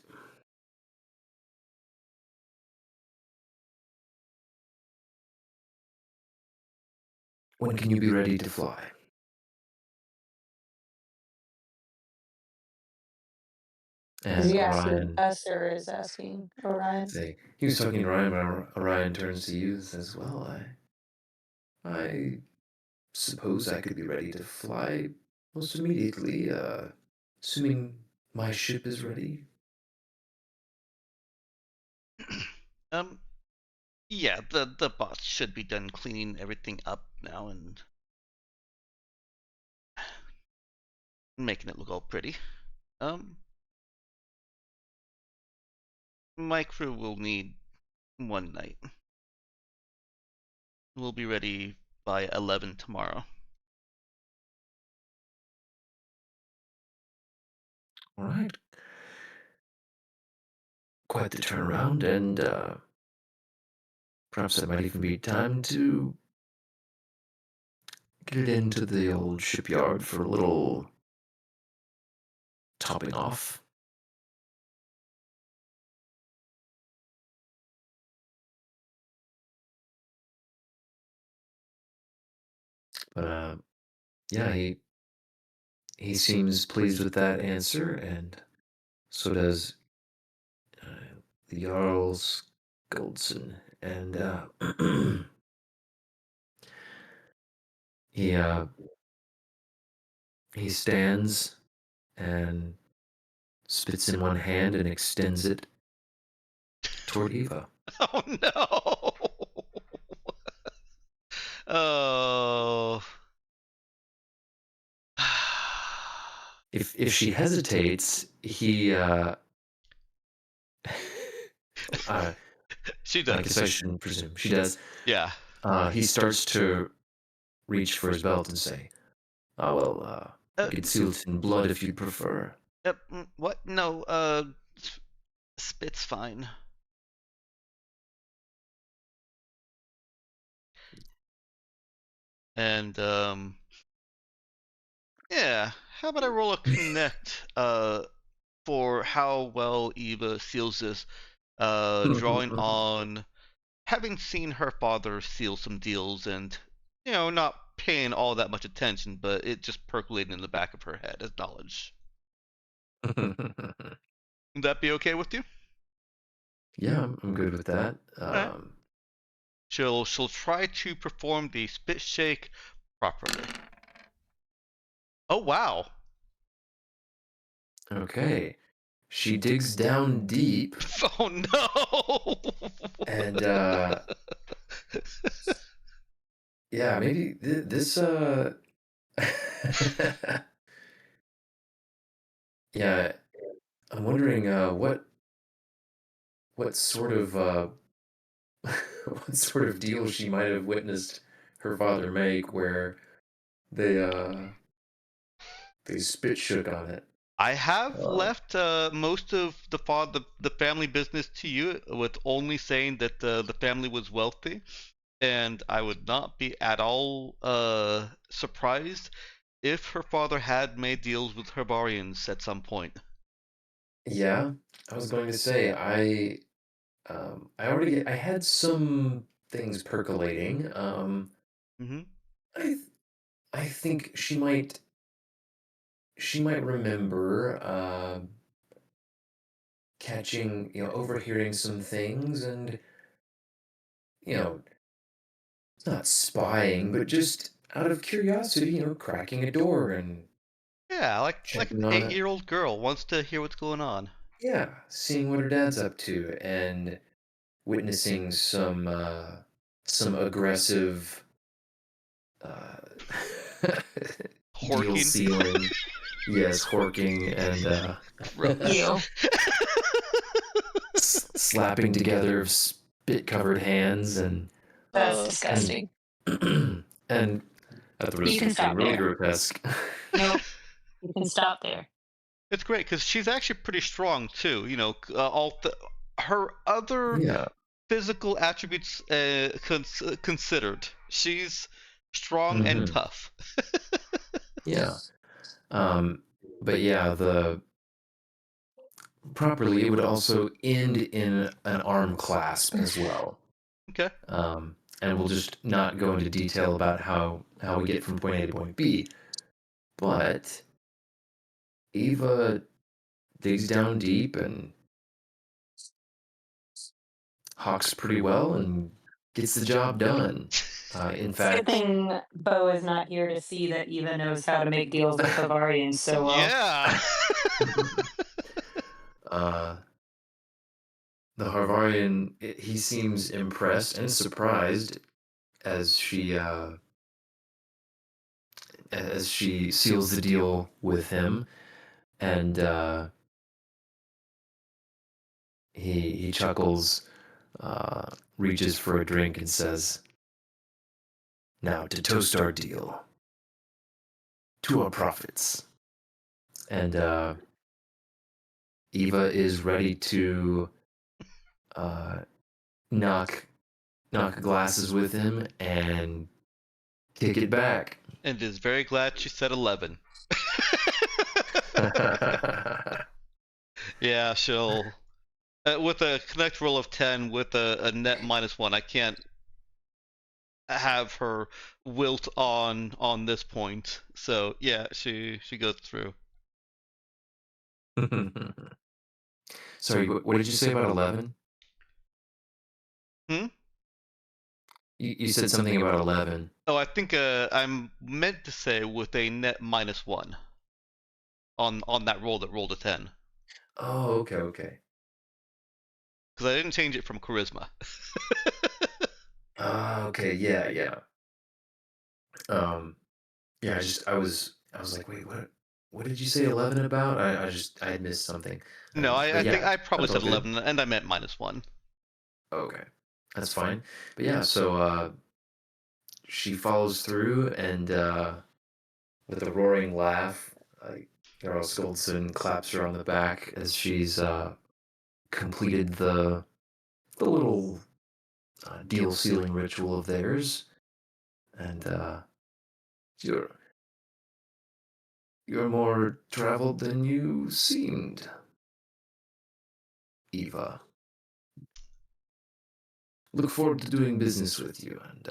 When can you be ready to fly? Is And he asking Orion, us or is asking Orion? he was talking to Orion, but Orion turns to you and says, well, I suppose I could be ready to fly most immediately, assuming my ship is ready. Yeah, the boss should be done cleaning everything up now and making it look all pretty. My crew will need one night. We'll be ready by 11 tomorrow. All right. Quite the turnaround, and perhaps there might even be time to get it into the old shipyard for a little topping off. But yeah, he seems pleased with that answer, and so does uh, the Jarl's Goldson, and he he stands and spits in one hand and extends it toward Eva. Oh no! Oh. If she hesitates, he She I does. guess I shouldn't presume. She does. Yeah. He starts to reach for his belt and say, "Oh well, I could seal it in blood if you prefer." What? No. Spit's fine. And yeah, how about I roll a connect for how well Eva seals this, drawing on having seen her father seal some deals and not paying all that much attention, but it just percolated in the back of her head as knowledge. Would that be okay with you? Yeah, I'm good with that. Alright. She'll try to perform the spit shake properly. Oh wow. Okay. She digs down deep Oh no. and yeah, maybe this yeah, I'm wondering what sort of what sort of deal she might have witnessed her father make where they they spit shook on it. I have Uh, left most of the family business to you, with only saying that the family was wealthy, and I would not be at all surprised if her father had made deals with herbarians at some point. yeah, I was going to say I had some things percolating. Hmm. I th- I think she might remember catching, overhearing some things and, you know, not spying, but just out of curiosity, cracking a door and Yeah, like checking an on it. 8-year-old girl wants to hear what's going on. Yeah, seeing what her dad's up to and witnessing some aggressive uh deal Horking. sealing. Yes, horking and Gross. Ew. slapping together of spit-covered hands That's uh, and disgusting. and at the You risk can of being stop really there. grotesque. Nope. You can stop there. it's great because she's actually pretty strong too. Her other Yeah. physical attributes considered, she's strong and Hmm. tough. Yeah. Um, but yeah, the properly it would also end in an arm clasp as well. Okay. And we'll just not go into detail about how we get from point A to point B. But Eva digs down deep and hawks pretty well and gets the job done. In It's a good fact, thing Bo is not here to see that Eva knows how to make deals with Havarians so well. Yeah. uh, the Harvarian, he seems impressed and surprised as she seals the deal with him, and he chuckles, reaches for a drink, and says, "Now to toast our deal, to our profits." And Eva is ready to uh, knock glasses with him and kick it back. And is very glad she said 11. Yeah, she'll. With a connect roll of 10 with a net -1, I can't have her wilt on this point. So yeah, she goes through. Sorry, what did you say about 11? Hmm? You said something about 11. Oh, I think I'm meant to say with a net -1 on that roll that rolled a 10, Oh, okay, okay. because I didn't change it from charisma. Okay, yeah, yeah. Um, yeah, I was like, wait, what did you say 11 about? I had missed something. No, But I think yeah, I probably that's all said good. 11, and I meant -1. Okay, that's fine. But yeah, so she follows through and with a roaring laugh, Carol Scoldson claps her on the back as she's completed the little deal sealing ritual of theirs, and you're you're more traveled than you seemed, Eva. Look forward to doing business with you, and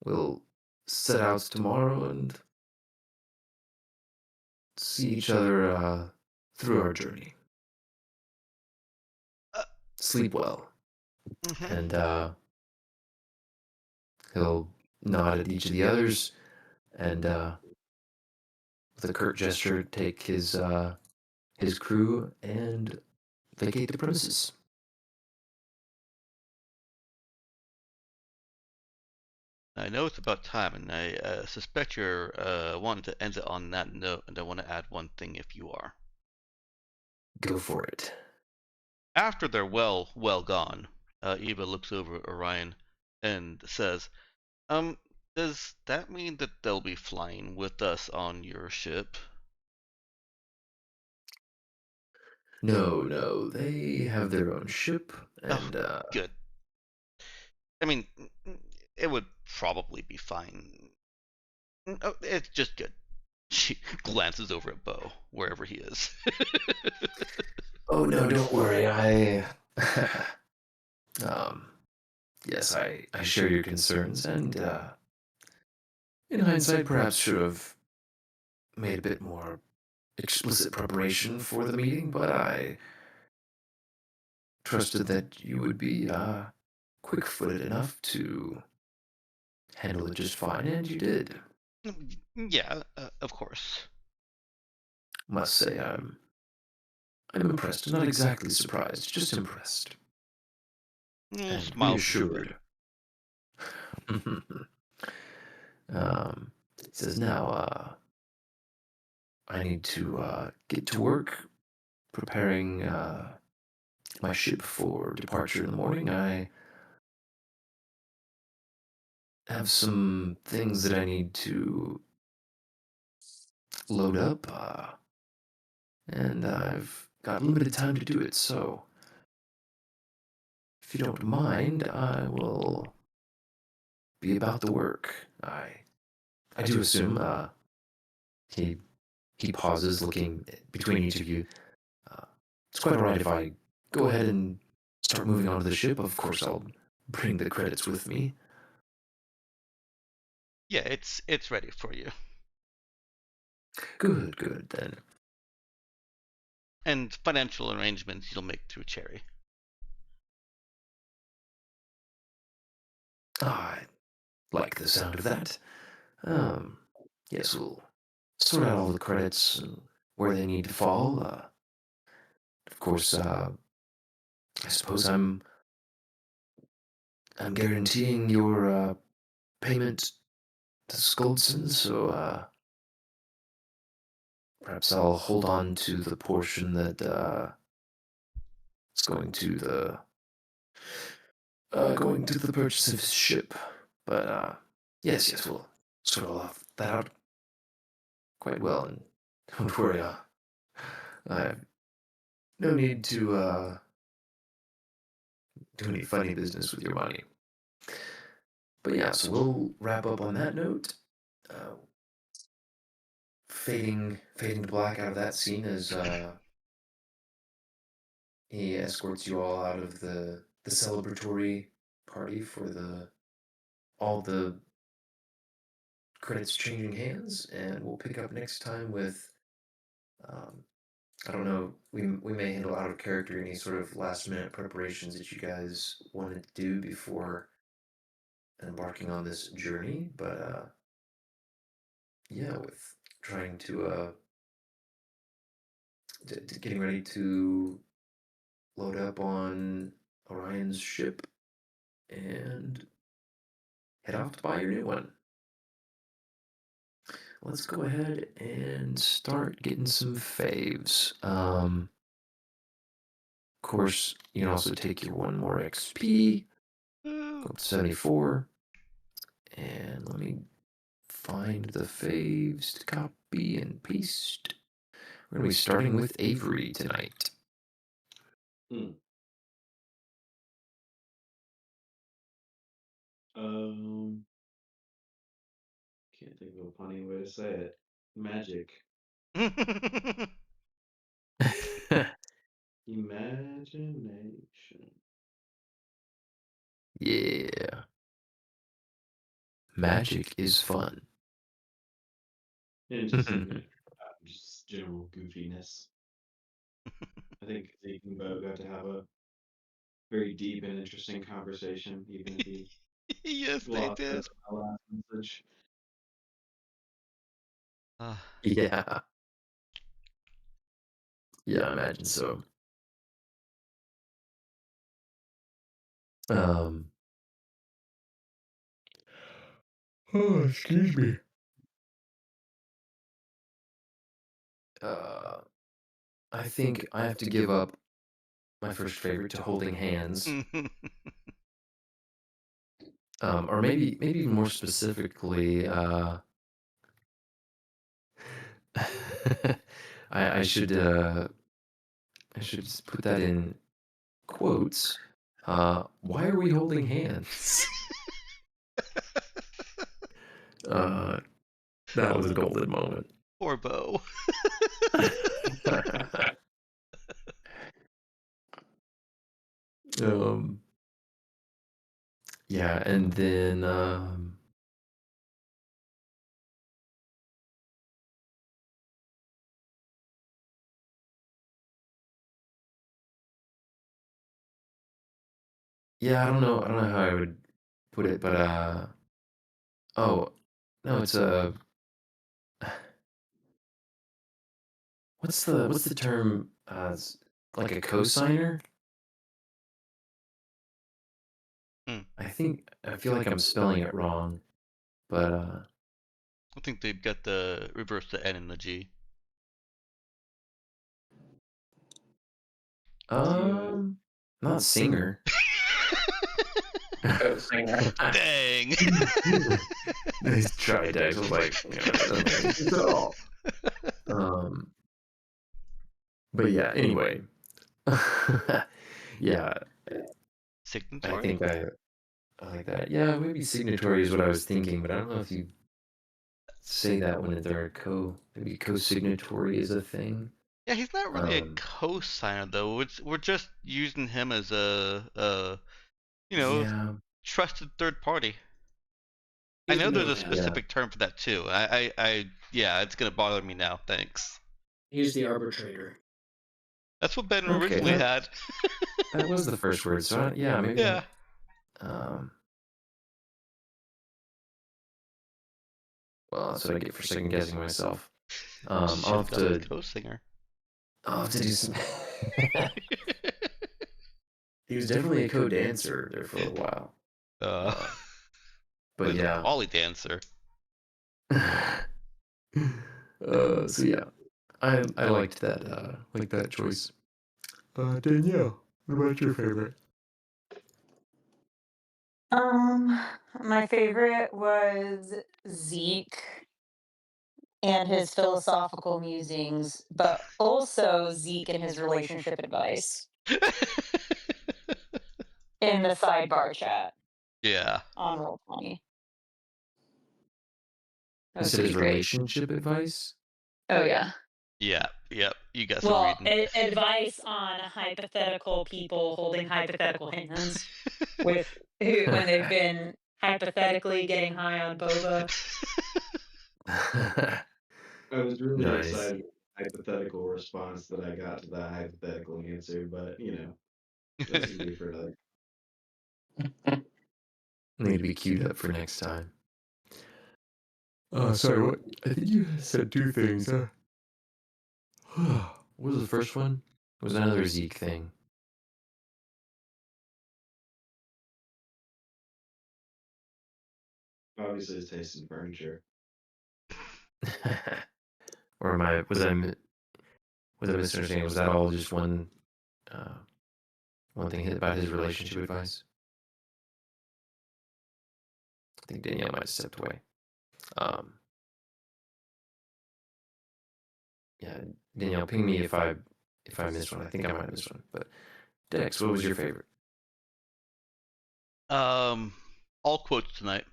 we'll set out tomorrow and see each other through our journey. Uh, Sleep well. mhm. And he'll nod at each of the others and with a curt gesture take his crew and vacate the premises. I know it's about time, and I suspect you're wanting to end it on that note, and I want to add one thing if you are. Go for it. After they're well gone, Eva looks over at Orion and says, Um, does that mean that they'll be flying with us on your ship? No, no, they have their own ship, Oh, and good. I mean, it would probably be fine. Oh, it's just good. She glances over at Bo, wherever he is. oh no, don't worry, I um yes, I share your concerns, and in hindsight, perhaps should have made a bit more explicit preparation for the meeting, but I trusted that you would be quick-footed enough to handle it just fine, and you did. Yeah, of course. Must say, I'm impressed, not exactly surprised, just impressed and Smile smoothly. reassured. It says now, I need to get to work preparing my ship for departure in the morning. I have some things that I need to load up, and I've got limited time to do it. So, if you don't mind, I will be about the work. I do assume. He he pauses, looking between each of you. Uh, it's quite all right if I go ahead and start moving onto the ship. Of course, I'll bring the credits with me. Yeah, it's ready for you. Good, good then. And financial arrangements you'll make through Cherry. I like the sound of that. Um, yes, we'll sort out all the credits and where they need to fall. Of course, I suppose I'm guaranteeing your payment to Scoldson, so perhaps I'll hold on to the portion that is going to the purchase of his ship. But yes, yes, we'll sort all of that out quite well, and don't worry, I have no need to do any funny business with your money. But yeah, so we'll wrap up on that note. Uh, fading to black out of that scene as he escorts you all out of the celebratory party for the all the credits changing hands, and we'll pick up next time with um, I don't know. We may handle out of character any sort of last minute preparations that you guys wanted to do before embarking on this journey, but yeah, with trying to getting ready to load up on Orion's ship and head off to buy your new one. Let's go ahead and start getting some faves. Of course, you can also take your one more XP, go up to 74, and let me find the faves to copy and paste. We're going to be starting with Avery tonight. Hmm. Um, can't think of a funny way to say it. Magic. Imagination. Yeah. magic is fun. And just, just general goofiness. I think Zeke and Bo got to have a very deep and interesting conversation, even if he Yes, they glossed did. over my last message. Yeah. Yeah, I imagine so. Oh, excuse me. I think I have to give up my first favorite to holding hands. Or maybe even more specifically, I should put that in quotes. Why are we holding hands? That was a golden moment. Poor Bo. Yeah, and then yeah, I don't know how I would put it, but oh, no, it's a what's the term like a cosigner? I feel like I'm spelling it wrong, but I think they've got the reverse the N and the G. not singer. Co-singer. Dang. Nice try, Dex. I was like, it's all. But yeah, anyway. Yeah, Signatory? I think I like that. Yeah, maybe signatory is what I was thinking, but I don't know if you say that when they're maybe co-signatory is a thing. Yeah, he's not really a co-signer though. We're just using him as a Yeah. trusted third party. I He's know the there's a middleman. specific term for that too. Yeah, it's gonna bother me now. Thanks. He's the arbitrator. That's what Ben Okay, originally had. that was the first word. So yeah, maybe. Yeah. Well, that's what I get for second guessing myself. Should I'll have gone with co-singer. I'll have to do some. He was definitely a co-dancer there for a while. But yeah, Ollie dancer. So yeah, I liked that choice. Danielle, what about your favorite? My favorite was Zeke and his philosophical musings, but also Zeke and his relationship advice in the sidebar chat Yeah. on Roll20. That You was said his pretty great. relationship advice? Oh yeah. Yeah. Yep. You got some Well, reading. advice on hypothetical people holding hypothetical hands with when they've been hypothetically getting high on boba. I was really Nice. excited with the hypothetical response that I got to that hypothetical answer, but this will be for another. Need to be queued up for next time. Sorry, what? I think you said two things, huh? What was the first one? It was another Zeke thing. Obviously, his taste in furniture. Or was I misunderstanding? Was that all just one thing about his relationship advice? I think Danielle might have stepped away. Yeah, Danielle, ping me if I missed one. I think I might have missed one. But Dex, what was your favorite? All quotes tonight.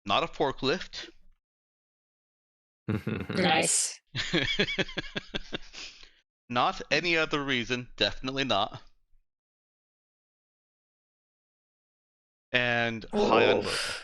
Not a forklift. Nice. Not any other reason. Definitely not. And high on boba.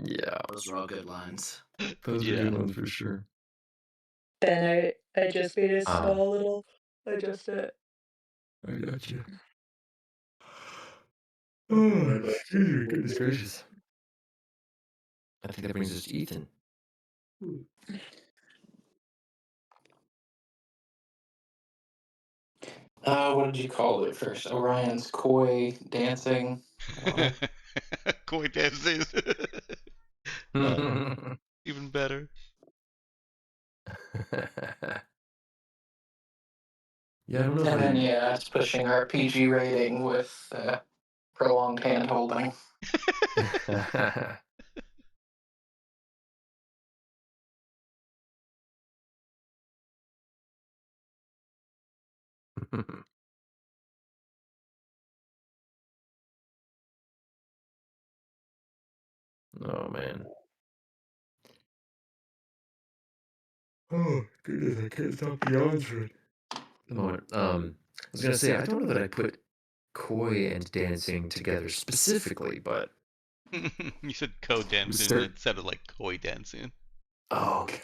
Yeah, Those are all good lines. those are Yeah. good ones for sure. Then I just made a Uh, small little adjustment. I got you. Oh, excuse me, goodness gracious. I think that brings us to Ethan. What did you call it first? Orion's koi dancing. Koi dances. Even better. Yeah, I don't know if And then, I. yeah, it's pushing our PG rating with prolonged hand holding. Oh man. Oh goodness, I can't stop the yawns for the moment. I was gonna say I don't know that I put koi and dancing together specifically, but You said it was co-dancing and it sounded like koi dancing. oh, okay.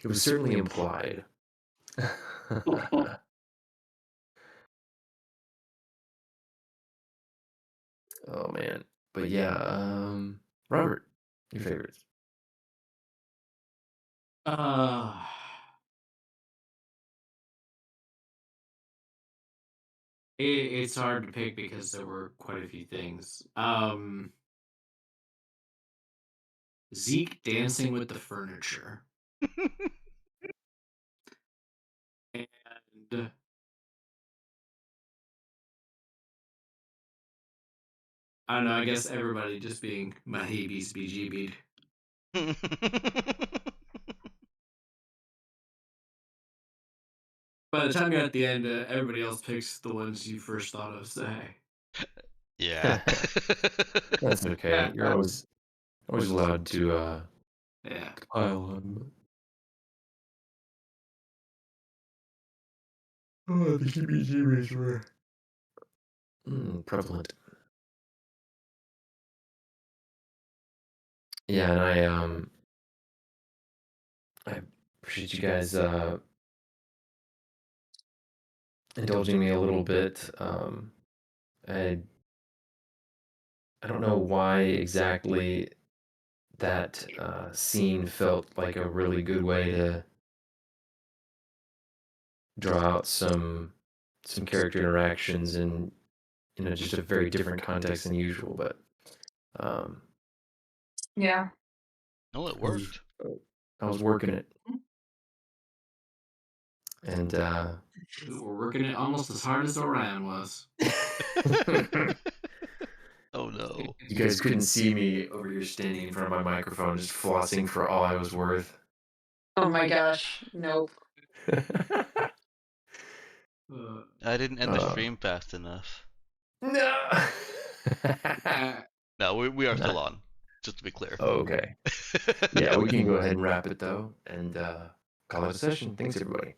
It was certainly implied. Oh man, but yeah, Robert, your favorites? Uh, it's hard to pick because there were quite a few things. Zeke dancing with the furniture. And I don't know, I guess everybody just being my heebies BGB'd. By the time you're at the end, everybody else picks the ones you first thought of, so hey. Yeah. That's okay. You're always allowed to Yeah. pile on. Oh, the heebie-jeebies were prevalent. Yeah, and I appreciate you guys indulging me a little bit. I I don't know why exactly that scene felt like a really good way to draw out some character interactions and just a very different context than usual. But um, Yeah. No, it I was worked. I was working it, and We're working it almost as hard as Orion was. Oh no. you guys couldn't see me over here standing in front of my microphone, just flossing for all I was worth. Oh my gosh. Nope. I didn't end the Uh, stream fast enough. no. No, we are still Not- on, just to be clear. okay. Yeah, we can go ahead and wrap it though, and call it a session. Thanks, everybody.